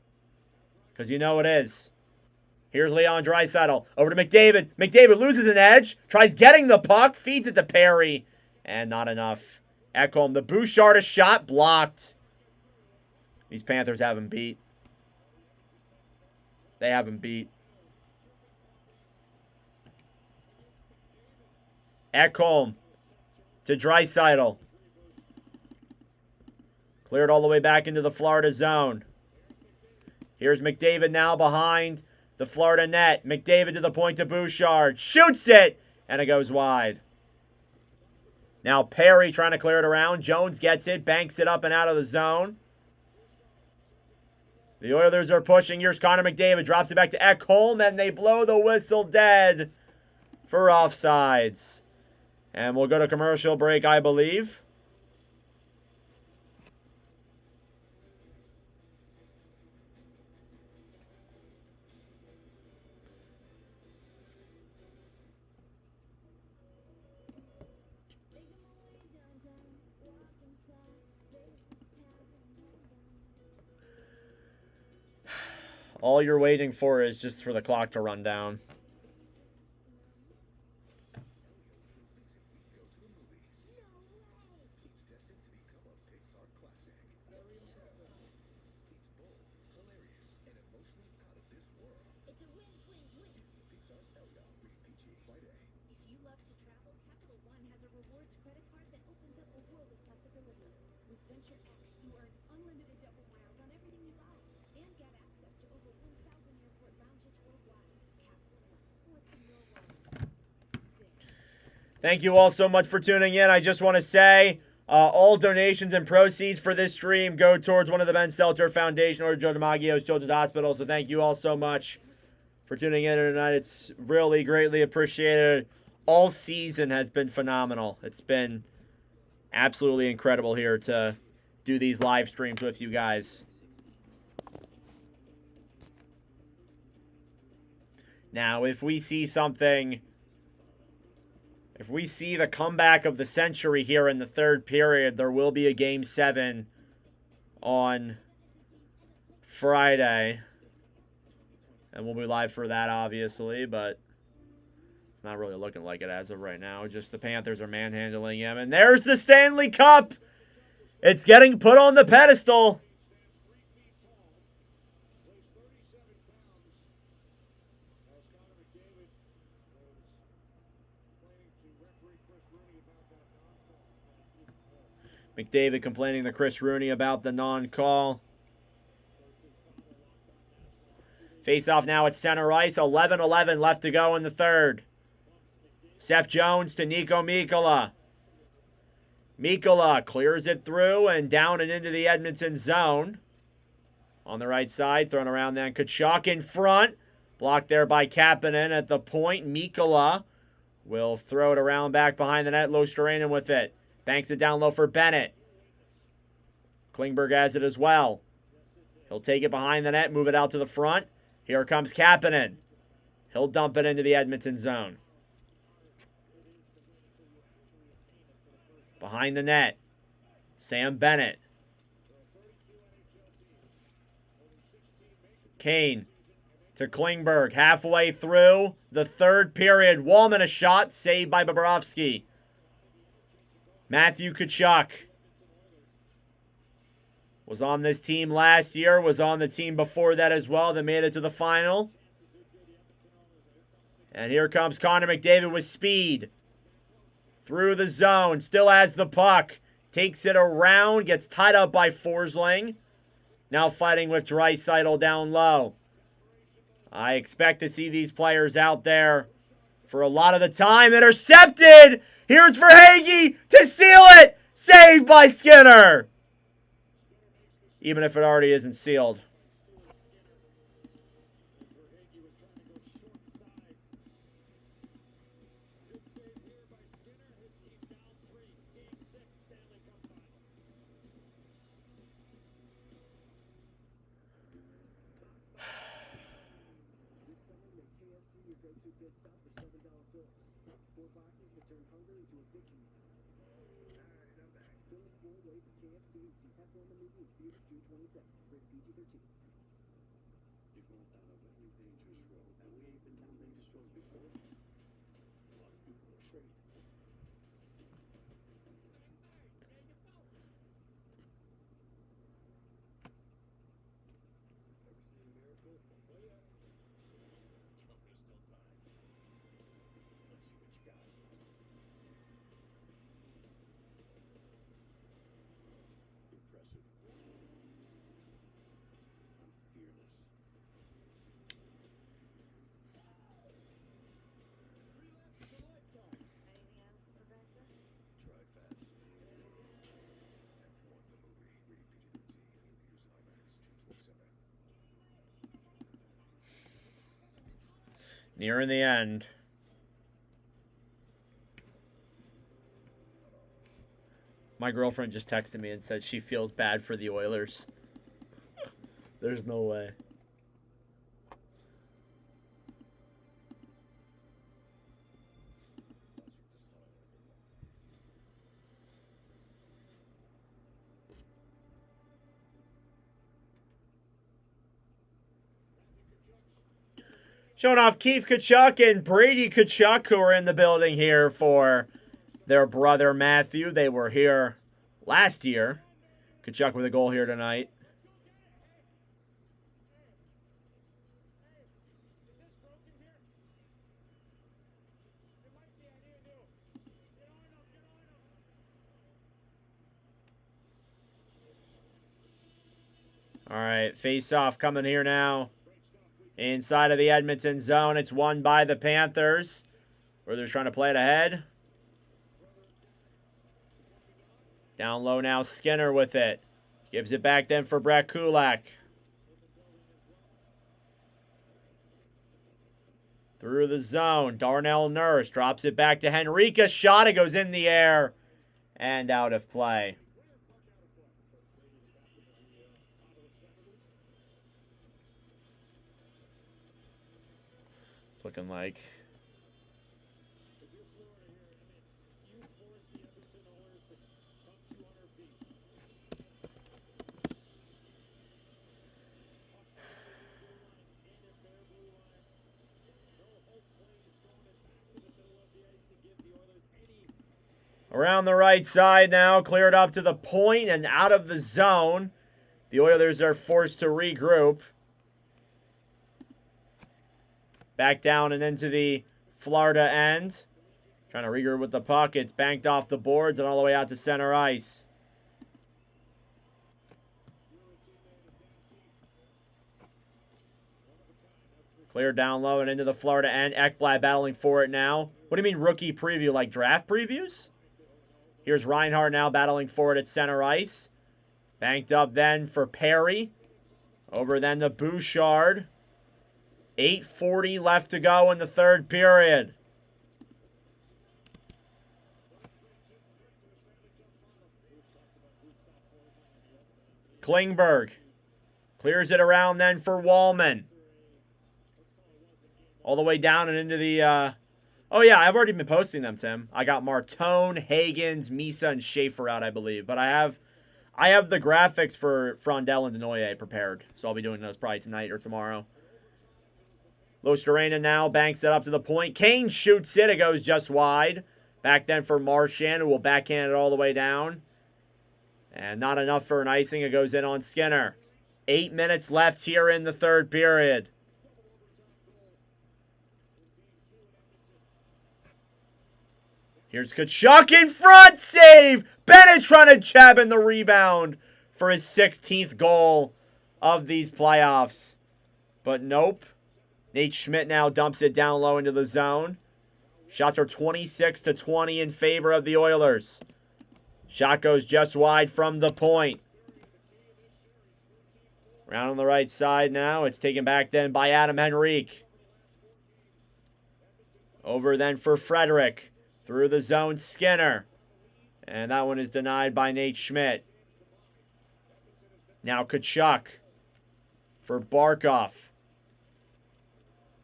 Because you know it is. Here's Leon Draisaitl. Over to McDavid. McDavid loses an edge. Tries getting the puck. Feeds it to Perry. And not enough. Ekholm. The Bouchard shot blocked. These Panthers have him beat. They have him beat. Ekholm to Draisaitl. Cleared all the way back into the Florida zone. Here's McDavid now behind the Florida net. McDavid to the point to Bouchard. Shoots it! And it goes wide. Now Perry trying to clear it around. Jones gets it. Banks it up and out of the zone. The Oilers are pushing. Here's Connor McDavid. Drops it back to Ekholm. And they blow the whistle dead for offsides. And we'll go to commercial break, I believe. All you're waiting for is just for the clock to run down. Thank you all so much for tuning in. I just want to say all donations and proceeds for this stream go towards one of the Ben Stelter Foundation or Joe DiMaggio's Children's Hospital. So thank you all so much for tuning in tonight. It's really greatly appreciated. All season has been phenomenal. It's been absolutely incredible here to do these live streams with you guys. Now, if we see something... If we see the comeback of the century here in the third period, there will be a Game 7 on Friday. And we'll be live for that, obviously, but it's not really looking like it as of right now. Just the Panthers are manhandling him. And there's the Stanley Cup! It's getting put on the pedestal. McDavid complaining to Chris Rooney about the non-call. Face-off now at center ice. 11-11 left to go in the third. Seth Jones to Nico Mikkola. Mikkola clears it through and down and into the Edmonton zone. On the right side, thrown around then. Tkachuk in front. Blocked there by Kapanen at the point. Mikkola will throw it around back behind the net. Losterainen with it. Banks it down low for Bennett. Klingberg has it as well. He'll take it behind the net, move it out to the front. Here comes Kapanen. He'll dump it into the Edmonton zone. Behind the net, Sam Bennett. Kane to Klingberg. Halfway through the third period. Wallman a shot, saved by Bobrovsky. Matthew Tkachuk was on this team last year, was on the team before that as well, that made it to the final. And here comes Connor McDavid with speed. Through the zone, still has the puck. Takes it around, gets tied up by Forsling. Now fighting with Draisaitl down low. I expect to see these players out there for a lot of the time. Intercepted! Here's Verhaeghe to seal it! Saved by Skinner! even if it already isn't sealed. Nearing the end. My girlfriend just texted me and said she feels bad for the Oilers. There's no way. Showing off Keith Tkachuk and Brady Tkachuk, who are in the building here for their brother Matthew. They were here last year. Tkachuk with a goal here tonight. All right, face-off coming here now. Inside of the Edmonton zone, it's won by the Panthers. Where they're trying to play it ahead. Down low now, Skinner with it. Gives it back then for Brett Kulak. Through the zone, Darnell Nurse drops it back to Henrique. Shot, it goes in the air and out of play. It's looking like around the right side now, cleared up to the point and out of the zone. The Oilers are forced to regroup. Back down and into the Florida end. Trying to regroup with the puck. It's banked off the boards and all the way out to center ice. Cleared down low and into the Florida end. Ekblad battling for it now. What do you mean rookie preview? Like draft previews? Here's Reinhart now battling for it at center ice. Banked up then for Perry. Over then to Bouchard. 8:40 left to go in the third period. Klingberg clears it around then for Wallman. All the way down and into the... Oh, yeah, I've already been posting them, Tim. I got Martone, Hagens, Misa, and Schaefer out, I believe. But I have the graphics for Frondel and Denoye prepared. So I'll be doing those probably tonight or tomorrow. Lostarena now banks it up to the point. Kane shoots it. It goes just wide. Back then for Marchand, who will backhand it all the way down. And not enough for an icing. It goes in on Skinner. 8 minutes left here in the third period. Here's Tkachuk in front. Save! Bennett trying to jab in the rebound for his 16th goal of these playoffs. But nope. Nate Schmidt now dumps it down low into the zone. Shots are 26-20 in favor of the Oilers. Shot goes just wide from the point. Around on the right side now. It's taken back then by Adam Henrique. Over then for Frederick. Through the zone, Skinner. And that one is denied by Nate Schmidt. Now Kachuk for Barkov.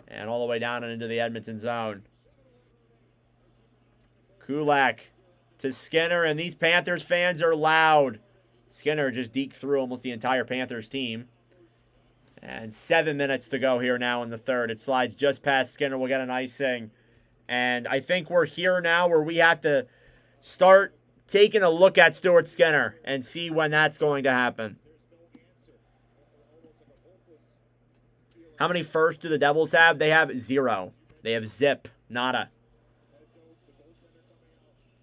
And all the way down and into the Edmonton zone. Kulak to Skinner, and these Panthers fans are loud. Skinner just deked through almost the entire Panthers team. And 7 minutes to go here now in the third. It slides just past Skinner. We'll get an icing. And I think we're here now where we have to start taking a look at Stuart Skinner and see when that's going to happen. How many firsts do the Devils have? They have 0. They have zip. Nada.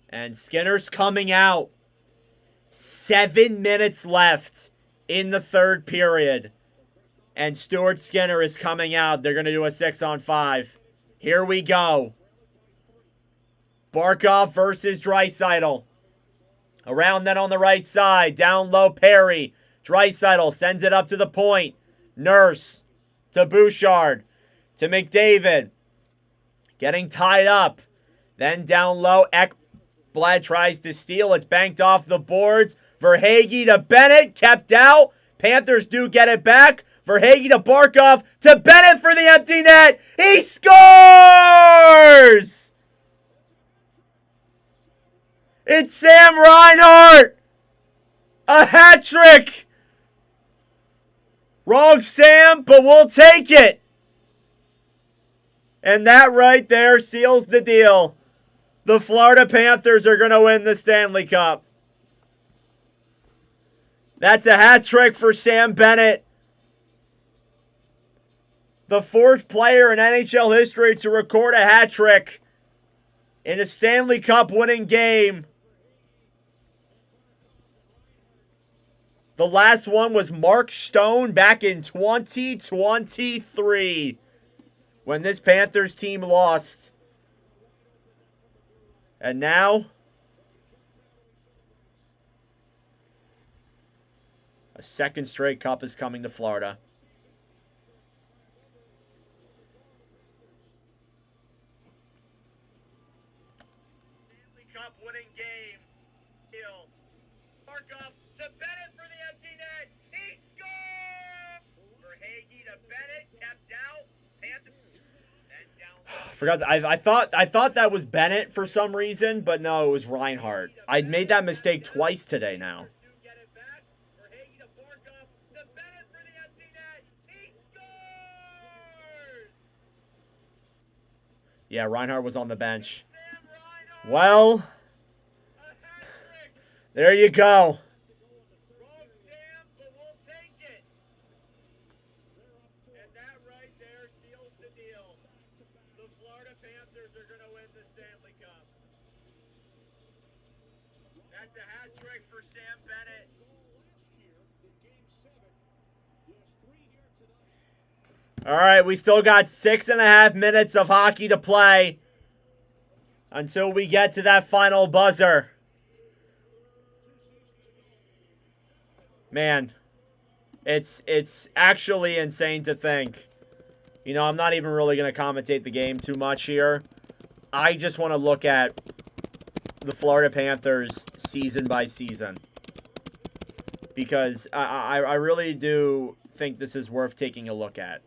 And Skinner's coming out. 7 minutes left in the third period. And Stuart Skinner is coming out. They're going to do a 6-on-5. Here we go. Barkov versus Draisaitl. Around then on the right side. Down low, Perry. Draisaitl sends it up to the point. Nurse to Bouchard. To McDavid. Getting tied up. Then down low, Ekblad tries to steal. It's banked off the boards. Verhaeghe to Bennett. Kept out. Panthers do get it back. Verhaeghe to Barkov. To Bennett for the empty net. He scores! It's Sam Reinhart! A hat trick! Wrong Sam, but we'll take it. And that right there seals the deal. The Florida Panthers are going to win the Stanley Cup. That's a hat trick for Sam Bennett. The 4th player in NHL history to record a hat trick in a Stanley Cup winning game. The last one was Mark Stone back in 2023 when this Panthers team lost. And now, a second straight cup is coming to Florida. Stanley Cup winning game. Barkov to Bennett for the empty net. He scored! Verhaeghe to Bennett, kept out. I thought that was Bennett for some reason, but no, it was Reinhart. I made that mistake twice today now. Yeah, Reinhart was on the bench. Well, there you go. Wrong Sam, but we'll take it. And that right there seals the deal. The Florida Panthers are going to win the Stanley Cup. That's a hat trick for Sam Bennett. All right, we still got 6.5 minutes of hockey to play until we get to that final buzzer. Man, it's actually insane to think. You know, I'm not even really going to commentate the game too much here. I just want to look at the Florida Panthers season by season. Because I really do think this is worth taking a look at.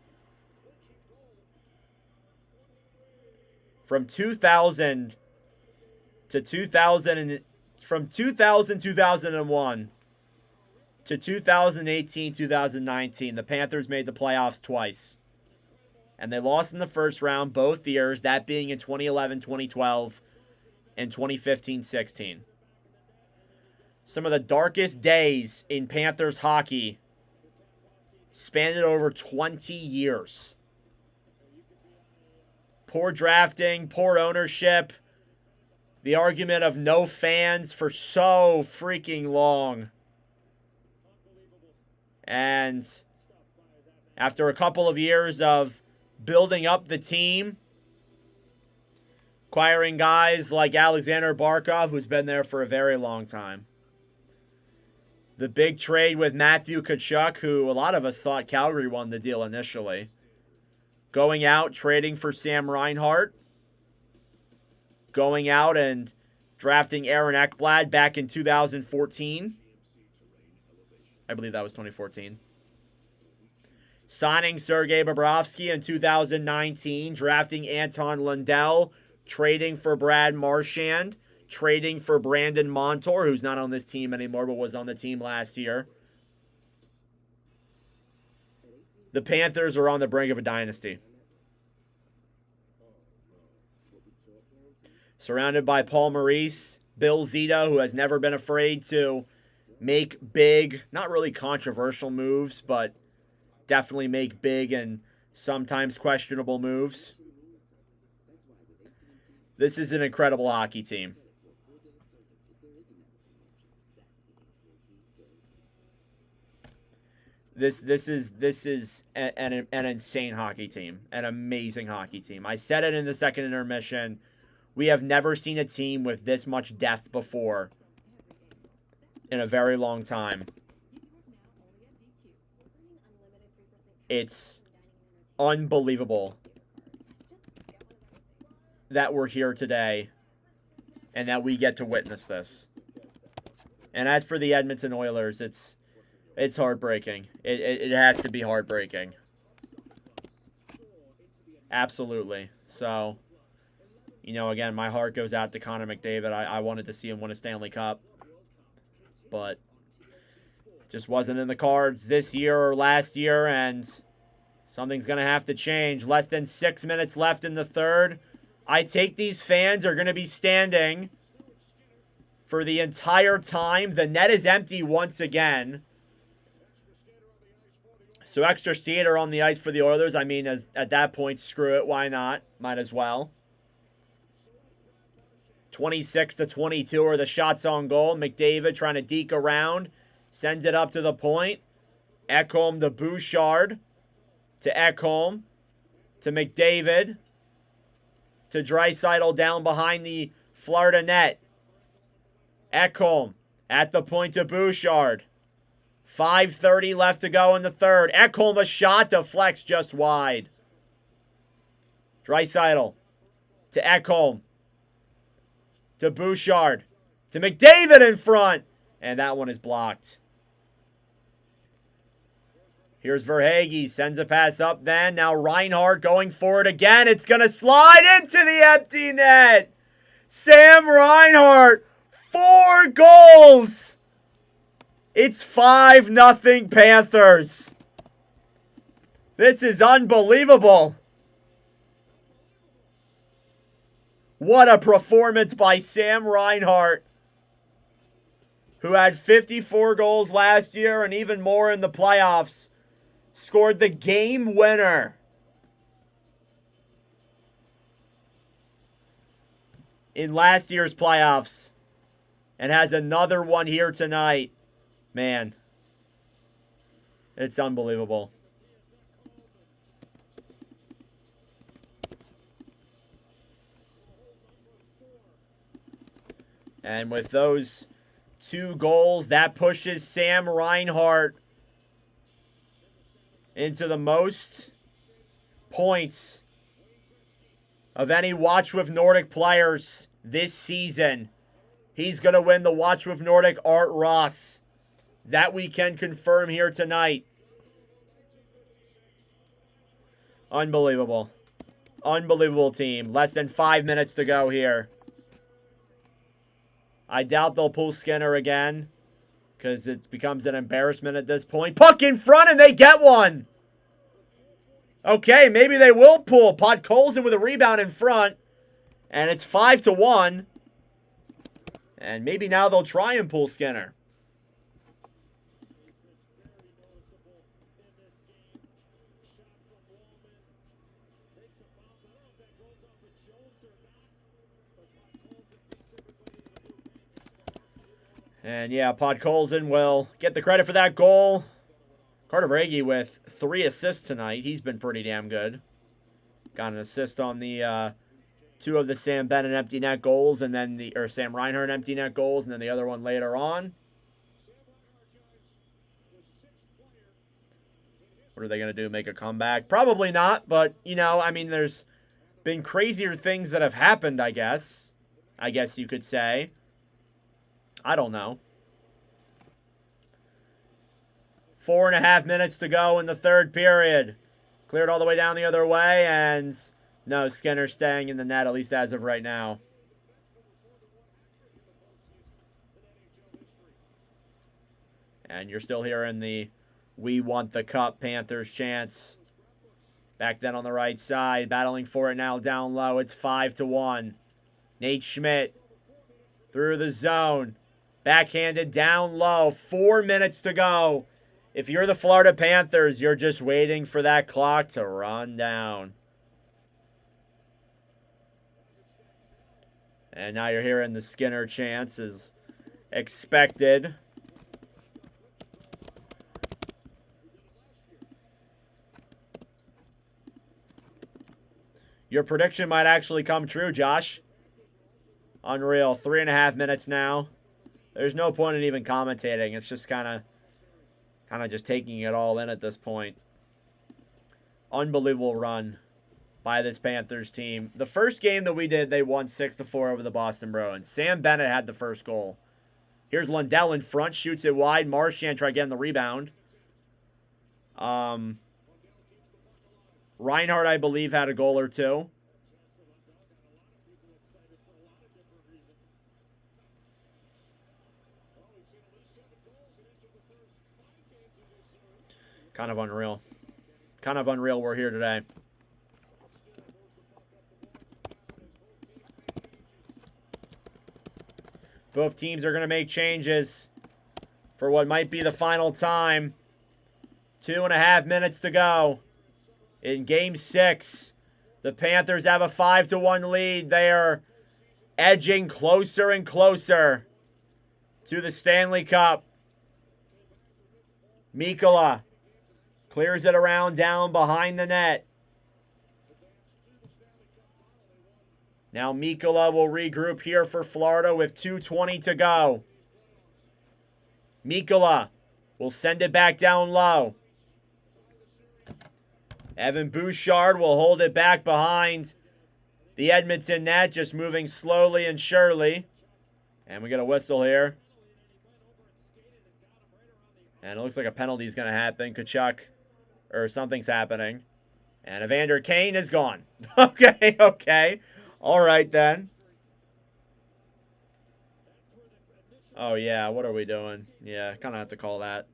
From 2000 to 2000, from 2001 to 2018-2019, the Panthers made the playoffs twice. And they lost in the first round both years, that being in 2011-2012 and 2015-16. Some of the darkest days in Panthers hockey spanned over 20 years. Poor drafting, poor ownership, the argument of no fans for so freaking long. And after a couple of years of building up the team, acquiring guys like Alexander Barkov, who's been there for a very long time. The big trade with Matthew Tkachuk, who a lot of us thought Calgary won the deal initially. Going out, trading for Sam Reinhart. Going out and drafting Aaron Ekblad back in 2014. I believe that was 2014. Signing Sergei Bobrovsky in 2019. Drafting Anton Lundell. Trading for Brad Marchand. Trading for Brandon Montour, who's not on this team anymore, but was on the team last year. The Panthers are on the brink of a dynasty. Surrounded by Paul Maurice, Bill Zito, who has never been afraid to make big, not really controversial moves, but definitely make big and sometimes questionable moves. This is an incredible hockey team. This is an insane hockey team, an amazing hockey team. I said it in the second intermission. We have never seen a team with this much depth before in a very long time. It's unbelievable that we're here today and that we get to witness this. And as for the Edmonton Oilers, it's heartbreaking. It has to be heartbreaking. Absolutely. So, you know, again, my heart goes out to Connor McDavid. I wanted to see him win a Stanley Cup. But just wasn't in the cards this year or last year, and something's going to have to change. Less than 6 minutes left in the third. I take these fans are going to be standing for the entire time. The net is empty once again. So extra skater on the ice for the Oilers. I mean, at that point, screw it. Why not? Might as well. 26-22 are the shots on goal. McDavid trying to deke around. Sends it up to the point. Ekholm to Bouchard. To Ekholm. To McDavid. To Draisaitl down behind the Florida net. Ekholm at the point to Bouchard. 5:30 left to go in the third. Ekholm, a shot, deflects just wide. Draisaitl to Ekholm. To Bouchard. To McDavid in front. And that one is blocked. Here's Verhaeghe. Sends a pass up then. Now Reinhart going for it again. It's going to slide into the empty net. Sam Reinhart. 4 goals. It's 5-0 Panthers. This is unbelievable. What a performance by Sam Reinhart, who had 54 goals last year and even more in the playoffs. Scored the game winner in last year's playoffs and has another one here tonight. Man, it's unbelievable. And with those 2 goals, that pushes Sam Reinhart into the most points of any Watch With Nordic players this season. He's going to win the Watch With Nordic Art Ross. That we can confirm here tonight. Unbelievable. Unbelievable team. Less than 5 minutes to go here. I doubt they'll pull Skinner again, because it becomes an embarrassment at this point. Puck in front and they get one. Okay, maybe they will pull. Podkolzin with a rebound in front. And it's 5-1. And maybe now they'll try and pull Skinner. And yeah, Podkolzin will get the credit for that goal. Carter Verhaeghe with 3 assists tonight. He's been pretty damn good. Got an assist on the 2 of the Sam Bennett empty net goals, and then Sam Reinhart empty net goals, and then the other one later on. What are they going to do? Make a comeback? Probably not, but, you know, I mean, there's been crazier things that have happened, I guess. I guess you could say. I don't know. 4.5 minutes to go in the third period. Cleared all the way down the other way, and no, Skinner staying in the net, at least as of right now. And you're still hearing the "We want the cup" Panthers chants. Back then on the right side, battling for it now down low. It's 5-1. Nate Schmidt through the zone. Backhanded down low. 4 minutes to go. If you're the Florida Panthers, you're just waiting for that clock to run down. And now you're hearing the Skinner chants as expected. Your prediction might actually come true, Josh. Unreal. 3.5 minutes now. There's no point in even commentating. It's just kind of just taking it all in at this point. Unbelievable run by this Panthers team. The first game that we did, they won 6-4 over the Boston Bruins. Sam Bennett had the first goal. Here's Lundell in front, shoots it wide. Marchand trying to get in the rebound. Reinhardt, I believe, had a goal or two. Kind of unreal. Kind of unreal we're here today. Both teams are going to make changes for what might be the final time. 2.5 minutes to go. In Game 6, the Panthers have a 5-1 lead. They are edging closer and closer to the Stanley Cup. Mikkola clears it around down behind the net. Now Mikkola will regroup here for Florida with 2:20 to go. Mikkola will send it back down low. Evan Bouchard will hold it back behind the Edmonton net, just moving slowly and surely. And we get a whistle here. And it looks like a penalty is going to happen. Kachuk, or something's happening. And Evander Kane is gone. Okay. All right, then. Oh, yeah, what are we doing? Yeah, kind of have to call that.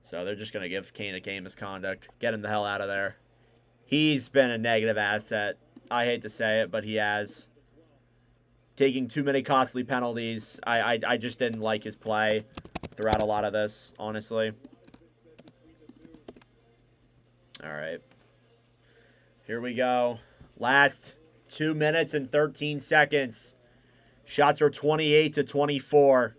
So they're just going to give Kane a game misconduct. Get him the hell out of there. He's been a negative asset. I hate to say it, but he has. Taking too many costly penalties. I just didn't like his play throughout a lot of this, honestly. All right. Here we go. Last 2 minutes and 13 seconds. Shots are 28-24.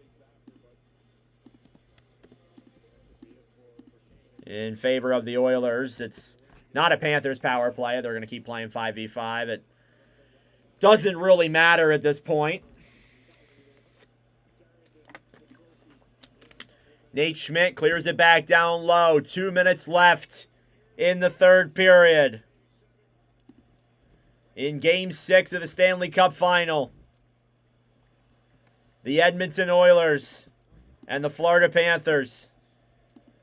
In favor of the Oilers. It's not a Panthers power play. They're going to keep playing 5v5. It doesn't really matter at this point. Nate Schmidt clears it back down low. 2 minutes left in the third period. In Game 6 of the Stanley Cup Final, the Edmonton Oilers and the Florida Panthers,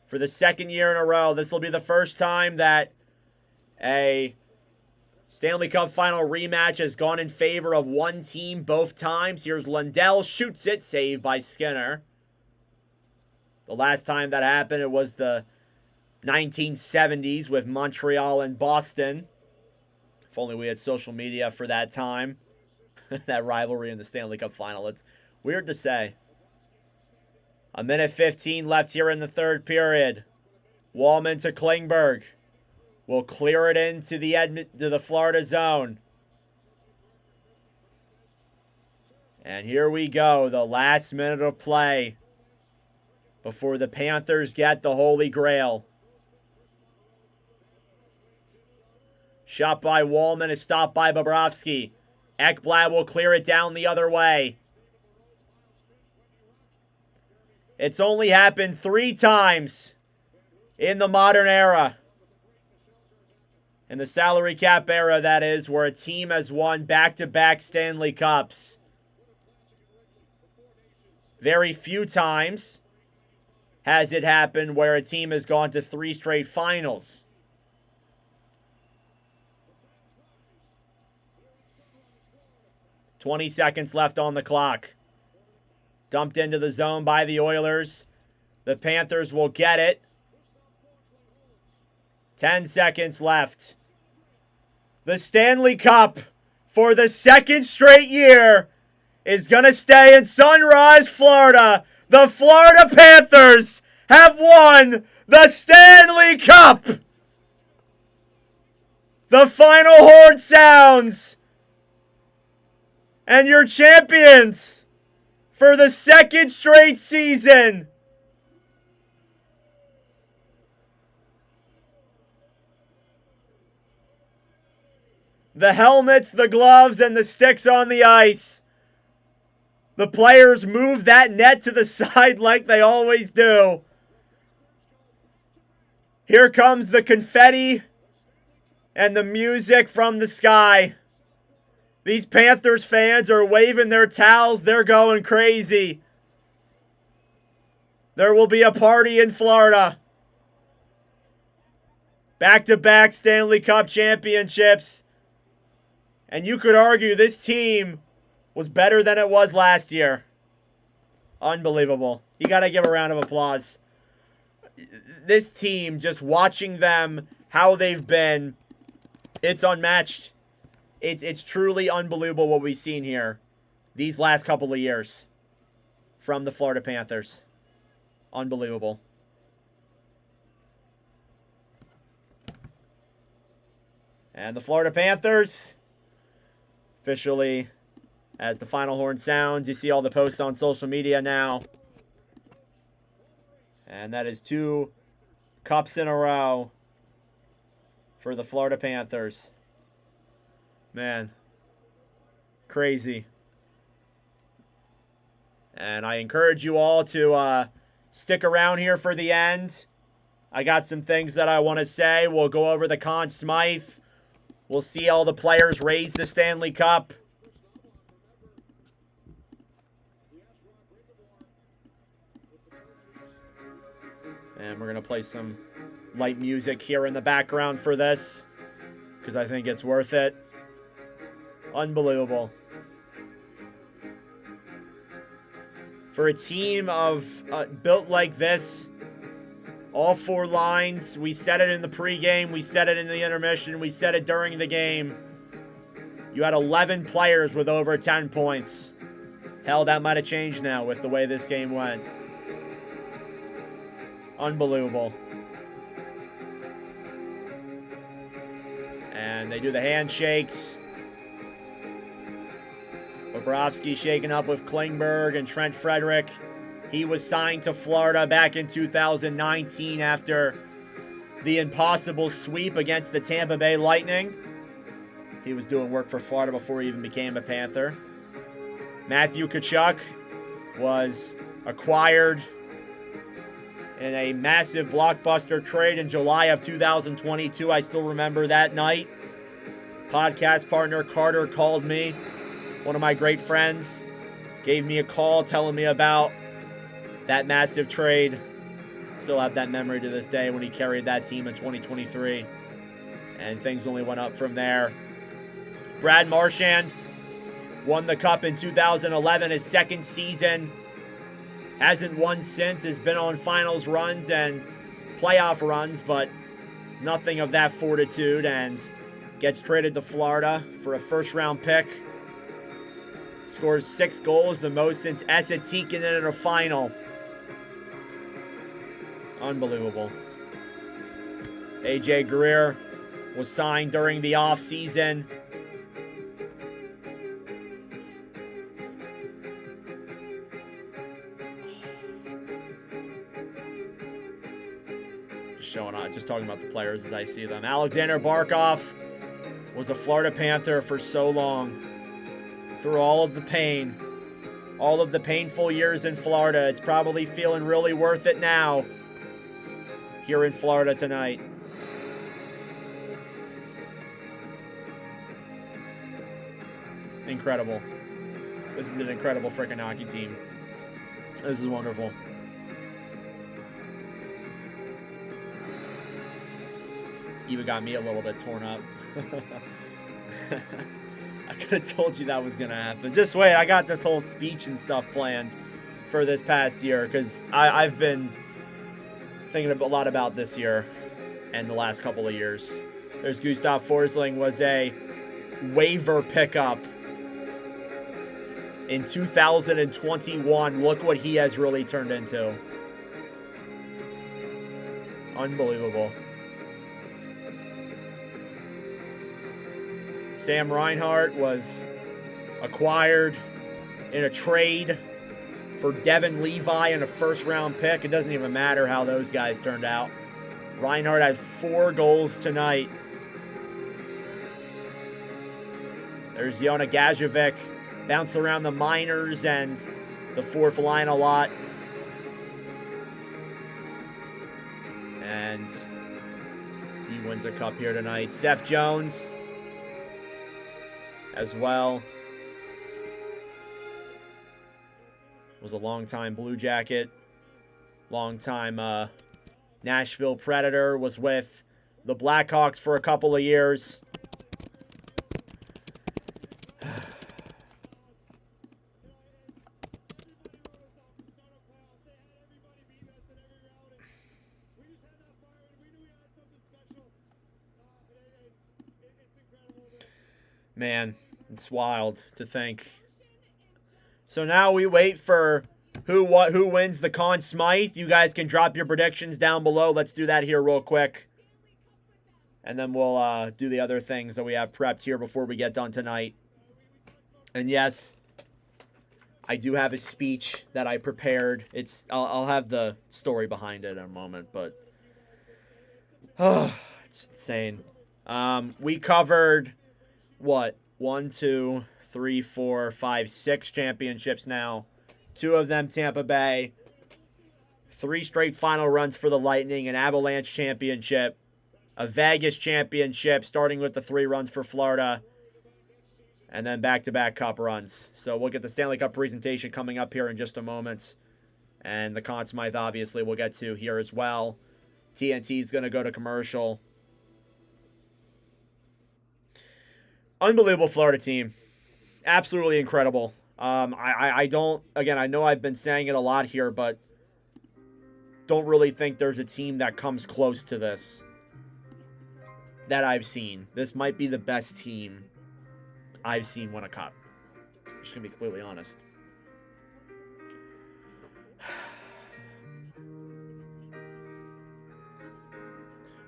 for the second year in a row, this will be the first time that a Stanley Cup Final rematch has gone in favor of one team both times. Here's Lundell, shoots it, saved by Skinner. The last time that happened, it was the 1970s with Montreal and Boston. If only we had social media for that time. That rivalry in the Stanley Cup Final. It's weird to say. 1:15 left here in the third period. Wallman to Klingberg. Will clear it into the Florida zone. And here we go. The last minute of play before the Panthers get the Holy Grail. Shot by Wallman is stopped by Bobrovsky. Ekblad will clear it down the other way. It's only happened 3 times in the modern era. In the salary cap era, that is, where a team has won back-to-back Stanley Cups. Very few times has it happened where a team has gone to 3 straight finals. "20 seconds left on the clock. Dumped into the zone by the Oilers. The Panthers will get it. 10 seconds left. The Stanley Cup, for the 2nd straight year, is going to stay in Sunrise, Florida. The Florida Panthers have won the Stanley Cup. The final horn sounds. And your champions for the 2nd straight season. The helmets, the gloves, and the sticks on the ice. The players move that net to the side like they always do. Here comes the confetti and the music from the sky. These Panthers fans are waving their towels. They're going crazy. There will be a party in Florida. Back-to-back Stanley Cup championships. And you could argue this team was better than it was last year. Unbelievable. You got to give a round of applause. This team, just watching them, how they've been, it's unmatched. It's truly unbelievable what we've seen here these last couple of years from the Florida Panthers. Unbelievable. And the Florida Panthers, officially, as the final horn sounds, you see all the posts on social media now. And that is 2 cups in a row for the Florida Panthers. Man, crazy. And I encourage you all to stick around here for the end. I got some things that I want to say. We'll go over the Conn Smythe. We'll see all the players raise the Stanley Cup. And we're going to play some light music here in the background for this, because I think it's worth it. Unbelievable. For a team of built like this, all 4 lines, we said it in the pregame, we said it in the intermission, we said it during the game. You had 11 players with over 10 points. Hell, that might have changed now with the way this game went. Unbelievable. And they do the handshakes. Bobrovsky shaking up with Klingberg and Trent Frederick. He was signed to Florida back in 2019 after the impossible sweep against the Tampa Bay Lightning. He was doing work for Florida before he even became a Panther. Matthew Tkachuk was acquired in a massive blockbuster trade in July of 2022. I still remember that night. Podcast partner Carter called me. One of my great friends gave me a call telling me about that massive trade. Still have that memory to this day when he carried that team in 2023. And things only went up from there. Brad Marchand won the Cup in 2011, his 2nd season. Hasn't won since, has been on finals runs and playoff runs, but nothing of that fortitude, and gets traded to Florida for a 1st-round pick. Scores 6 goals, the most since Esa Tikkanen in a final. Unbelievable. AJ Greer was signed during the offseason. Just talking about the players as I see them. Alexander Barkov was a Florida Panther for so long. Through all of the pain, all of the painful years in Florida, it's probably feeling really worth it now here in Florida tonight. Incredible. This is an incredible freaking hockey team. This is wonderful. Even got me a little bit torn up. I could have told you that was going to happen. Just wait, I got this whole speech and stuff planned for this past year because I've been thinking a lot about this year and the last couple of years. There's Gustav Forsling, was a waiver pickup in 2021. Look what he has really turned into. Unbelievable. Sam Reinhart was acquired in a trade for Devin Levi and a first-round pick. It doesn't even matter how those guys turned out. Reinhart had 4 goals tonight. There's Yona Gajovic. Bounce around the minors and the fourth line a lot. And he wins a cup here tonight. Seth Jones as well. Was a long-time Blue Jacket. Long-time Nashville Predator. Was with the Blackhawks for a couple of years. Man, it's wild to think. So now we wait for who wins the Conn Smythe. You guys can drop your predictions down below. Let's do that here real quick. And then we'll do the other things that we have prepped here before we get done tonight. And yes, I do have a speech that I prepared. I'll have the story behind it in a moment, but it's insane. We covered what? 1, 2, 3, 4, 5, 6 championships now. 2 of them Tampa Bay. 3 straight final runs for the Lightning. An Avalanche championship. A Vegas championship, starting with the 3 runs for Florida. And then back-to-back cup runs. So we'll get the Stanley Cup presentation coming up here in just a moment. And the Conn Smythe, obviously, we'll get to here as well. TNT is going to go to commercial. Unbelievable Florida team. Absolutely incredible. I don't, again, I know I've been saying it a lot here, but don't really think there's a team that comes close to this that I've seen. This might be the best team I've seen win a cup. I'm just going to be completely honest.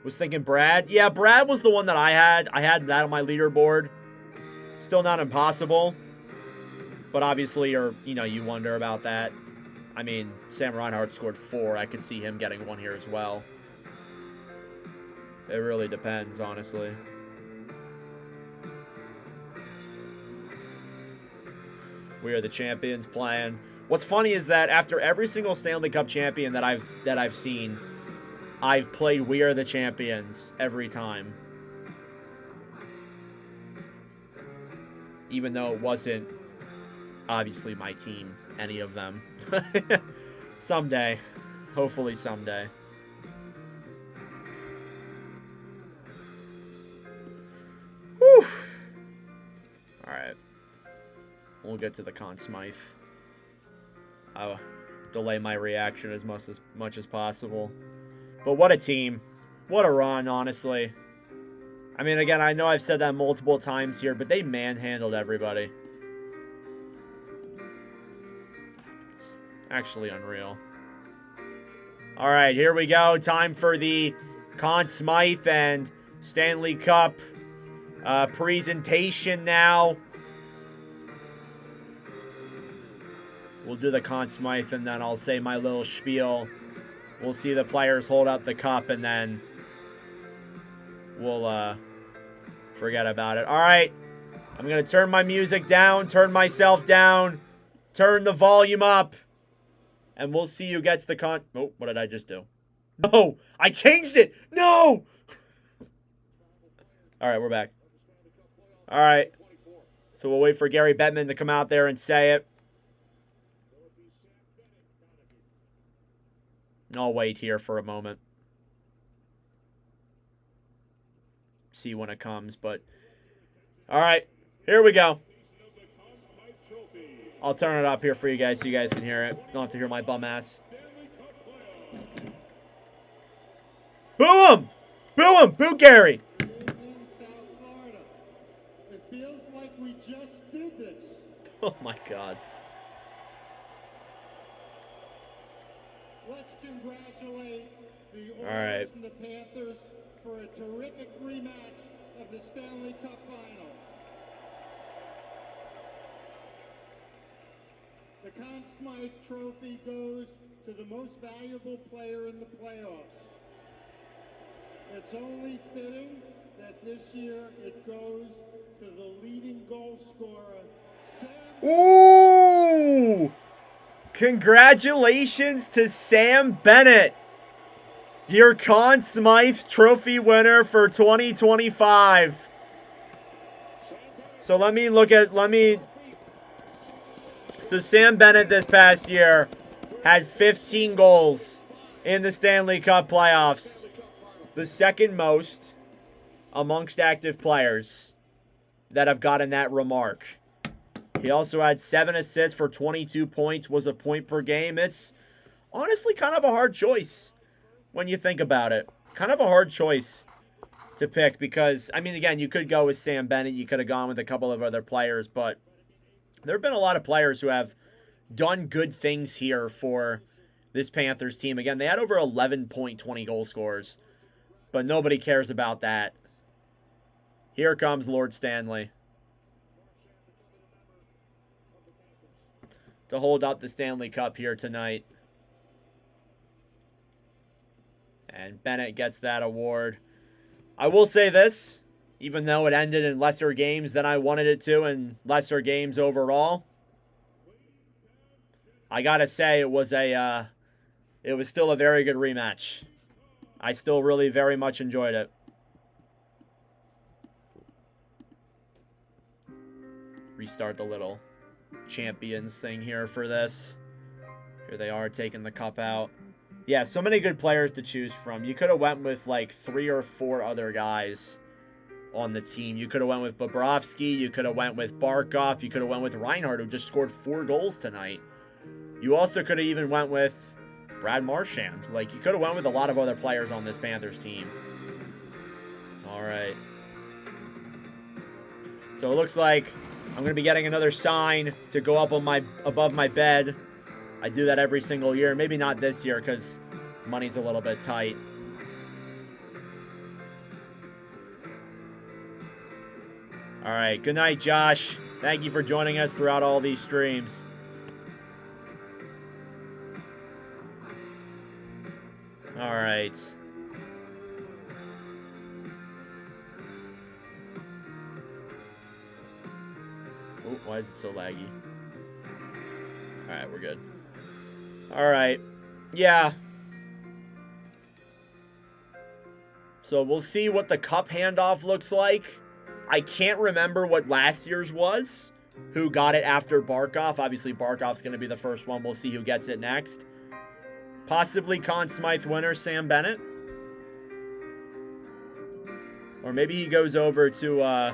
Was thinking Brad. Yeah, Brad was the one that I had. I had that on my leaderboard. Still not impossible. But obviously, you wonder about that. I mean, Sam Reinhart scored 4. I could see him getting 1 here as well. It really depends, honestly. We are the champions playing. What's funny is that after every single Stanley Cup champion that I've seen, I've played We Are the Champions every time. Even though it wasn't, obviously, my team, any of them. Someday. Hopefully someday. Whew. Alright. We'll get to the Conn Smythe. I'll delay my reaction as much as possible. But what a team. What a run, honestly. I mean, again, I know I've said that multiple times here, but they manhandled everybody. It's actually unreal. All right, here we go. Time for the Conn Smythe and Stanley Cup presentation now. We'll do the Conn Smythe, and then I'll say my little spiel. We'll see the players hold up the cup, and then we'll forget about it. All right. I'm going to turn my music down, turn myself down, turn the volume up, and we'll see who gets the Oh, what did I just do? No! I changed it! No! All right, we're back. All right. So we'll wait for Gary Bettman to come out there and say it. I'll wait here for a moment. See when it comes, but... All right, here we go. I'll turn it up here for you guys so you guys can hear it. Don't have to hear my bum ass. Boo him! Boo him! Boo Gary! In South Florida. It feels like we just did this. Oh my God. Let's congratulate the All right. Oilers and the Panthers for a terrific rematch of the Stanley Cup Final. The Conn Smythe Trophy goes to the most valuable player in the playoffs. It's only fitting that this year it goes to the leading goal scorer, Sam. Ooh! Congratulations to Sam Bennett, your Conn Smythe Trophy winner for 2025. So So Sam Bennett this past year had 15 goals in the Stanley Cup playoffs. The second most amongst active players that have gotten that remark. He also had 7 assists for 22 points, was a point per game. It's honestly kind of a hard choice when you think about it. Kind of a hard choice to pick because, I mean, again, you could go with Sam Bennett. You could have gone with a couple of other players, but there have been a lot of players who have done good things here for this Panthers team. Again, they had over 11.20 goal scorers, but nobody cares about that. Here comes Lord Stanley to hold up the Stanley Cup here tonight. And Bennett gets that award. I will say this, even though it ended in lesser games than I wanted it to and lesser games overall, I gotta say it was still a very good rematch. I still really very much enjoyed it. Restart the little champions thing here for this. Here they are taking the cup out. Yeah, so many good players to choose from. You could have went with like 3 or 4 other guys on the team. You could have went with Bobrovsky. You could have went with Barkov. You could have went with Reinhardt, who just scored 4 goals tonight. You also could have even went with Brad Marchand. Like, you could have went with a lot of other players on this Panthers team. All right. So it looks like I'm going to be getting another sign to go up on above my bed. I do that every single year. Maybe not this year because money's a little bit tight. All right. Good night, Josh. Thank you for joining us throughout all these streams. All right. Oh, why is it so laggy? All right, we're good. All right. Yeah. So we'll see what the cup handoff looks like. I can't remember what last year's was. Who got it after Barkov? Obviously, Barkov's going to be the first one. We'll see who gets it next. Possibly Conn Smythe winner Sam Bennett. Or maybe he goes over to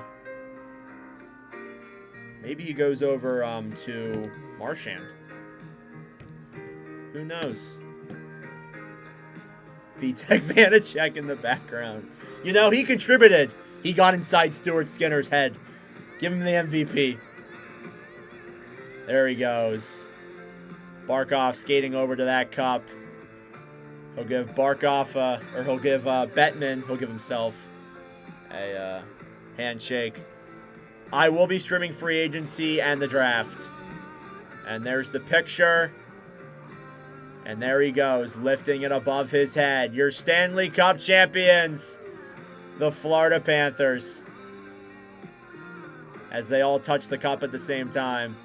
to Marchand. Who knows? Vitek Vanacek in the background. You know, he contributed. He got inside Stuart Skinner's head. Give him the MVP. There he goes. Barkov skating over to that cup. He'll give Bettman, he'll give himself a handshake. I will be streaming free agency and the draft. And there's the picture. And there he goes, lifting it above his head. Your Stanley Cup champions, the Florida Panthers. As they all touch the cup at the same time.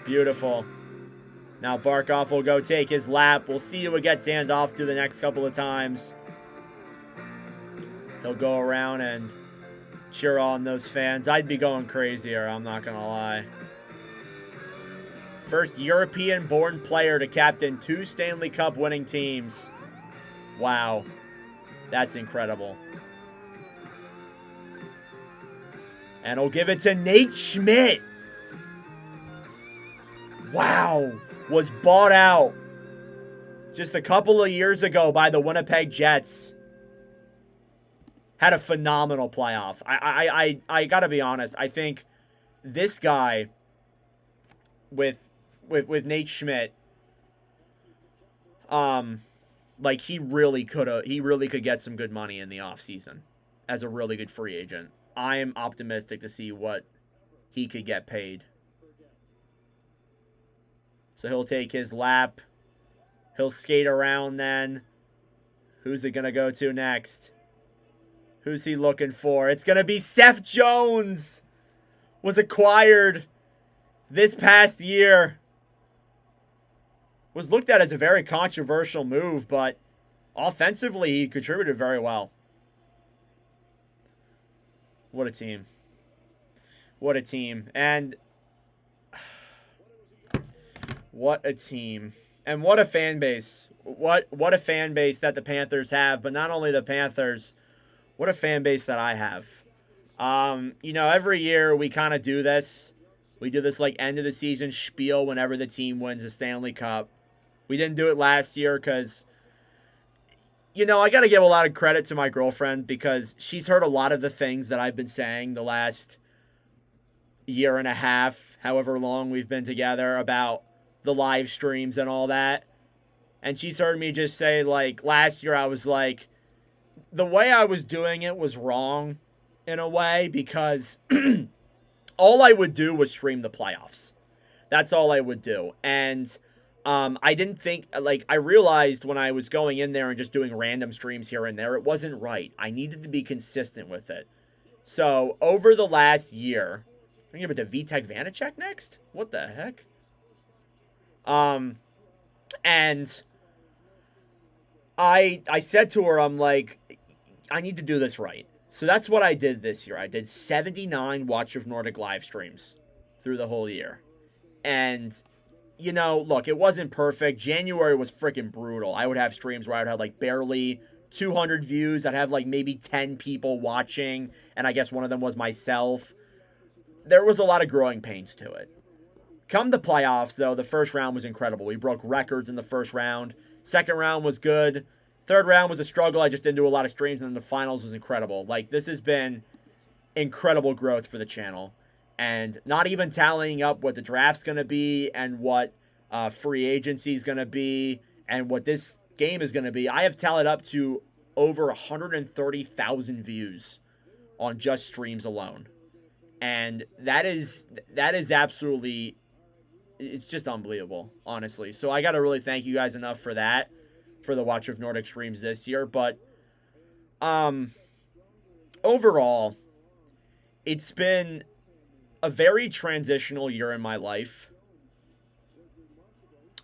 Beautiful. Now Barkov will go take his lap. We'll see who it gets handed off to the next couple of times. He'll go around and cheer on those fans. I'd be going crazier, I'm not going to lie. First European-born player to captain 2 Stanley Cup winning teams. Wow. That's incredible. And he'll give it to Nate Schmidt. Wow. Was bought out just a couple of years ago by the Winnipeg Jets. Had a phenomenal playoff. I gotta be honest. I think this guy with Nate Schmidt, like he really could get some good money in the offseason as a really good free agent. I am optimistic to see what he could get paid. So he'll take his lap. He'll skate around then. Who's it gonna go to next? Who's he looking for? It's going to be Seth Jones. Was acquired this past year. Was looked at as a very controversial move, but offensively he contributed very well. What a team. What a team. And what a team. And what a fan base. What a fan base that the Panthers have, but not only the Panthers, what a fan base that I have. You know, every year we kind of do this. We do this like end of the season spiel whenever the team wins the Stanley Cup. We didn't do it last year because, you know, I got to give a lot of credit to my girlfriend because she's heard a lot of the things that I've been saying the last year and a half, however long we've been together, about the live streams and all that. And she's heard me just say, like, last year I was like, the way I was doing it was wrong in a way because all I would do was stream the playoffs. That's all I would do. And I didn't think, like, I realized when I was going in there and just doing random streams here and there, it wasn't right. I needed to be consistent with it. So over the last year, I'm going to give it to Vitek Vanacek next? What the heck? And I said to her, I'm like, I need to do this right. So that's what I did this year. I did 79 Watch With Nordic live streams through the whole year. And, you know, look, it wasn't perfect. January was freaking brutal. I would have streams where I would have like barely 200 views. I'd have like maybe 10 people watching. And I guess one of them was myself. There was a lot of growing pains to it. Come the playoffs, though, the first round was incredible. We broke records in the first round. Second round was good. Third round was a struggle. I just didn't do a lot of streams, and then the finals was incredible. Like, this has been incredible growth for the channel. And not even tallying up what the draft's going to be and what free agency is going to be and what this game is going to be. I have tallied up to over 130,000 views on just streams alone. And that is absolutely, it's just unbelievable, honestly. So I got to really thank you guys enough for that, for the Watch With Nordic streams this year. But overall, it's been a very transitional year in my life.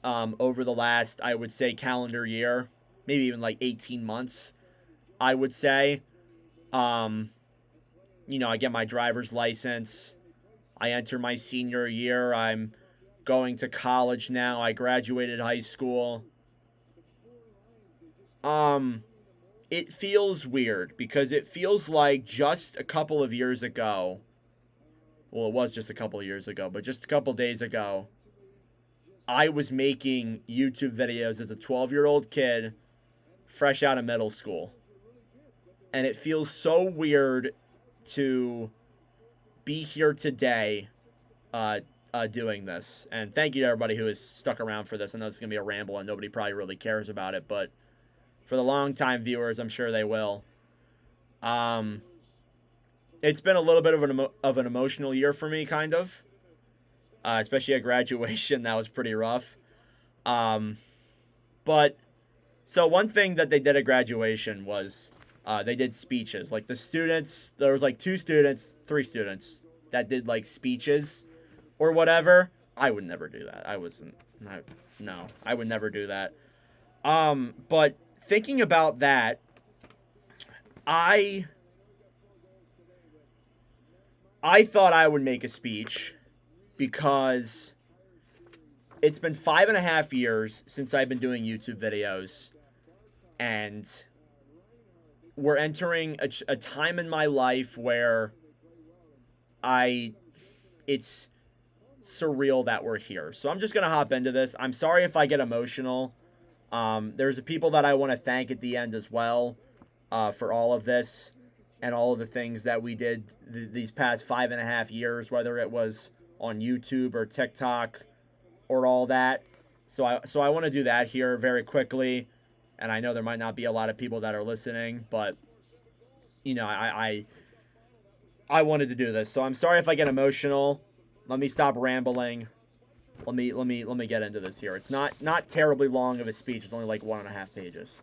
Over the last, I would say, calendar year, maybe even like 18 months, I would say. You know, I get my driver's license. I enter my senior year. I'm going to college now. I graduated high school. It feels weird because it feels like just a couple of years ago, well, it was just a couple of years ago, but just a couple days ago, I was making YouTube videos as a 12-year-old kid, fresh out of middle school. And it feels so weird to be here today doing this. And thank you to everybody who has stuck around for this. I know it's going to be a ramble and nobody probably really cares about it, but for the long-time viewers, I'm sure they will. It's been a little bit of an emotional year for me, kind of. Especially at graduation, that was pretty rough. But, so one thing that they did at graduation was they did speeches. Like, the students, there was like 3 students that did like speeches or whatever. I would never do that. No, I would never do that. But thinking about that, I thought I would make a speech because it's been 5.5 years since I've been doing YouTube videos, and we're entering a time in my life where it's surreal that we're here. So I'm just going to hop into this. I'm sorry if I get emotional. There's people that I want to thank at the end as well for all of this and all of the things that we did these past 5.5 years, whether it was on YouTube or TikTok or all that. So I want to do that here very quickly. And I know there might not be a lot of people that are listening, but you know, I wanted to do this. So I'm sorry if I get emotional. Let me stop rambling. Let me get into this here. It's not terribly long of a speech. It's only like 1.5 pages.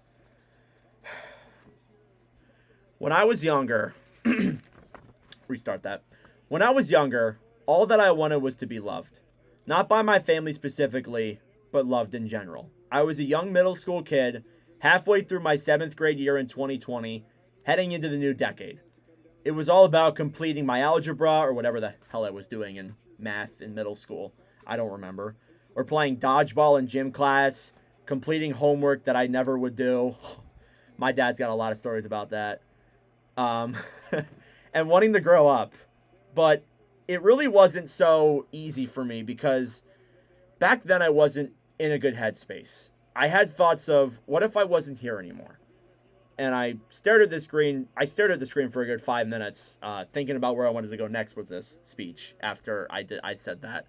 When I was younger, restart that. When I was younger, all that I wanted was to be loved. Not by my family specifically, but loved in general. I was a young middle school kid, halfway through my 7th grade year in 2020, heading into the new decade. It was all about completing my algebra or whatever the hell I was doing in math in middle school. I don't remember. Or playing dodgeball in gym class, completing homework that I never would do. My dad's got a lot of stories about that. And wanting to grow up. But it really wasn't so easy for me because back then I wasn't in a good headspace. I had thoughts of, what if I wasn't here anymore? And I stared at the screen for a good 5 minutes, thinking about where I wanted to go next with this speech after I said that.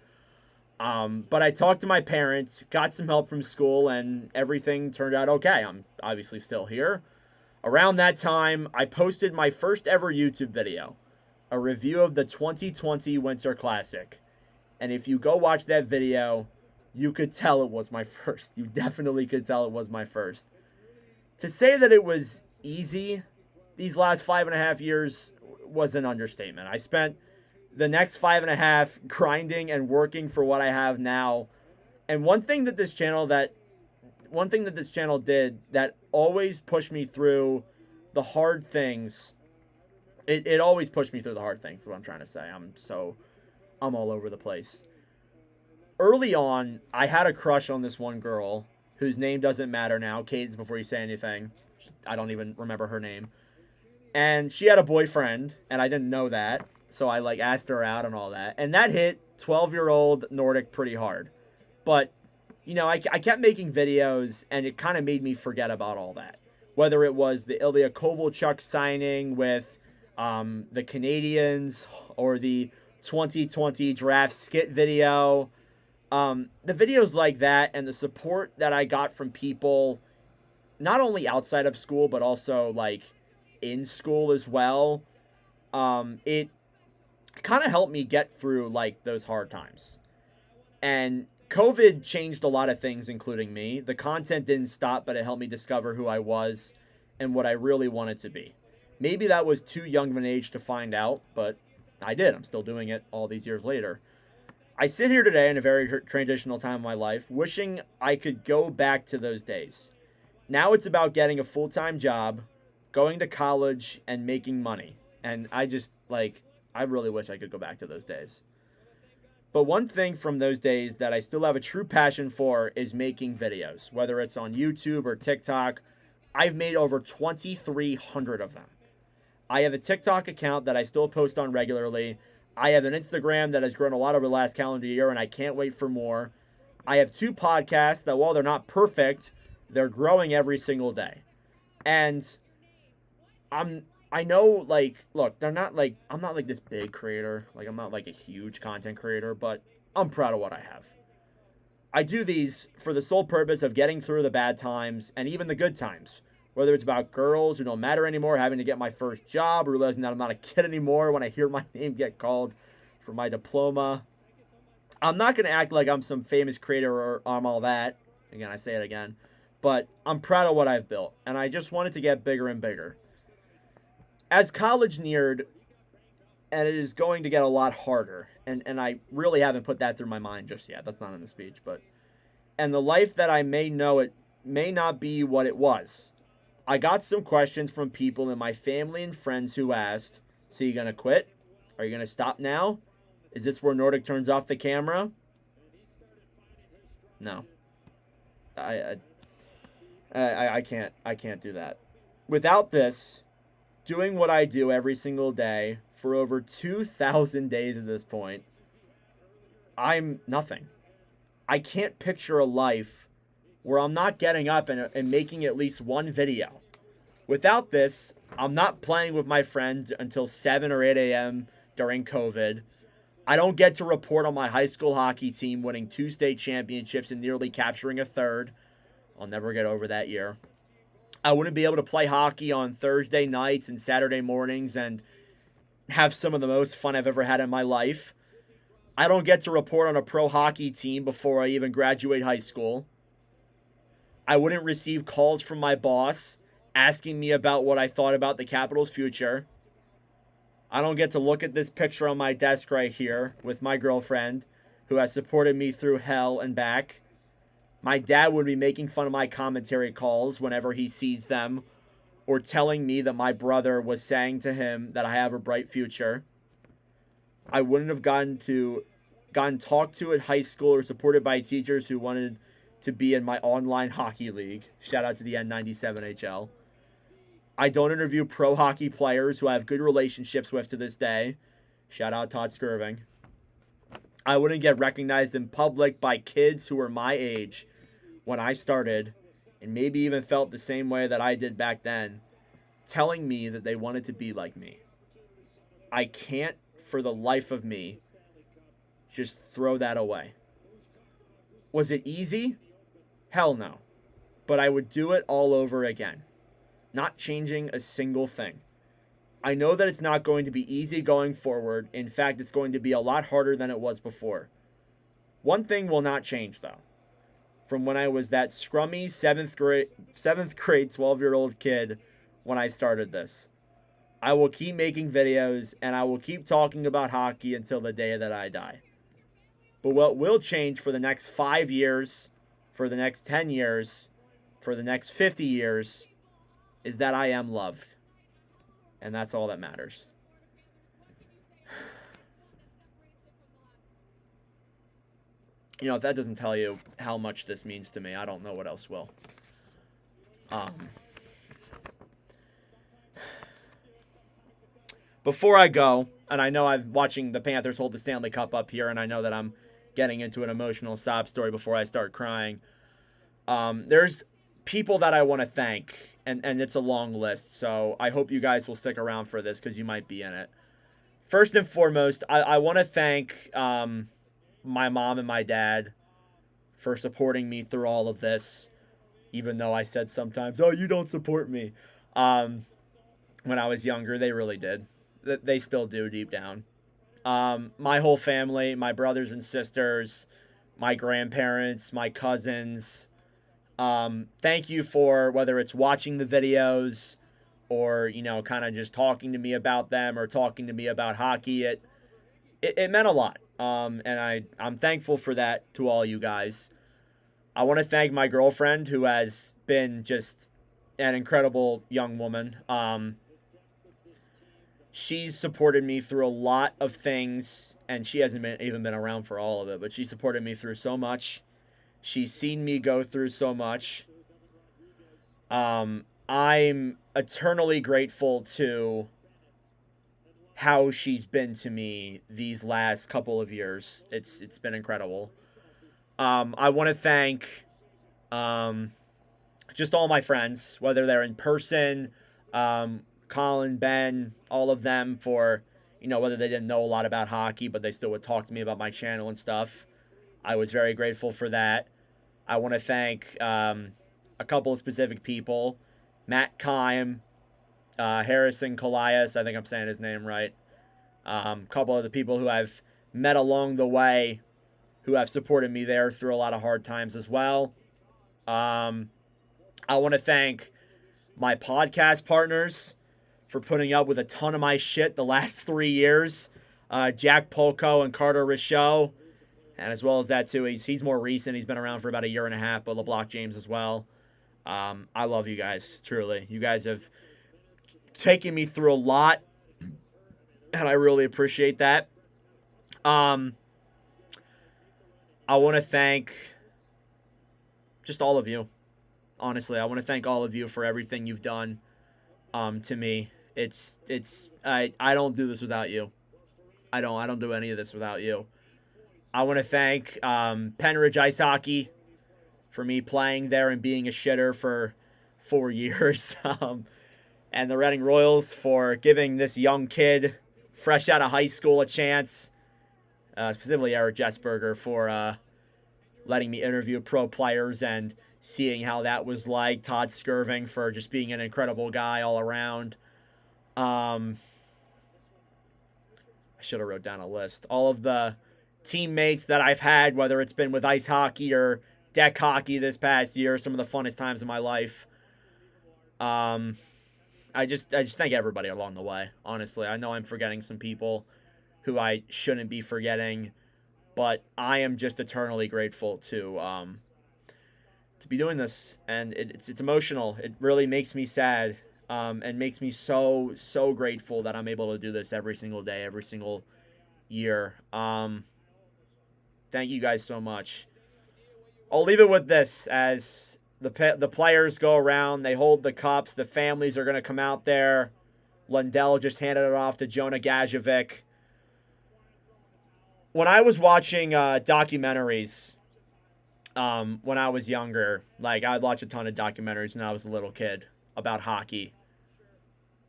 But I talked to my parents, got some help from school, and everything turned out okay. I'm obviously still here. Around that time, I posted my first ever YouTube video, a review of the 2020 Winter Classic. And if you go watch that video, you could tell it was my first. You definitely could tell it was my first. To say that it was easy these last 5.5 years was an understatement. I spent the next 5.5 grinding and working for what I have now. And one thing that this channel did that always pushed me through the hard things. It always pushed me through the hard things, is what I'm trying to say. I'm all over the place. Early on, I had a crush on this one girl whose name doesn't matter now. Cadence, before you say anything. I don't even remember her name. And she had a boyfriend, and I didn't know that. So I asked her out and all that. And that hit 12-year-old Nordic pretty hard. But, you know, I kept making videos, and it kind of made me forget about all that. Whether it was the Ilya Kovalchuk signing with the Canadians or the 2020 draft skit video. The videos like that and the support that I got from people, not only outside of school, but also in school as well. It kind of helped me get through those hard times. And COVID changed a lot of things, including me. The content didn't stop, but it helped me discover who I was and what I really wanted to be. Maybe that was too young of an age to find out, but I did. I'm still doing it all these years later. I sit here today in a very transitional time of my life, wishing I could go back to those days. Now it's about getting a full-time job, going to college, and making money. And I really wish I could go back to those days. But one thing from those days that I still have a true passion for is making videos. Whether it's on YouTube or TikTok, I've made over 2,300 of them. I have a TikTok account that I still post on regularly. I have an Instagram that has grown a lot over the last calendar year, and I can't wait for more. I have 2 podcasts that, while they're not perfect, they're growing every single day. And I know, look, I'm not this big creator. I'm not a huge content creator, but I'm proud of what I have. I do these for the sole purpose of getting through the bad times and even the good times. Whether it's about girls who don't matter anymore, having to get my first job, realizing that I'm not a kid anymore when I hear my name get called for my diploma. I'm not going to act like I'm some famous creator or I'm all that. Again, I say it again. But I'm proud of what I've built, and I just want it to get bigger and bigger. As college neared, and it is going to get a lot harder, and I really haven't put that through my mind just yet. That's not in the speech, but and the life that I may know it may not be what it was. I got some questions from people in my family and friends who asked, so you going to quit? Are you going to stop now? Is this where Nordic turns off the camera? No. I can't do that. Without this, doing what I do every single day for over 2,000 days at this point, I'm nothing. I can't picture a life where I'm not getting up and making at least one video. Without this, I'm not playing with my friends until 7 or 8 a.m. during COVID. I don't get to report on my high school hockey team winning 2 state championships and nearly capturing a third. I'll never get over that year. I wouldn't be able to play hockey on Thursday nights and Saturday mornings and have some of the most fun I've ever had in my life. I don't get to report on a pro hockey team before I even graduate high school. I wouldn't receive calls from my boss asking me about what I thought about the Capitals' future. I don't get to look at this picture on my desk right here with my girlfriend, who has supported me through hell and back. My dad would be making fun of my commentary calls whenever he sees them, or telling me that my brother was saying to him that I have a bright future. I wouldn't have gotten talked to at high school or supported by teachers who wanted to be in my online hockey league. Shout out to the N97HL. I don't interview pro hockey players who I have good relationships with to this day. Shout out Todd Skirving. I wouldn't get recognized in public by kids who were my age when I started, and maybe even felt the same way that I did back then, telling me that they wanted to be like me. I can't, for the life of me, just throw that away. Was it easy? Hell no. But I would do it all over again. Not changing a single thing. I know that it's not going to be easy going forward. In fact, it's going to be a lot harder than it was before. One thing will not change, though. From when I was that scrummy 7th grade 12-year-old kid when I started this. I will keep making videos, and I will keep talking about hockey until the day that I die. But what will change for the next 5 years, for the next 10 years, for the next 50 years, is that I am loved. And that's all that matters. You know, if that doesn't tell you how much this means to me, I don't know what else will. Before I go, and I know I'm watching the Panthers hold the Stanley Cup up here, and I know that I'm getting into an emotional sob story before I start crying. There's people that I want to thank, and it's a long list, so I hope you guys will stick around for this because you might be in it. First and foremost, I want to thank my mom and my dad for supporting me through all of this, even though I said sometimes, oh, you don't support me. When I was younger, they really did. They still do deep down. My whole family, my brothers and sisters, my grandparents, my cousins. Thank you for whether it's watching the videos or, you know, kind of just talking to me about them or talking to me about hockey. It meant a lot. And I'm thankful for that to all you guys. I want to thank my girlfriend, who has been just an incredible young woman. She's supported me through a lot of things, and she hasn't even been around for all of it, but she supported me through so much. She's seen me go through so much. I'm eternally grateful to how she's been to me these last couple of years. It's been incredible. I want to thank just all my friends, whether they're in person, Colin, Ben, all of them, for, you know, whether they didn't know a lot about hockey, but they still would talk to me about my channel and stuff. I was very grateful for that. I want to thank a couple of specific people. Matt Kime, Harrison Colias, I think I'm saying his name right. A couple of the people who I've met along the way who have supported me there through a lot of hard times as well. I want to thank my podcast partners for putting up with a ton of my shit the last 3 years. Jack Polko and Carter Richaud And as well as that, too, he's more recent. He's been around for about a year and a half, but LeBlanc James as well. I love you guys, truly. You guys have taken me through a lot, and I really appreciate that. I want to thank just all of you. Honestly, I want to thank all of you for everything you've done to me. I don't do this without you. I don't do any of this without you. I want to thank Penridge Ice Hockey for me playing there and being a shitter for 4 years. And the Reading Royals for giving this young kid fresh out of high school a chance. Specifically Eric Jessberger for letting me interview pro players and seeing how that was like. Todd Skirving for just being an incredible guy all around. I should have wrote down a list. All of the teammates that I've had, whether it's been with ice hockey or deck hockey this past year, some of the funnest times of my life. I just thank everybody along the way. Honestly, I know I'm forgetting some people who I shouldn't be forgetting, but I am just eternally grateful to be doing this, and it's emotional. It really makes me sad, and makes me so grateful that I'm able to do this every single day, every single year. Thank you guys so much. I'll leave it with this: as the players go around, they hold the cups, the families are going to come out there. Lundell just handed it off to Jonah Gajovic. When I was watching documentaries when I was younger, like I'd watch a ton of documentaries when I was a little kid about hockey.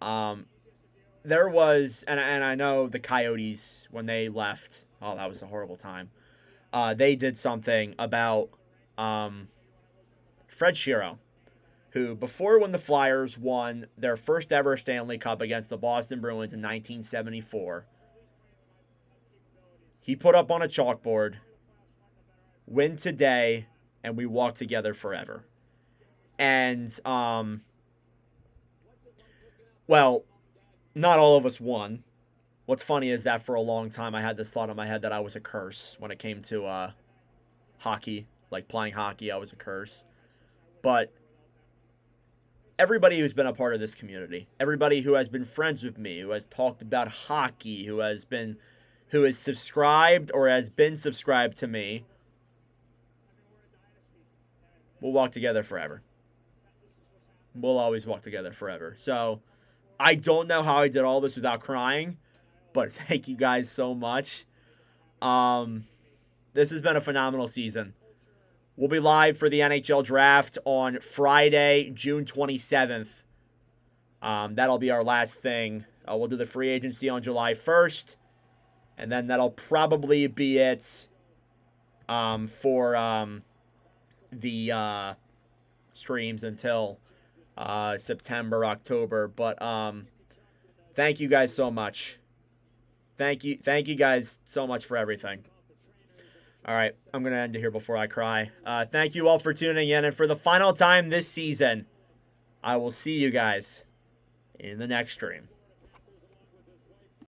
There was, and I know the Coyotes, when they left, oh, that was a horrible time. They did something about Fred Shero, who, before when the Flyers won their first ever Stanley Cup against the Boston Bruins in 1974, he put up on a chalkboard, "Win today, and we walk together forever." And, well, not all of us won. What's funny is that for a long time I had this thought in my head that I was a curse when it came to hockey. Like playing hockey, I was a curse. But everybody who's been a part of this community, everybody who has been friends with me, who has talked about hockey, who is subscribed or has been subscribed to me, we'll walk together forever. We'll always walk together forever. So I don't know how I did all this without crying, but thank you guys so much. This has been a phenomenal season. We'll be live for the NHL Draft on Friday, June 27th. That'll be our last thing. We'll do the free agency on July 1st. And then that'll probably be it for the streams until September, October. But thank you guys so much. Thank you guys so much for everything. All right, I'm going to end it here before I cry. Thank you all for tuning in. And for the final time this season, I will see you guys in the next stream.